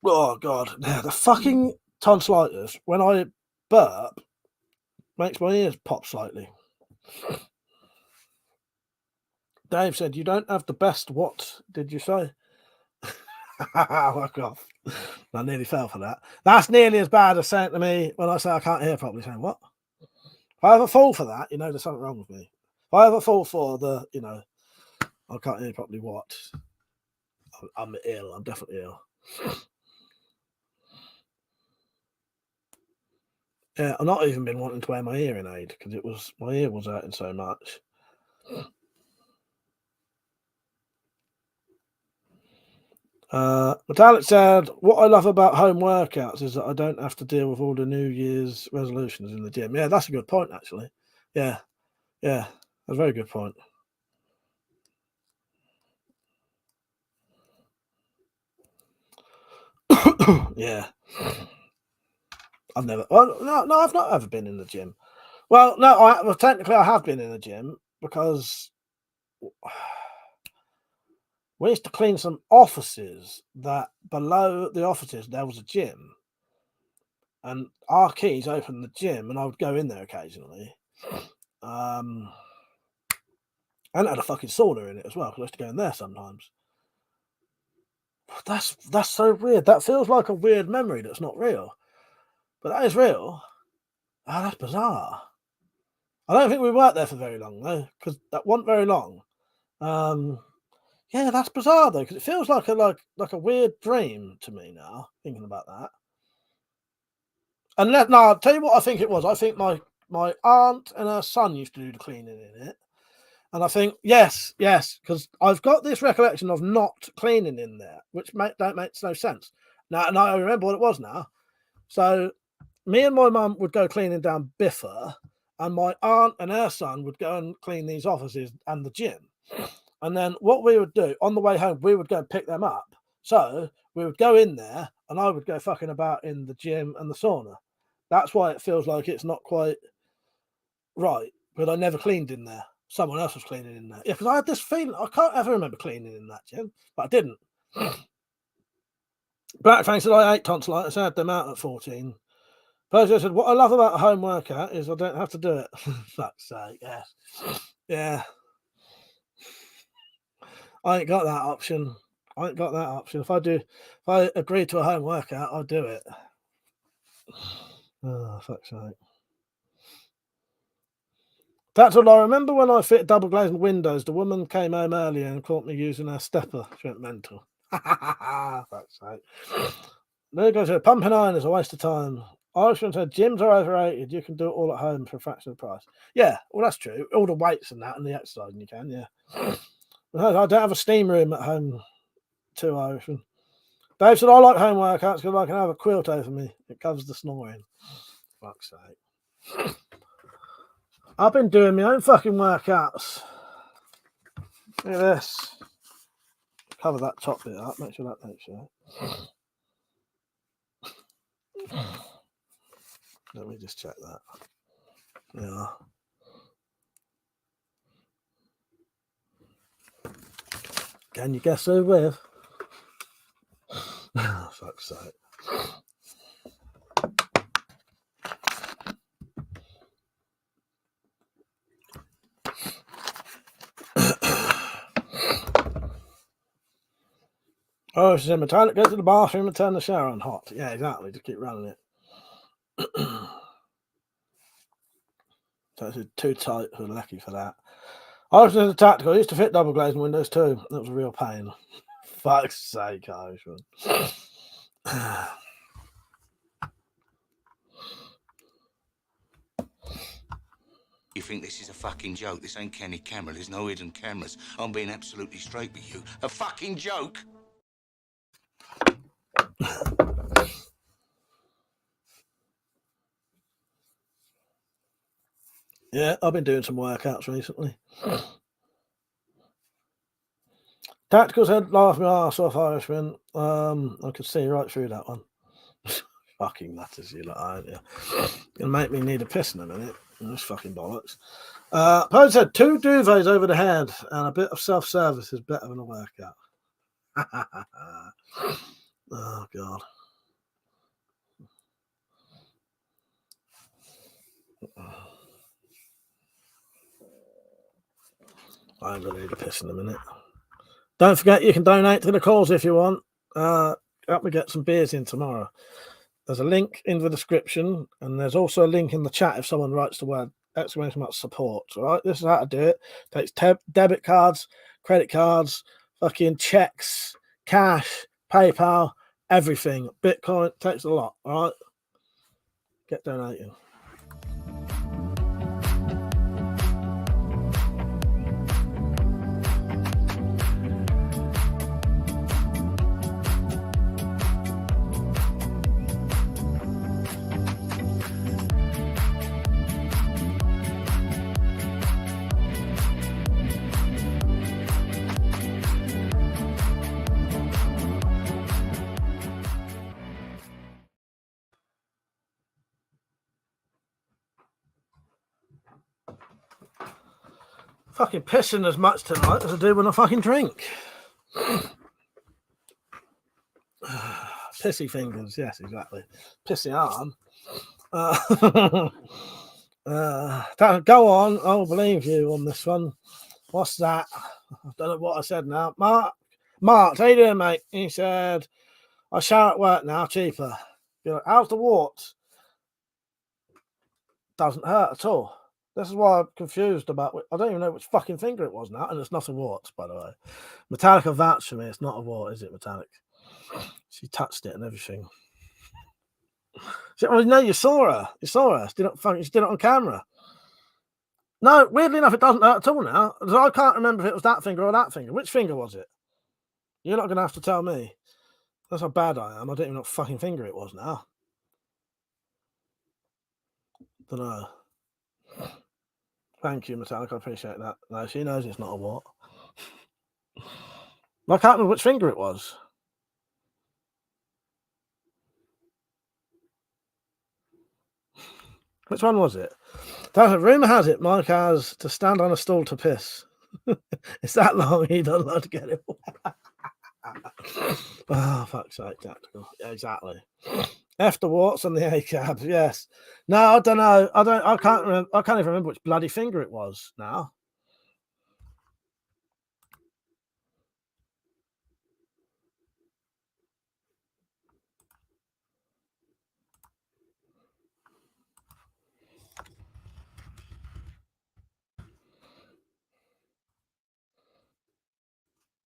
Oh, God. Yeah, the fucking tonsillitis, when I burp, makes my ears pop slightly. Dave said, you don't have the best what, did you say? Fuck off. I nearly fell for that. That's nearly as bad as saying to me when I say I can't hear properly, saying, what? If I ever fall for that, you know there's something wrong with me. If I ever fall for the, you know, I can't hear properly what, I'm ill. I'm definitely ill. Yeah, I've not even been wanting to wear my hearing aid because my ear was hurting so much. Metallic said, what I love about home workouts is that I don't have to deal with all the New Year's resolutions in the gym. Yeah, that's a good point, actually. Yeah, that's a very good point. Yeah. I've not ever been in the gym. Well, no, technically I have been in the gym because we used to clean some offices that below the offices there was a gym. And our keys opened the gym and I would go in there occasionally. And it had a fucking sauna in it as well, because I used to go in there sometimes. That's so weird. That feels like a weird memory that's not real. But that is real. Oh, that's bizarre. I don't think we worked there for very long, though, because that wasn't very long. Yeah, that's bizarre, though, because it feels like a weird dream to me now, thinking about that. And I'll tell you what I think it was. I think my aunt and her son used to do the cleaning in it. And I think, yes, because I've got this recollection of not cleaning in there, which makes no sense. Now, and I remember what it was now. So me and my mum would go cleaning down Biffa, and my aunt and her son would go and clean these offices and the gym. And then what we would do, on the way home, we would go and pick them up. So we would go in there, and I would go fucking about in the gym and the sauna. That's why it feels like it's not quite right, but I never cleaned in there. Someone else was cleaning in there. Yeah, because I had this feeling, I can't ever remember cleaning in that gym, but I didn't. Black Fang said, I ate tonsillitis, I had them out at 14. Persia said, what I love about a home workout is I don't have to do it. Fuck's sake, yes. Yeah. I ain't got that option. If I agree to a home workout, I'll do it. Oh, fuck's sake. That's all I remember when I fit double glazed windows. The woman came home earlier and caught me using her stepper. She went mental. Fuck's sake. There goes it. Pumping iron is a waste of time. Irishman said gyms are overrated. You can do it all at home for a fraction of the price. Yeah, well, that's true. All the weights and that and the exercising you can, yeah. I don't have a steam room at home too, Irishman. Dave said, I like home workouts because I can have a quilt over me. It covers the snoring. Fuck's sake. I've been doing my own fucking workouts. Look at this. Cover that top bit up. Make sure that don't show. Let me just check that. Yeah. Can you guess who with? Oh, fuck's sake. Oh, she's in Metallic, go to the bathroom and turn the shower on hot. Yeah, exactly. Just keep running it. So it's too tight. We're lucky for that. I was in the tactical. I used to fit double glazing windows too. That was a real pain. Fuck's sake, Irishman. You think this is a fucking joke? This ain't Kenny Camera. There's no hidden cameras. I'm being absolutely straight with you. A fucking joke? Yeah, I've been doing some workouts recently. Tacticals had laughed my arse off, Irishman. I could see right through that one. Fucking matters, you lot, aren't you? Gonna make me need a piss in a minute. This fucking bollocks. Poe said 2 duvets over the head and a bit of self-service is better than a workout. Oh god. I'm gonna need a piss in a minute. Don't forget you can donate to the cause if you want. Help me get some beers in tomorrow. There's a link in the description, and there's also a link in the chat if someone writes the word exclamation mark support. All right, this is how to do it. Takes debit cards, credit cards, fucking checks, cash, PayPal, everything. Bitcoin takes a lot. All right, get donating. Fucking pissing as much tonight as I do when I fucking drink. Pissy fingers, yes, exactly. Pissy arm. Go on, I'll believe you on this one. What's that? I don't know what I said now. Mark, how you doing, mate? He said, I shower at work now, cheaper. You're like, how's the warts? Doesn't hurt at all. This is why I'm confused about. I don't even know which fucking finger it was now, and it's not a wart, by the way. Metallica vouched for me. It's not a wart, is it, Metallic? She touched it and everything. Well, no, you saw her. You saw her. She did it on camera. No, weirdly enough, it doesn't hurt at all now. So I can't remember if it was that finger or that finger. Which finger was it? You're not going to have to tell me. That's how bad I am. I don't even know what fucking finger it was now. Don't know. Thank you, Metallic. I appreciate that. No, she knows it's not a wart. I can't remember which finger it was. Which one was it? Rumour has it Mike has to stand on a stool to piss. It's that long he doesn't like to get it. Oh, fuck's sake, tactical. Yeah, exactly. F the warts on the ACAB, yes. No, I don't know. I can't remember. I can't even remember which bloody finger it was now.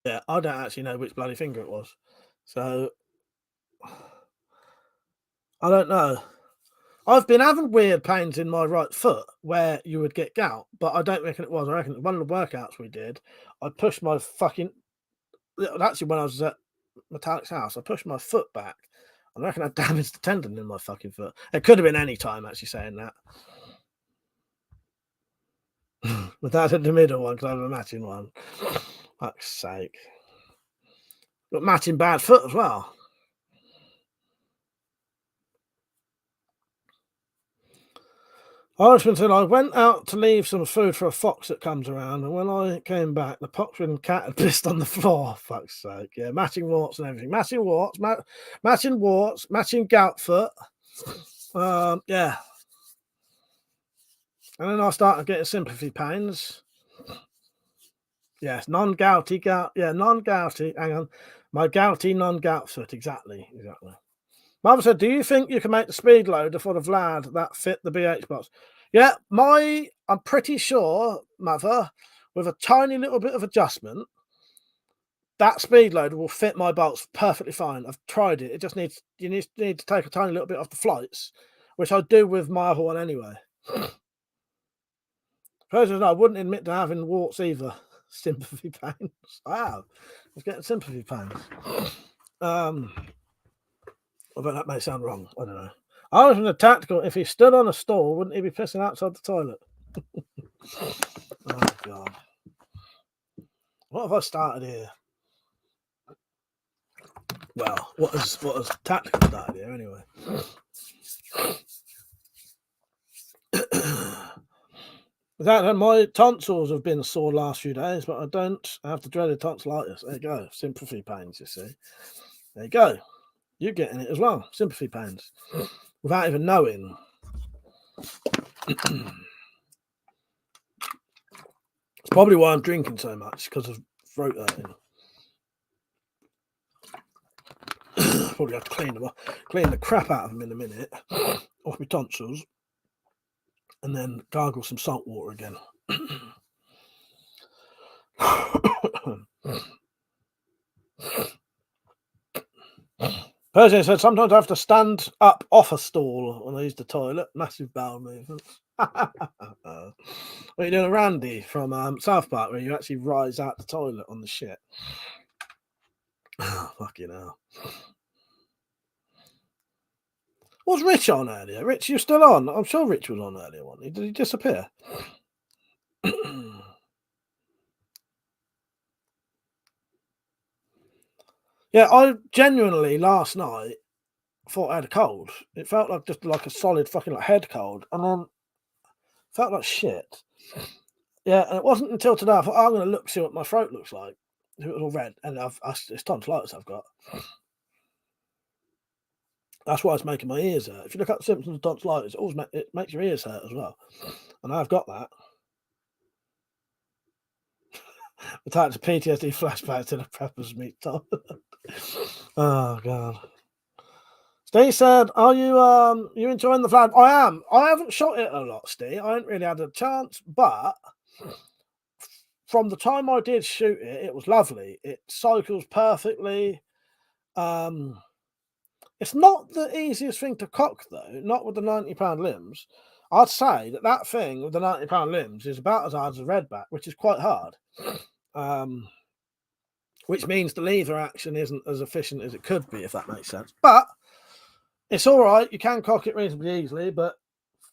Yeah, I don't actually know which bloody finger it was. So I don't know. I've been having weird pains in my right foot where you would get gout, but I don't reckon it was. I reckon one of the workouts we did, I pushed my fucking. Actually, when I was at Metallic's house, I pushed my foot back. I reckon I damaged the tendon in my fucking foot. It could have been any time, actually, saying that. But that's in the middle one because I have a matching one. Fuck's sake. Got matching bad foot as well. Irishman said, I went out to leave some food for a fox that comes around, and when I came back, the pox-ridden cat had pissed on the floor. Fuck's sake. Yeah, matching warts and everything. Matching warts, matching gout foot. Yeah. And then I started getting sympathy pains. Yes, non-gouty gout. Yeah, non-gouty. Hang on. My gouty non-gout foot, exactly. Mother said, do you think you can make the speed loader for the Vlad that fit the BH box? Yeah, I'm pretty sure, Mother, with a tiny little bit of adjustment, that speed loader will fit my bolts perfectly fine. I've tried it. It just needs you need to take a tiny little bit off the flights, which I do with my other one anyway. Personally, I wouldn't admit to having warts either. Sympathy pains. Wow, I was getting sympathy pains. Although that may sound wrong. I don't know. I was in a tactical. If he stood on a stall, wouldn't he be pissing outside the toilet? Oh God! What have I started here? Well, what has tactical started here anyway? That my tonsils have been sore last few days, but I don't have the dreaded tonsillitis. There you go. Sympathy pains, you see. There you go. You're getting it as well. Sympathy pains. Without even knowing. It's probably why I'm drinking so much, because of throat hurting. Probably have to clean the crap out of them in a minute. Off my tonsils. And then gargle some salt water again. Percy said, sometimes I have to stand up off a stall when I use the toilet. Massive bowel movements. What are you doing, Randy, from South Park, where you actually rise out the toilet on the shit? Oh, fucking hell. Was Rich on earlier? Rich, you still on? I'm sure Rich was on earlier, wasn't he? Did he disappear? Yeah, I genuinely last night thought I had a cold. It felt like just like a solid fucking like head cold, and then felt like shit. Yeah, and it wasn't until today I thought, I'm going to look see what my throat looks like. It was all red, and it's tonsillitis I've got. That's why it's making my ears hurt. If you look at the symptoms of tonsillitis, it makes your ears hurt as well, and I've got that. The types of PTSD flashback to the preppers meet Tom. Oh God. Steve said, "Are you enjoying the Vlad?" I am. I haven't shot it a lot, Steve. I haven't really had a chance, but from the time I did shoot it, it was lovely. It cycles perfectly. It's not the easiest thing to cock, though. Not with the 90-pound limbs. I'd say that thing with the 90-pound limbs is about as hard as a redback, which is quite hard. Which means the lever action isn't as efficient as it could be, if that makes sense. But it's all right. You can cock it reasonably easily, but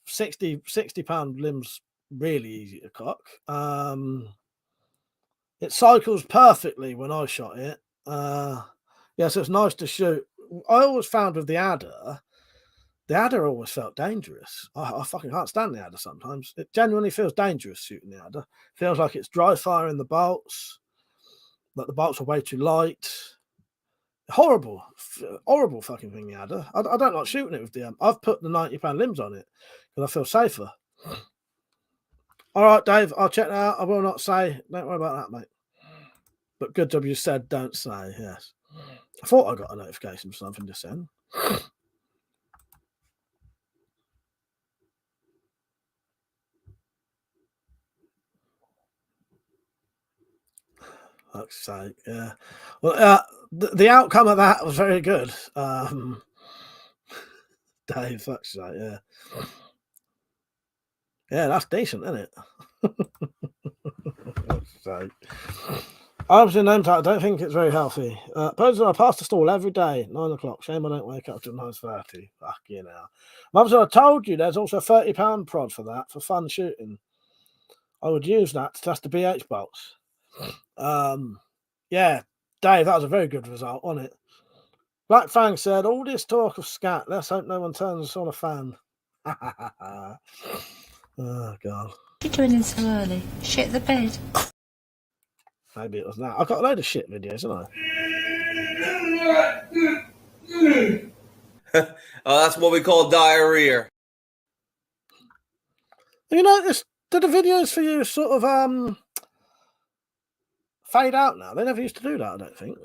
60-pound limbs really easy to cock. It cycles perfectly when I shot it. Yeah, so it's nice to shoot. I always found with the adder always felt dangerous. I fucking can't stand the adder sometimes. It genuinely feels dangerous shooting the adder. Feels like it's dry firing the bolts. Like the bolts are way too light. Horrible fucking thing, the adder. I don't like shooting it with the I've put the 90-pound limbs on it because I feel safer. All right, Dave, I'll check that out. I will not say. Don't worry about that, mate. But good job you said don't say, yes. I thought I got a notification for something just then. Fuck's sake, yeah. Well, the outcome of that was very good. Dave, fuck's sake, yeah. Yeah, that's decent, isn't it? So, obviously, name tag. I don't think it's very healthy. Person, I pass the stall every day, 9 o'clock. Shame I don't wake up till 9:30. Fuck you know. Obviously, I told you there's also a 30-pound prod for that for fun shooting. I would use that to test the BH bolts. Yeah, Dave, that was a very good result, wasn't it? Black Fang said, all this talk of scat, let's hope no one turns us on a fan. Oh, God. What are you doing in so early? Shit the bed. Maybe it was that. I've got a load of shit videos, haven't Oh, that's what we call diarrhea. You notice, do the videos for you sort of fade out now? They never used to do that, I don't think.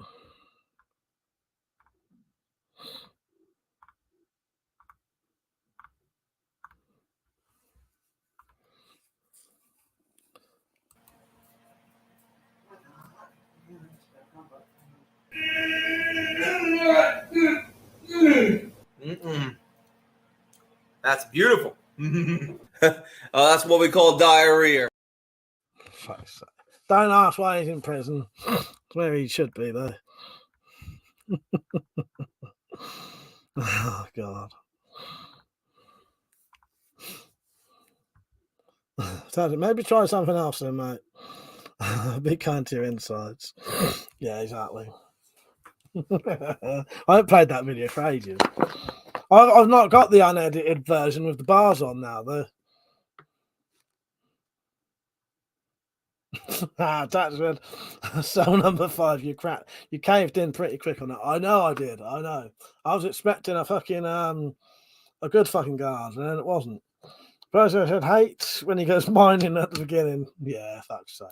That's beautiful. That's what we call diarrhea. Don't ask why he's in prison. It's where he should be, though. Oh, God. So maybe try something else then, mate. Be kind to your insides. Yeah, exactly. I haven't played that video for ages. I've not got the unedited version with the bars on now, though. That's good. Cell number 5, you crap. You caved in pretty quick on that. I know I did. I know. I was expecting a fucking a good fucking guard, and then it wasn't. First I said hate when he goes mining at the beginning. Yeah, fuck's sake.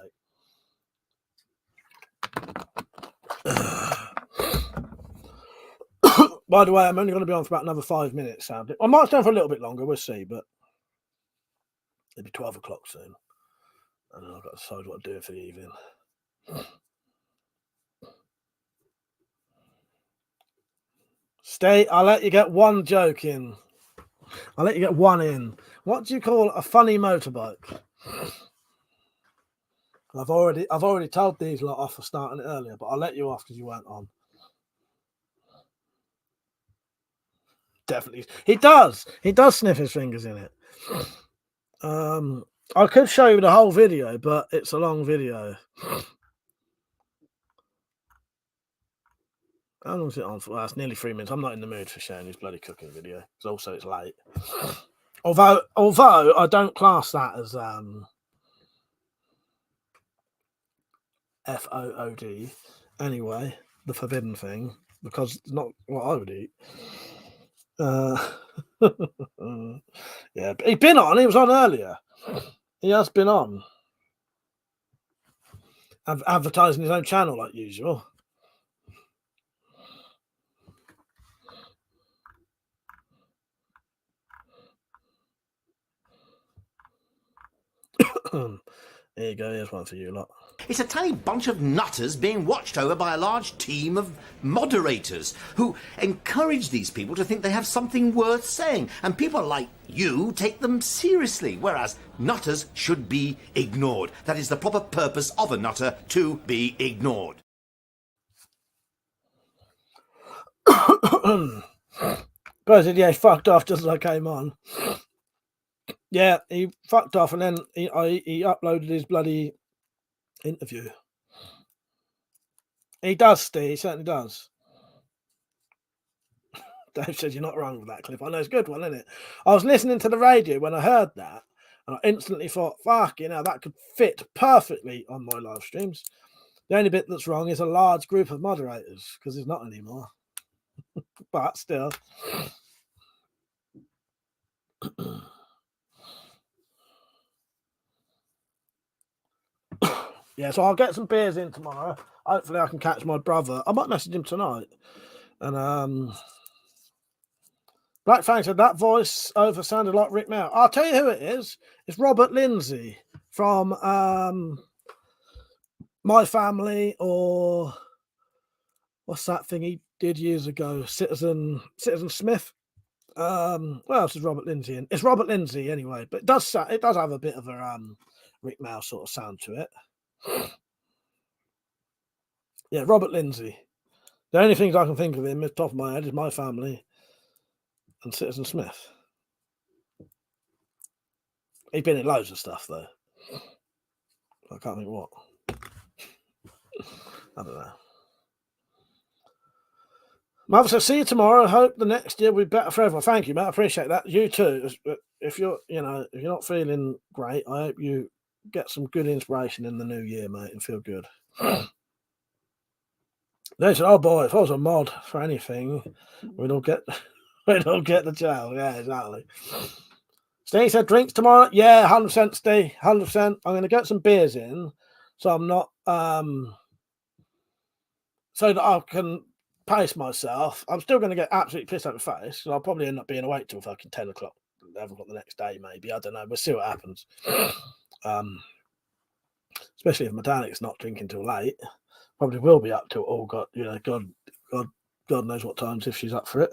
By the way, I'm only going to be on for about another 5 minutes. I might stay on for a little bit longer. We'll see, but it'll be 12 o'clock soon. And I've got to decide what I'm doing for the evening. Stay. I'll let you get one joke in. I'll let you get one in. What do you call a funny motorbike? I've already told these lot off for starting it earlier, but I'll let you off because you weren't on. Definitely. He does sniff his fingers in it. I could show you the whole video, but it's a long video. How long is it on for? Well, it's nearly 3 minutes. I'm not in the mood for showing this bloody cooking video. Because also it's late. Although I don't class that as FOOD anyway, the forbidden thing, because it's not what I would eat. Yeah, but he's been on. He was on earlier. He has been on. Advertising his own channel like usual. There you go. Here's one for you lot. It's a tiny bunch of nutters being watched over by a large team of moderators who encourage these people to think they have something worth saying. And people like you take them seriously, whereas nutters should be ignored. That is the proper purpose of a nutter, to be ignored. Person, yeah, he fucked off just as I came on. Yeah, he fucked off, and then he uploaded his bloody interview. He does, Steve. He certainly does. Dave says you're not wrong with that, Cliff. I know it's a good one, isn't it? I was listening to the radio when I heard that, and I instantly thought, fuck, that could fit perfectly on my live streams. The only bit that's wrong is a large group of moderators, because there's not anymore. But still. Yeah, so I'll get some beers in tomorrow. Hopefully I can catch my brother. I might message him tonight. And Black Fang said that voice over sounded like Rick Mail. I'll tell you who it is. It's Robert Lindsay from My Family, or what's that thing he did years ago? Citizen Smith. What else is Robert Lindsay in? It's Robert Lindsay anyway, but it does have a bit of a Rick Mail sort of sound to it. Yeah, Robert Lindsay. The only things I can think of him at the top of my head is My Family and Citizen Smith. He's been in loads of stuff though. I can't think what. I don't know. Mother says, see you tomorrow. I hope the next year will be better for everyone. Thank you, mate. I appreciate that. You too. If you're not feeling great, I hope you get some good inspiration in the new year, mate, and feel good. They said, oh boy, if I was a mod for anything, we don't get the jail. Yeah, exactly. Steve said, drinks tomorrow. Yeah, 100%, Steve. 100%. I'm going to get some beers in, so I'm not so that I can pace myself. I'm still going to get absolutely pissed out of the face, because I'll probably end up being awake till fucking 10 o'clock, 11 o'clock the next day, maybe. I don't know. We'll see what happens. Especially if Metallic's not drinking till late. Probably will be up till God knows what times if she's up for it.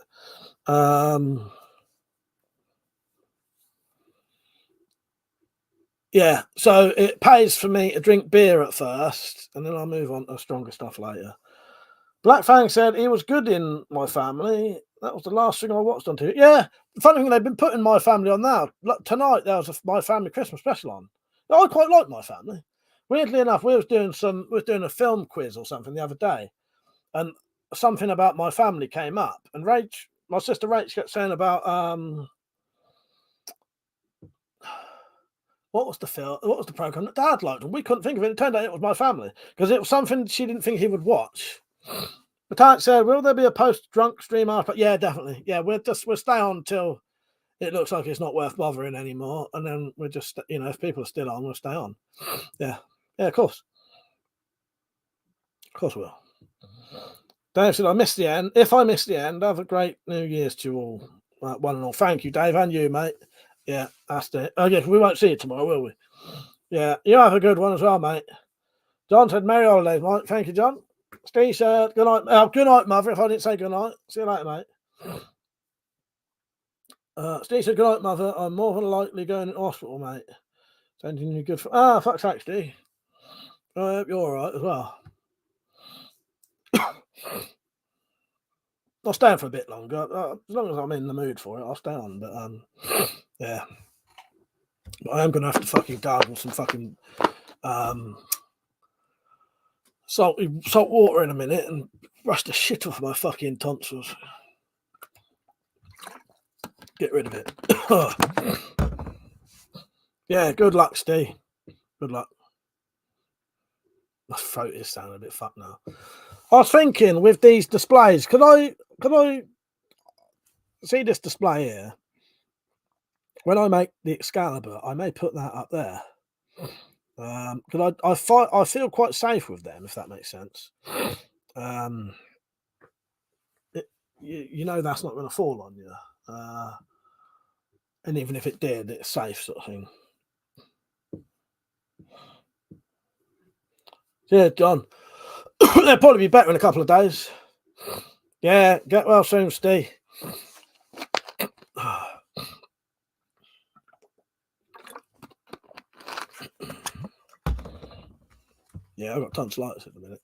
Yeah, so it pays for me to drink beer at first, and then I'll move on to stronger stuff later. Black Fang said he was good in My Family. That was the last thing I watched on TV. Yeah, the funny thing, they've been putting My Family on now. Look, tonight there was a My Family Christmas special on. I quite like My Family. Weirdly enough, we was doing a film quiz or something the other day, and something about My Family came up, and my sister Rach, kept saying about what was the film? What was the program that Dad liked? And we couldn't think of it. It turned out it was My Family because it was something she didn't think he would watch. The Tark said, "Will there be a post-drunk stream after?" Yeah, definitely. Yeah, we'll stay on until it looks like it's not worth bothering anymore, and then we'll just, if people are still on, we'll stay on. Yeah, of course we'll. Dave said, "I missed the end. If I missed the end, have a great New Year's to you all, one and all. Thank you, Dave, and you, mate. Yeah, that's it. Oh, yeah, we won't see you tomorrow, will we? Yeah, you have a good one as well, mate." John said, "Merry holidays, Mike." Thank you, John. Steve said, "Good night." Good night, Mother. If I didn't say good night, see you later, mate. Steve said, "Good night, Mother. I'm more than likely going to hospital, mate. Sending you good for fuck's sake, Steve. I hope you're all right as well." I'll stay on for a bit longer. As long as I'm in the mood for it, I'll stay on. But yeah. But I am going to have to fucking gargle some fucking salt water in a minute and brush the shit off my fucking tonsils. Get rid of it. Yeah, good luck, Steve. Good luck. My throat is sounding a bit fucked now. I was thinking with these displays, could I see this display here? When I make the Excalibur, I may put that up there. Because I feel quite safe with them, if that makes sense. That's not going to fall on you. And even if it did, it's safe, sort of thing. Yeah, John. They'll probably be better in a couple of days. Yeah, get well soon, Steve. Yeah, I've got tonsillitis at the minute.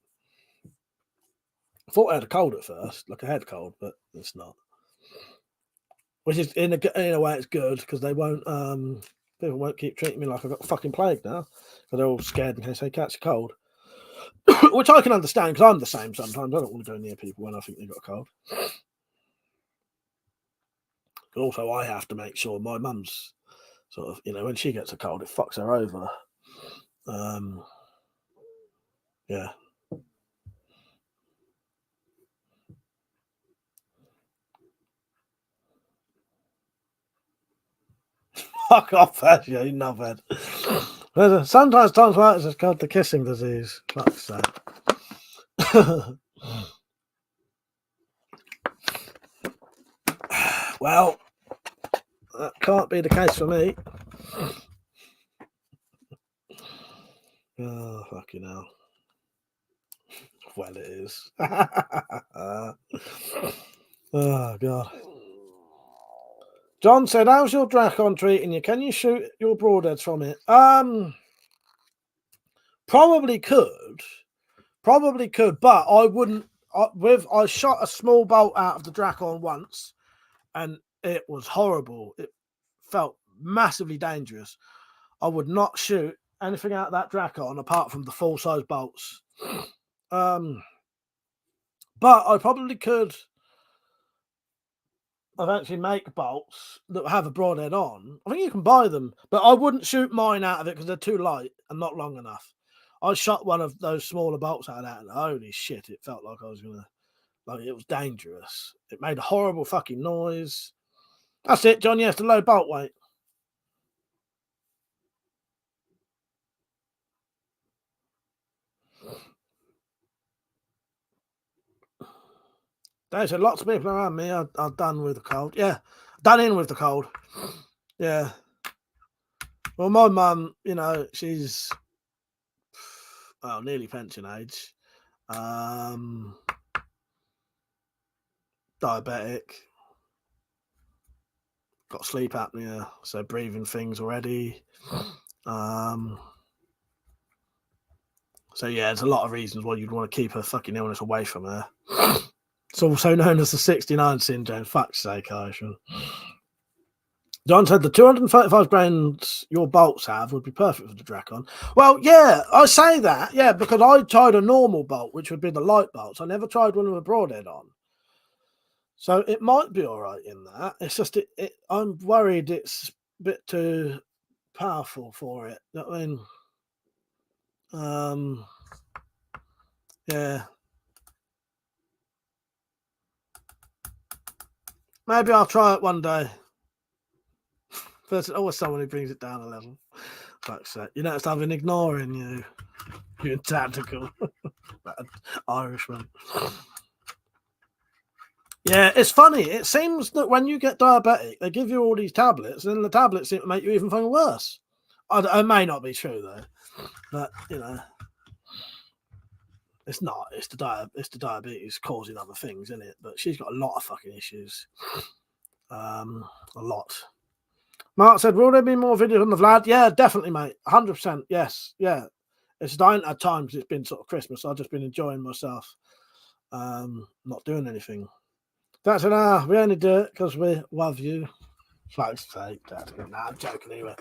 I thought I had a cold at first, like a head cold, but it's not. Which is in a way it's good because they won't people won't keep treating me like I've got the fucking plague now because they're all scared in case they catch a cold. Which I can understand because I'm the same sometimes. I don't want to go near people when I think they've got a cold. But also I have to make sure my mum's sort of, when she gets a cold, it fucks her over. Yeah. Fuck off, you knobhead. Sometimes tonsillitis is called the kissing disease. Fuck's that. Well, that can't be the case for me. Oh, fucking hell. Well, it is. Oh, God. John said, "How's your Dracon treating you? Can you shoot your broadheads from it?" Probably could, but I wouldn't. I shot a small bolt out of the Dracon once, and it was horrible. It felt massively dangerous. I would not shoot anything out of that Dracon apart from the full-size bolts. But I probably could eventually make bolts that have a broadhead on. I think you can buy them, but I wouldn't shoot mine out of it because they're too light and not long enough. I shot one of those smaller bolts out of that, and holy shit, it felt like I was gonna, it was dangerous. It made a horrible fucking noise. That's it, John. Yes, the low bolt weight. They said lots of people around me are done with the cold. Yeah, done in with the cold. Yeah. Well, my mum, she's nearly pension age. Diabetic. Got sleep apnea, so breathing things already. So yeah, there's a lot of reasons why you'd want to keep her fucking illness away from her. It's also known as the 69 syndrome. Fuck's sake, Aishan. John said the 235 grains your bolts have would be perfect for the Dracon. Well, yeah, I say that, yeah, because I tried a normal bolt, which would be the light bolts. I never tried one with a broadhead on. So it might be all right in that. It's just, I'm worried it's a bit too powerful for it. I mean, yeah. Maybe I'll try it one day. There's always someone who brings it down a level. Fuck's sake. You notice I've been ignoring you. You're tactical. Irishman. Yeah, it's funny. It seems that when you get diabetic, they give you all these tablets, and then the tablets seem to make you even fucking worse. It may not be true, though. But, you know, it's not. It's the diabetes causing other things, isn't it? But she's got a lot of fucking issues. A lot. Mark said, will there be more videos on the Vlad? Yeah, definitely, mate. 100%. Yes. Yeah. It's dying at times. It's been sort of Christmas. I've just been enjoying myself. Not doing anything. That's we only do it because we love you. Fuck's sake, Dad. Nah, I'm joking anyway.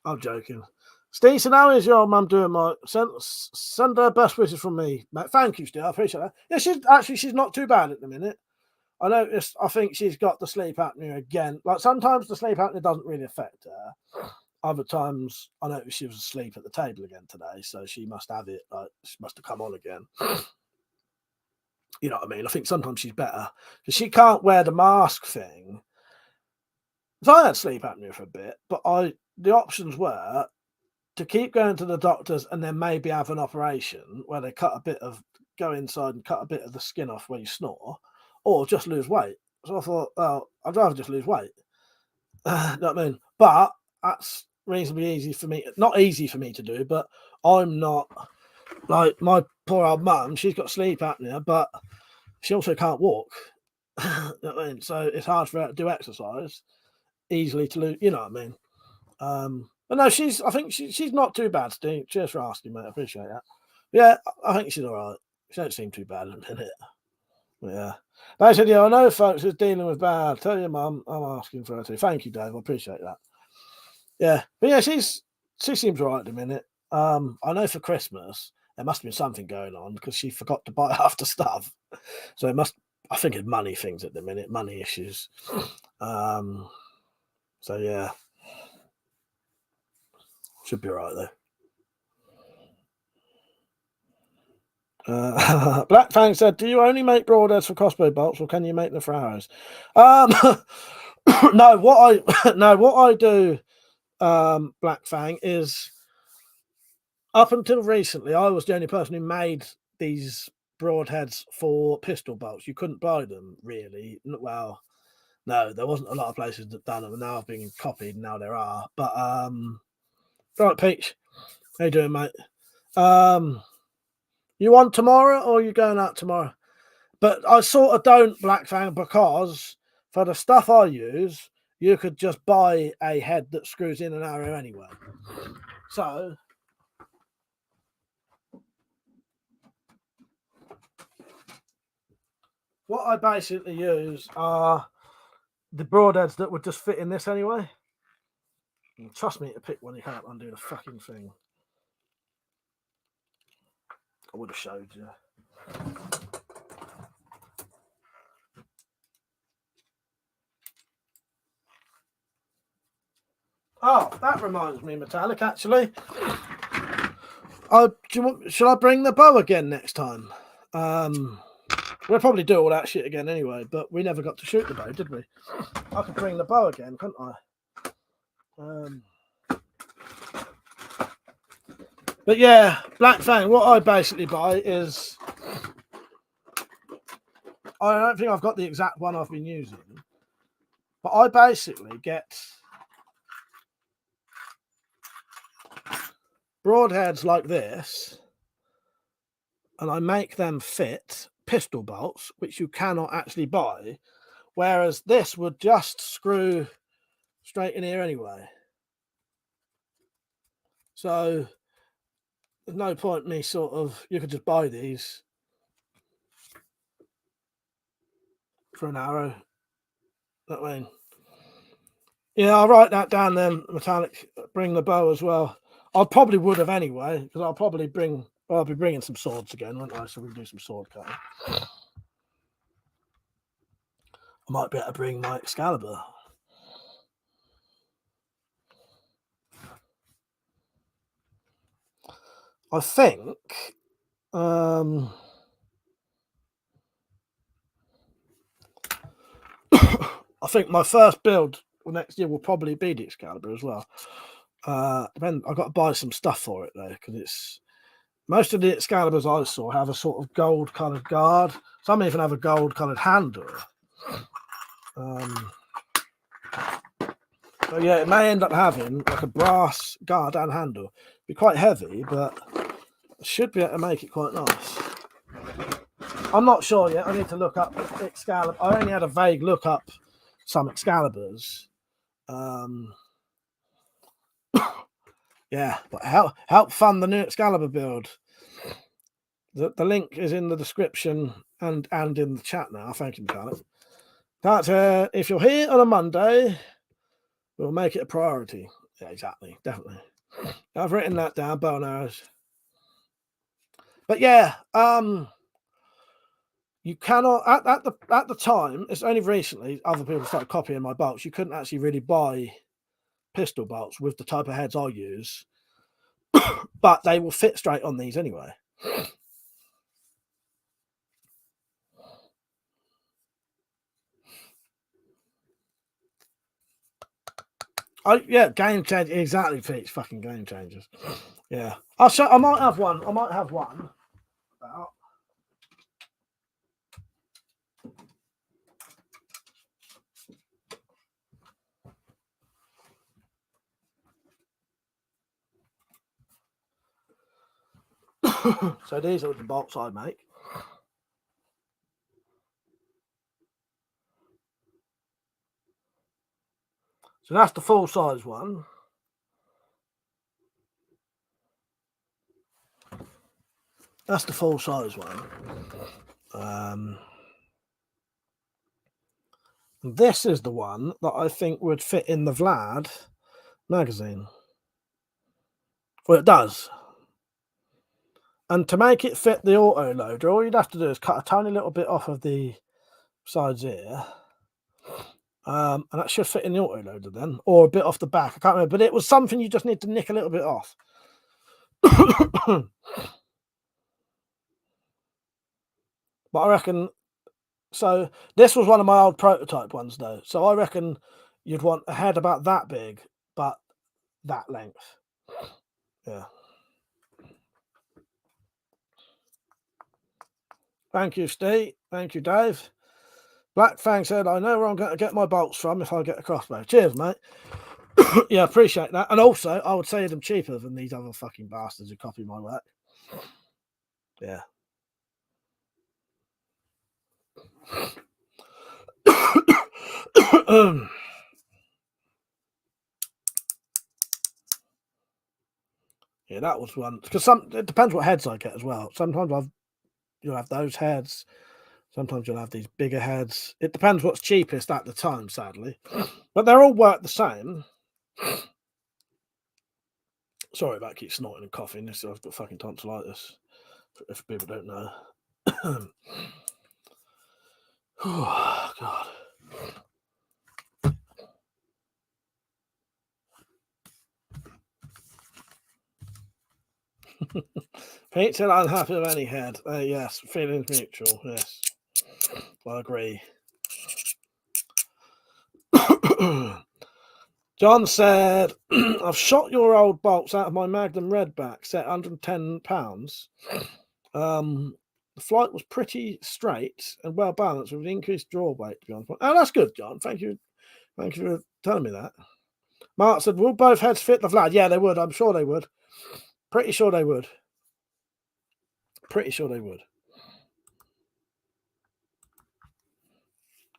I'm joking. Steve said, how is your mum doing, Mike? Send her best wishes from me, mate. Thank you, Steve. I appreciate that. Yeah, she's not too bad at the minute. I think she's got the sleep apnea again. Like sometimes the sleep apnea doesn't really affect her. Other times I noticed she was asleep at the table again today, so she must have it. Like she must have come on again. You know what I mean? I think sometimes she's better because she can't wear the mask thing. So I had sleep apnea for a bit, but the options were to keep going to the doctors and then maybe have an operation where they go inside and cut a bit of the skin off where you snore, or just lose weight. So I thought, well, I'd rather just lose weight. You know what I mean? But that's reasonably easy for me. Not easy for me to do, but I'm not like my poor old mum. She's got sleep apnea, but she also can't walk. You know what I mean? So it's hard for her to do exercise easily to lose. You know what I mean? But no, I think she's not too bad, Steve. Cheers for asking, mate. I appreciate that. Yeah, I think she's all right. She don't seem too bad at the minute. But yeah. They said, yeah, I know folks is dealing with bad. Tell your mum I'm asking for her too. Thank you, Dave. I appreciate that. Yeah. But yeah, she seems all right at the minute. I know for Christmas there must have been something going on because she forgot to buy half the stuff. So I think it's money things at the minute, money issues. So yeah. Should be all right though. Black Fang said, do you only make broadheads for crossbow bolts or can you make them for arrows? No, what I do, Black Fang, is up until recently I was the only person who made these broadheads for pistol bolts. You couldn't buy them really. Well, no, there wasn't a lot of places that done them, and now I've been copied and now there are. But right, Peach. How you doing, mate? You on tomorrow or are you going out tomorrow? But I sort of don't, Black Fang, because for the stuff I use, you could just buy a head that screws in an arrow anyway. So what I basically use are the broadheads that would just fit in this anyway. And trust me to pick one, you can't undo the fucking thing. I would have showed you. Oh, that reminds me, Metallic, actually. Should I bring the bow again next time? We'll probably do all that shit again anyway, but we never got to shoot the bow, did we? I could bring the bow again, couldn't I? But yeah, Black Fang, what I basically buy is... I don't think I've got the exact one I've been using, but I basically get broadheads like this, and I make them fit pistol bolts, which you cannot actually buy, whereas this would just screw straight in here anyway. So there's no point me sort of. You could just buy these for an arrow. That way. Yeah, I'll write that down then. Metallic. Bring the bow as well. I probably would have anyway, because I'll probably bring. Well, I'll be bringing some swords again, won't I? So we can do some sword cutting. I might be able to bring my Excalibur. I think. I think my first build next year will probably be the Excalibur as well. I've got to buy some stuff for it though, because it's most of the Excaliburs I saw have a sort of gold coloured guard. Some even have a gold coloured handle. So yeah, it may end up having like a brass guard and handle. Be quite heavy, but I should be able to make it quite nice. I'm not sure yet. I need to look up Excalibur. I only had a vague look up some Excaliburs. Yeah, but help fund the new Excalibur build. The link is in the description and in the chat now. Thank you, Metallic. That if you're here on a Monday, we'll make it a priority. Yeah, exactly, definitely. I've written that down. Bow and arrows. But yeah, you cannot at the time. It's only recently other people started copying my bolts. You couldn't actually really buy pistol bolts with the type of heads I use, but they will fit straight on these anyway. Yeah, game changer. Exactly, Pete. Fucking game changers. Yeah, I might have one. So these are the bolts I make. So that's the full size one. That's the full size one. This is the one that I think would fit in the Vlad magazine. Well, it does. And to make it fit the auto loader, all you'd have to do is cut a tiny little bit off of the sides here. And that should fit in the auto loader then, or a bit off the back. I can't remember, but it was something you just need to nick a little bit off. But I reckon, so this was one of my old prototype ones though. So I reckon you'd want a head about that big, but that length. Yeah. Thank you, Steve. Thank you, Dave. Black Fang said, I know where I'm going to get my bolts from if I get a crossbow. Cheers, mate. Yeah, appreciate that. And also, I would say them cheaper than these other fucking bastards who copy my work. Yeah. Yeah, that was one. Because it depends what heads I get as well. Sometimes you'll have those heads. Sometimes you'll have these bigger heads. It depends what's cheapest at the time, sadly. But they're all work the same. Sorry about keep snorting and coughing. I've got fucking tonsillitis. If people don't know. Oh, God. Pete said I'm happy with any head. Yes, feelings mutual. Yes, I agree. John said, I've shot your old bolts out of my Magnum Redback, set £110. The flight was pretty straight and well balanced with an increased draw weight, to be honest. Oh, that's good, John. Thank you for telling me that. Mark said, will both heads fit the Vlad? Yeah, they would. I'm sure they would. Pretty sure they would. Pretty sure they would.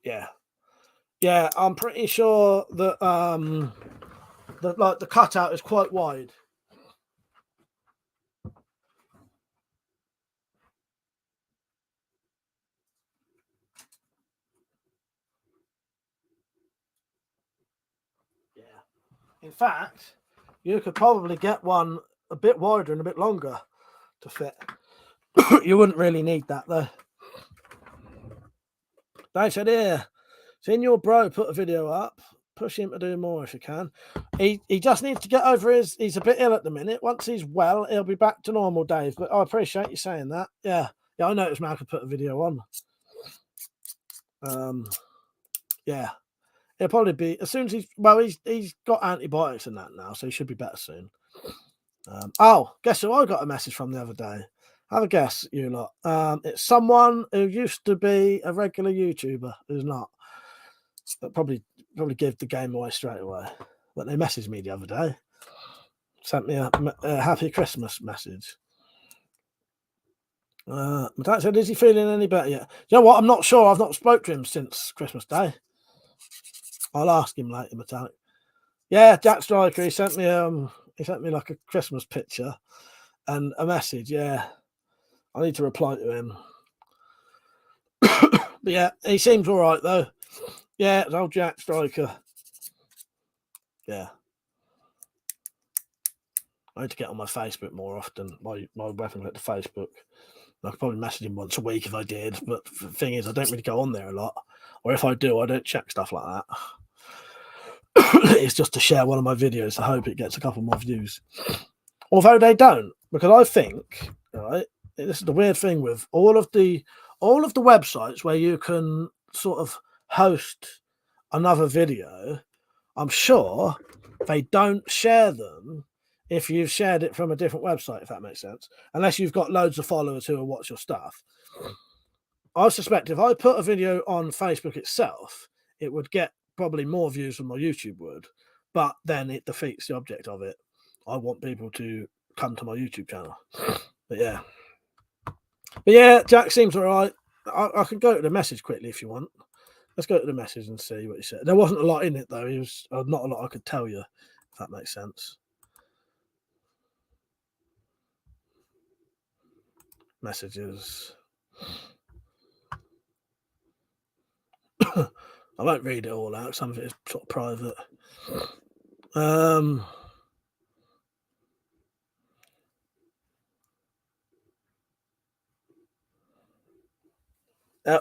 Yeah. Yeah, I'm pretty sure that the cutout is quite wide. In fact, you could probably get one a bit wider and a bit longer to fit. You wouldn't really need that though. Dave said, here, seen your bro put a video up. Push him to do more if you can. He just needs to get over he's a bit ill at the minute. Once he's well, he'll be back to normal, Dave. But I appreciate you saying that. Yeah, I noticed Malcolm put a video on. Yeah, he'll probably be as soon as he's got antibiotics and that now, so he should be better soon. Guess who I got a message from the other day? Have a guess, you lot. It's someone who used to be a regular YouTuber who's not. But probably give the game away straight away. But they messaged me the other day, sent me a happy Christmas message. My dad said, "Is he feeling any better yet?" You know what? I'm not sure. I've not spoke to him since Christmas Day. I'll ask him later, Metallic. Yeah, Jack Striker. He sent me like a Christmas picture and a message. Yeah, I need to reply to him. But yeah, he seems all right though. Yeah, it's old Jack Striker. Yeah. I need to get on my Facebook more often. My WeaponCollector Facebook. I could probably message him once a week if I did. But the thing is, I don't really go on there a lot. Or if I do, I don't check stuff like that. It's just to share one of my videos. I hope it gets a couple more views. Although they don't, because I think, right, this is the weird thing with all of the websites where you can sort of host another video. I'm sure they don't share them if you've shared it from a different website, if that makes sense. Unless you've got loads of followers who will watch your stuff. I suspect if I put a video on Facebook itself, it would get probably more views than my YouTube would. But then it defeats the object of it. I want people to come to my YouTube channel. But yeah, Jack seems all right. I can go to the message quickly if you want. Let's go to the message and see what he said. There wasn't a lot in it, though. He was not a lot I could tell you, if that makes sense. Messages. I won't read it all out. Some of it is sort of private.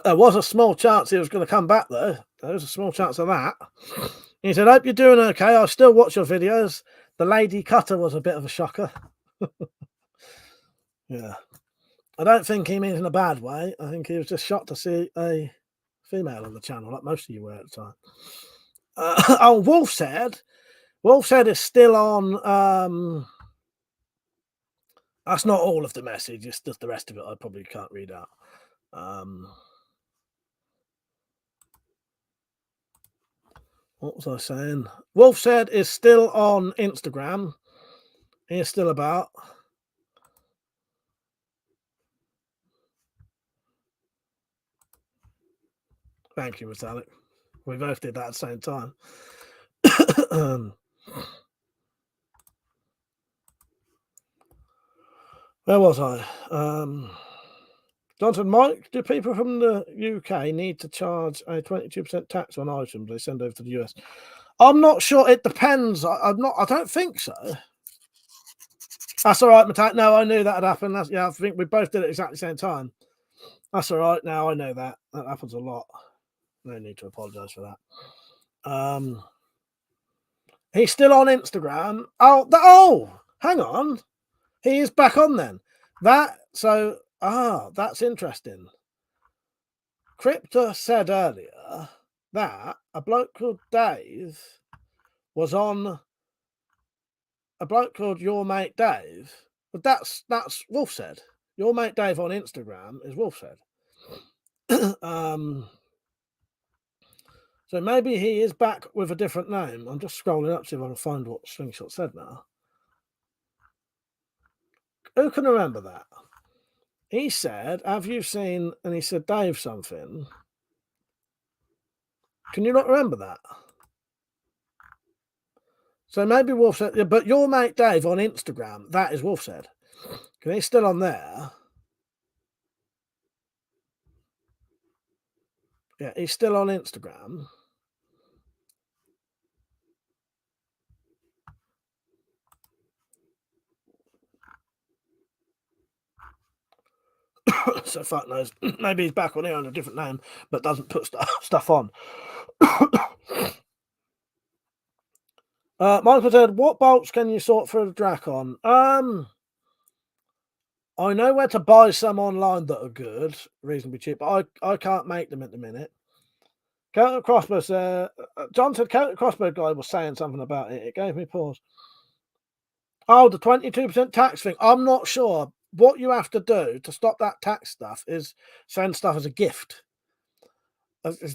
There was a small chance he was going to come back, though. There was a small chance of that. He said, "Hope you're doing okay. I still watch your videos. The lady cutter was a bit of a shocker." Yeah. I don't think he means in a bad way. I think he was just shocked to see a female on the channel, like most of you were at the time. Wolf said it's still on. That's not all of the message. It's just the rest of it I probably can't read out. What was I saying? Wolf said is still on Instagram. He is still about. Thank you, Metallic. We both did that at the same time. Where was I? Johnson, Mike, do people from the UK need to charge a 22% tax on items they send over to the US? I'm not sure. It depends. I don't think so. That's all right, Metallic. No, I knew that had happened. I think we both did it exactly the same time. That's all right. Now I know that. That happens a lot. No need to apologise for that. He's still on Instagram. Hang on. He is back on then. That's interesting. Crypto said earlier that a bloke called Dave was on a bloke called Your Mate Dave. But that's Wolf said. Your Mate Dave on Instagram is Wolf said. So maybe he is back with a different name. I'm just scrolling up to see if I can find what Slingshot said now. Who can remember that? He said, "Have you seen?" And he said, "Dave something." Can you not remember that? So maybe Wolf said, yeah, but Your Mate Dave on Instagram, that is Wolf said. Because he's still on there. Yeah, he's still on Instagram. So fuck knows. Maybe he's back on here under a different name, but doesn't put stuff on. Michael said, "What bolts can you sort for a Dracon?" I know where to buy some online that are good, reasonably cheap, but I can't make them at the minute. Crossbow said, John said, Crossbow guy was saying something about it. It gave me pause. Oh, the 22% tax thing. I'm not sure. What you have to do to stop that tax stuff is send stuff as a gift.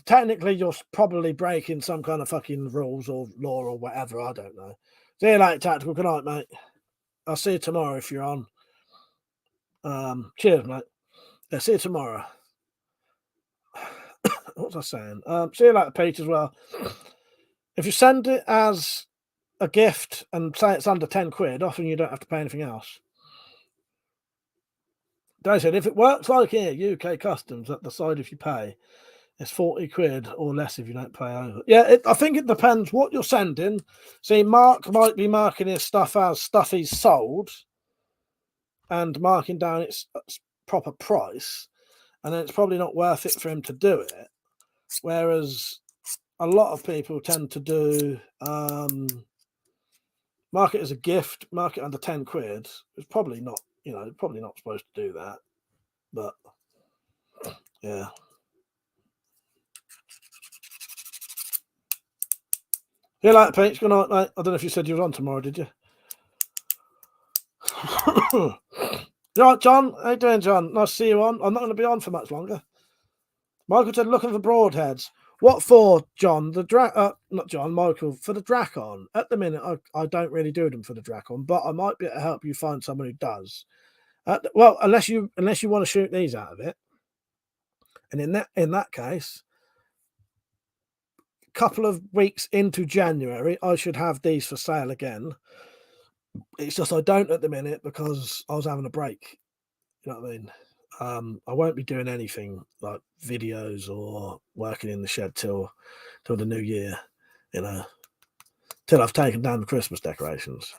Technically, you're probably breaking some kind of fucking rules or law or whatever. I don't know. See you later, Tactical. Good night, mate. I'll see you tomorrow if you're on. Cheers, mate. Yeah, see you tomorrow. What was I saying? See you later, Pete, as well. If you send it as a gift and say it's under 10 quid, often you don't have to pay anything else. They said, if it works like here, UK customs at the side if you pay, it's 40 quid or less if you don't pay over. Yeah, I think it depends what you're sending. See, Mark might be marking his stuff as stuff he's sold and marking down its proper price, and then it's probably not worth it for him to do it. Whereas a lot of people tend to do mark it as a gift, mark it under 10 quid. It's probably not, probably not supposed to do that. But yeah. You like Peach? Good night, mate. I don't know if you said you were on tomorrow, did you? Right, John. How you doing, John? Nice to see you on. I'm not going to be on for much longer. Michael said, looking for broadheads. What for, John? Not John, Michael, for the Dracon. At the minute, I don't really do them for the Dracon, but I might be able to help you find someone who does. Well, unless you want to shoot these out of it. And in that case, a couple of weeks into January, I should have these for sale again. It's just I don't at the minute because I was having a break. You know what I mean? I won't be doing anything like videos or working in the shed till the new year, till I've taken down the Christmas decorations.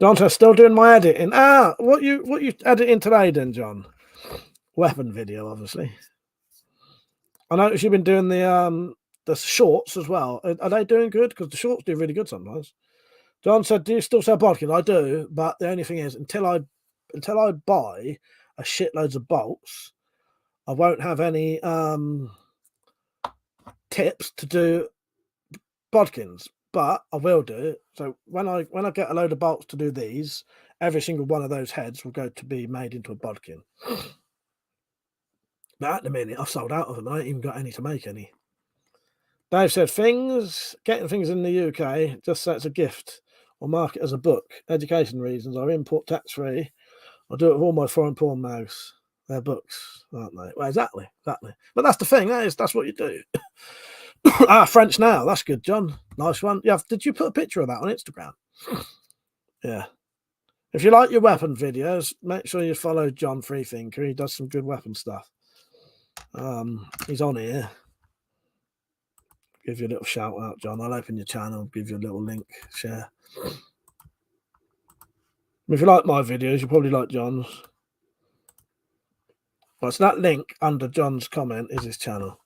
Dante's still doing my editing. What you editing today then, John? Weapon video, obviously. I noticed you've been doing the shorts as well. Are they doing good? Because the shorts do really good sometimes. John said, do you still sell bodkin? I do, but the only thing is, until I buy a shitloads of bolts, I won't have any tips to do bodkins, but I will do. So when I get a load of bolts to do these, every single one of those heads will go to be made into a bodkin. But at the minute, I've sold out of them. I ain't even got any to make any. Dave said, getting things in the UK, just say it's a gift or mark it as a book. Education reasons, I import tax-free. I do it with all my foreign porn mags. They're books, aren't they? Well, exactly. But that's the thing, that's what you do. French now. That's good, John. Nice one. Yeah, did you put a picture of that on Instagram? Yeah. If you like your weapon videos, make sure you follow John Freethinker. He does some good weapon stuff. He's on here. Give you a little shout out, John. I'll open your channel, give you a little link, share. If you like my videos, you probably like John's. Well, so that link under John's comment is his channel.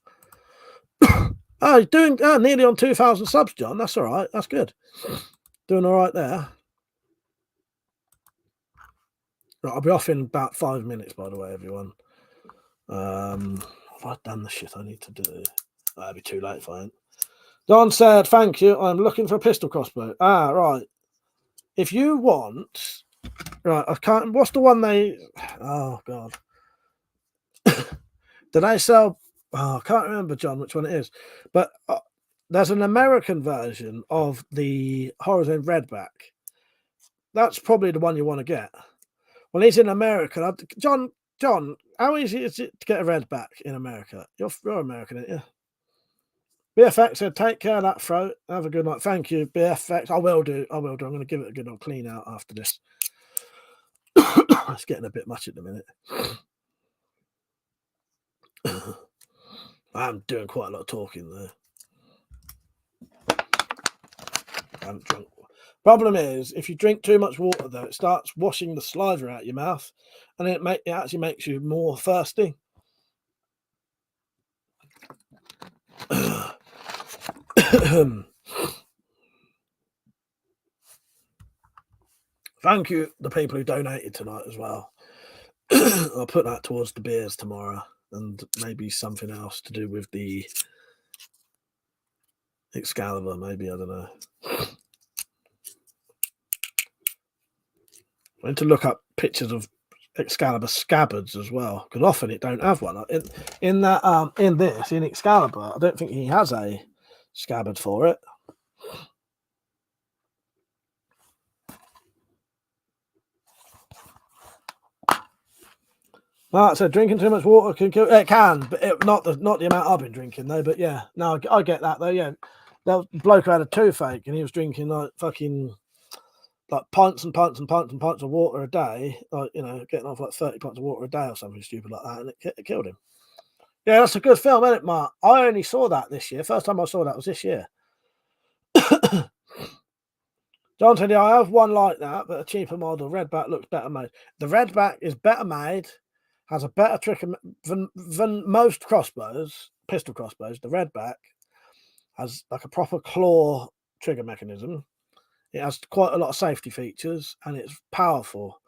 You're doing nearly on 2,000 subs, John. That's all right. That's good. Doing all right there. Right, I'll be off in about 5 minutes, by the way, everyone. Have I done the shit I need to do? That'd be too late if I ain't. Don said, thank you. I'm looking for a pistol crossbow. Right. If you want... Right, I can't... What's the one they... Oh, God. Do they sell... Oh, I can't remember, John, which one it is. But there's an American version of the Horizon Redback. That's probably the one you want to get. Well, he's in America. John, how easy is it to get a Redback in America? You're American, aren't you? BFX said, take care of that throat. Have a good night. Thank you, BFX. I will do. I'm going to give it a good old clean out after this. It's getting a bit much at the minute. I'm doing quite a lot of talking there. I haven't drunk. Problem is, if you drink too much water, though, it starts washing the saliva out your mouth, and it actually makes you more thirsty. Thank you, the people who donated tonight as well. I'll put that towards the beers tomorrow, and maybe something else to do with the Excalibur. Maybe, I don't know. I need to look up pictures of Excalibur scabbards as well, because often it don't have one. In Excalibur, I don't think he has a scabbard for it. Mark said drinking too much water can kill. It can, but not the amount I've been drinking though. But yeah, no, I get that though. Yeah, that bloke who had a toothache and he was drinking like fucking like pints and pints and pints and pints of water a day, like, you know, getting off like 30 pints of water a day or something stupid like that, and it killed him. Yeah, that's a good film, isn't it, Mark? I only saw that this year. First time I saw that was this year. John said, yeah, I have one like that, but a cheaper model. Redback looks better made. The Redback is better made, has a better trick than most crossbows, pistol crossbows. The Redback has like a proper claw trigger mechanism. It has quite a lot of safety features, and it's powerful.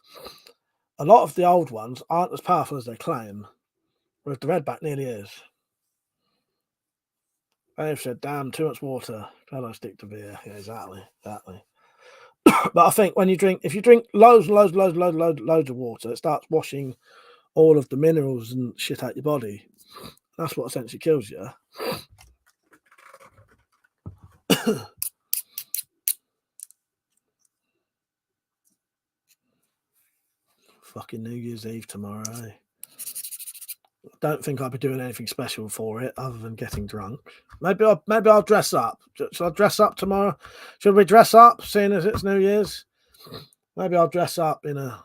A lot of the old ones aren't as powerful as they claim, whereas the Redback nearly is. They've said, damn, too much water. Glad I stick to beer. Yeah, exactly. But I think if you drink loads of water, it starts washing all of the minerals and shit out your body. That's what essentially kills you. Fucking New Year's Eve tomorrow, eh? I don't think I'll be doing anything special for it other than getting drunk. Maybe I'll dress up. Should I dress up tomorrow? Should we dress up, seeing as it's New Year's? Maybe I'll dress up in a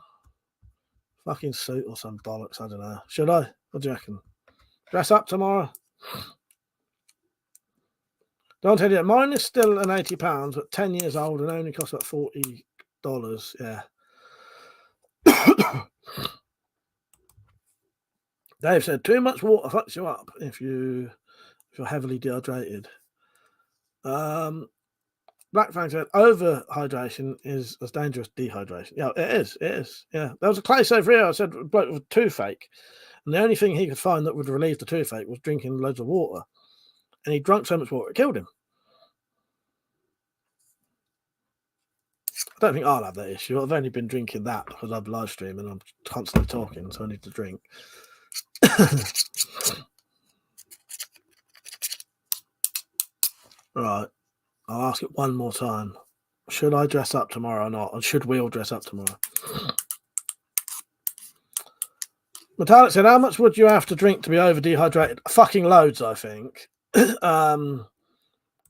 fucking suit or some bollocks. I don't know. Should I? What do you reckon? Dress up tomorrow? Don't tell you, mine is still an £80, but 10 years old and only costs about $40. Yeah. Dave said, too much water fucks you up if you're heavily dehydrated. Black Fang said, over-hydration is as dangerous as dehydration. Yeah, it is. Yeah. There was a place over here, I said, a bloke with toothache, and the only thing he could find that would relieve the toothache was drinking loads of water. And he drank so much water, it killed him. I don't think I'll have that issue. I've only been drinking that because I'm live streaming and I'm constantly talking, so I need to drink. Right. I'll ask it one more time. Should I dress up tomorrow or not? And should we all dress up tomorrow? Metallic said, how much would you have to drink to be over dehydrated? Fucking loads, I think.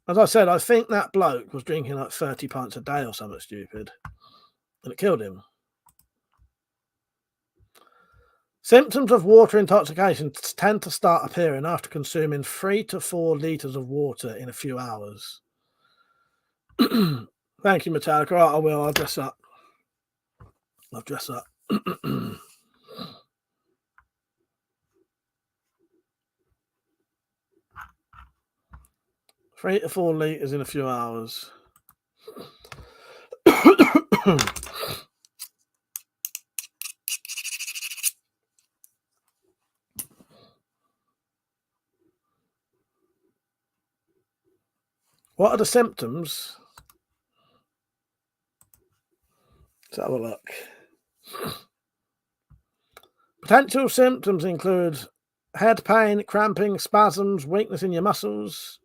As I said, I think that bloke was drinking like 30 pints a day or something stupid. And it killed him. Symptoms of water intoxication tend to start appearing after consuming 3 to 4 litres of water in a few hours. Thank you, Metallica. Right, I will. I'll dress up. 3 to 4 litres in a few hours. What are the symptoms? Let's have a look. Potential symptoms include head pain, cramping, spasms, weakness in your muscles.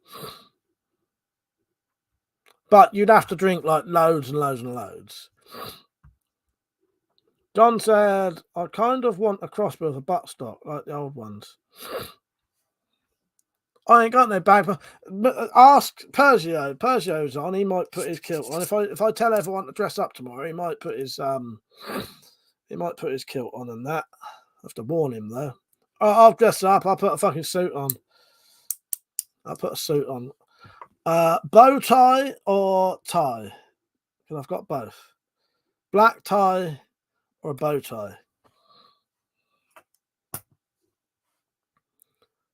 But you'd have to drink like loads and loads and loads. John said, I kind of want a crossbow with a buttstock like the old ones. I ain't got no bag. But ask Pergio. Pergio's on. He might put his kilt on. If I tell everyone to dress up tomorrow, he might put his kilt on and that. I have to warn him though. I'll dress up. I'll put a fucking suit on. I'll put a suit on. Bow tie or tie? Because I've got both. Black tie or a bow tie.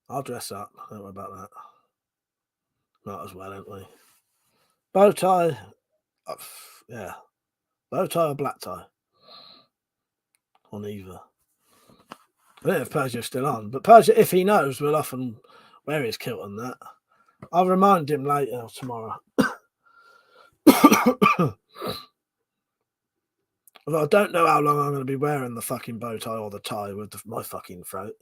I'll dress up. Don't worry about that. Might as well, don't we? Bow tie. Yeah. Bow tie or black tie. On either. I don't know if Persia's still on. But Persia, if he knows, will often wear his kilt and that. I'll remind him later tomorrow. Although I don't know how long I'm going to be wearing the fucking bow tie or the tie with my fucking throat.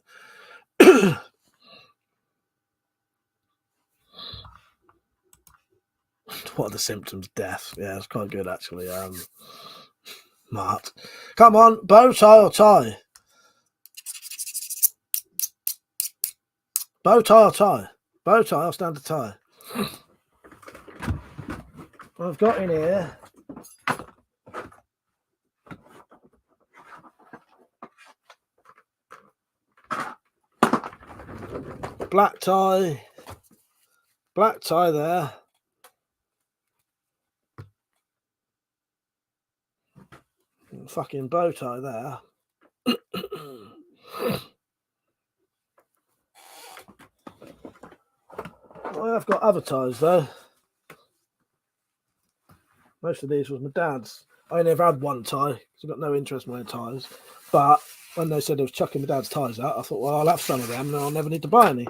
What are the symptoms? Death. Yeah, it's quite good actually. Mart. Come on, bow tie or tie? Bow tie or tie? Bow tie, I'll stand a tie. I've got in here black tie there. Fucking bow tie there. I've got other ties though. Most of these was my dad's. I only ever had one tie because I've got no interest in wearing ties. But when they said I was chucking my dad's ties out, I thought, well, I'll have some of them and I'll never need to buy any.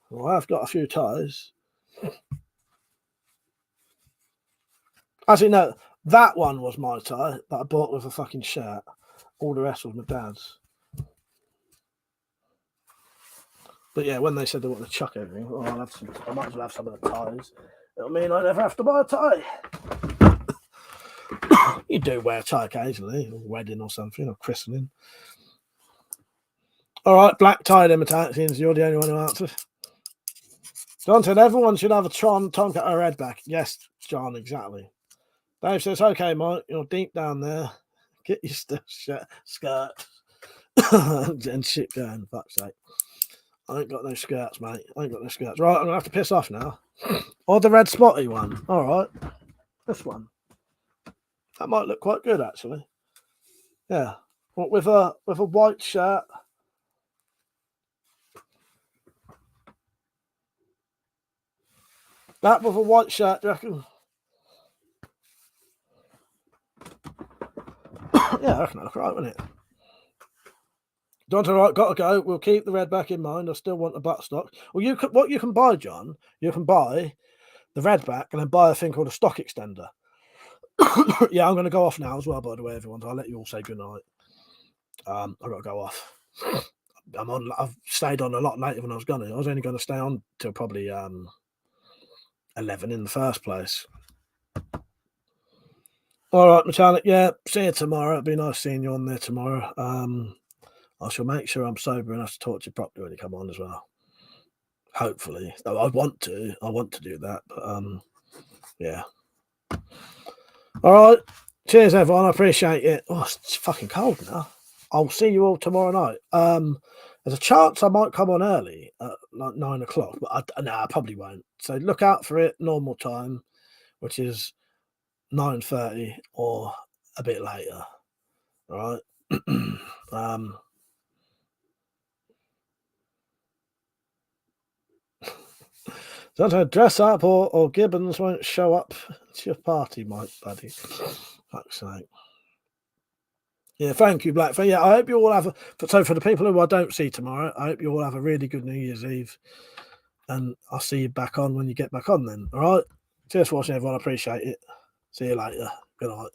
Well, I've got a few ties. Actually, no, that one was my tie that I bought with a fucking shirt. All the rest was my dad's. But yeah, when they said they wanted to chuck everything, well, I might as well have some of the ties. It'll mean I never have to buy a tie. You do wear a tie occasionally, a wedding or something, or christening. All right, black tie imitations. You're the only one who answers. John said everyone should have a Tomcat or a Redback. Yes, John, exactly. Dave says, okay, Mike, you're deep down there. Get your skirt and shit going, fuck's sake. I ain't got no skirts, mate. I ain't got no skirts. Right, I'm going to have to piss off now. Or the red spotty one. All right. This one. That might look quite good, actually. Yeah. What, with a white shirt. That with a white shirt, do you reckon? Yeah, I reckon that'll look right, wouldn't it? Don't right, got to go. We'll keep the Redback in mind. I still want the buttstock. Well, what you can buy, John, you can buy the Redback and then buy a thing called a stock extender. Yeah, I'm going to go off now as well, by the way, everyone. So I'll let you all say goodnight. I've got to go off. I've stayed on a lot later than I was going to. I was only going to stay on till probably 11 in the first place. All right, Metallic. Yeah, see you tomorrow. It'll be nice seeing you on there tomorrow. I shall make sure I'm sober enough to talk to you properly when you come on as well. Hopefully. Though I want to do that, but yeah. All right. Cheers, everyone. I appreciate it. Oh, it's fucking cold now. I'll see you all tomorrow night. There's a chance I might come on early at like 9 o'clock, but I probably won't. So look out for it, normal time, which is 9:30 or a bit later. All right. Don't dress up or Gibbons won't show up to your party, Mike, buddy. Fuck's sake. Yeah, thank you, Black. Yeah, I hope you all have so for the people who I don't see tomorrow, I hope you all have a really good New Year's Eve. And I'll see you back on when you get back on then. All right. Cheers for watching, everyone. I appreciate it. See you later. Good night.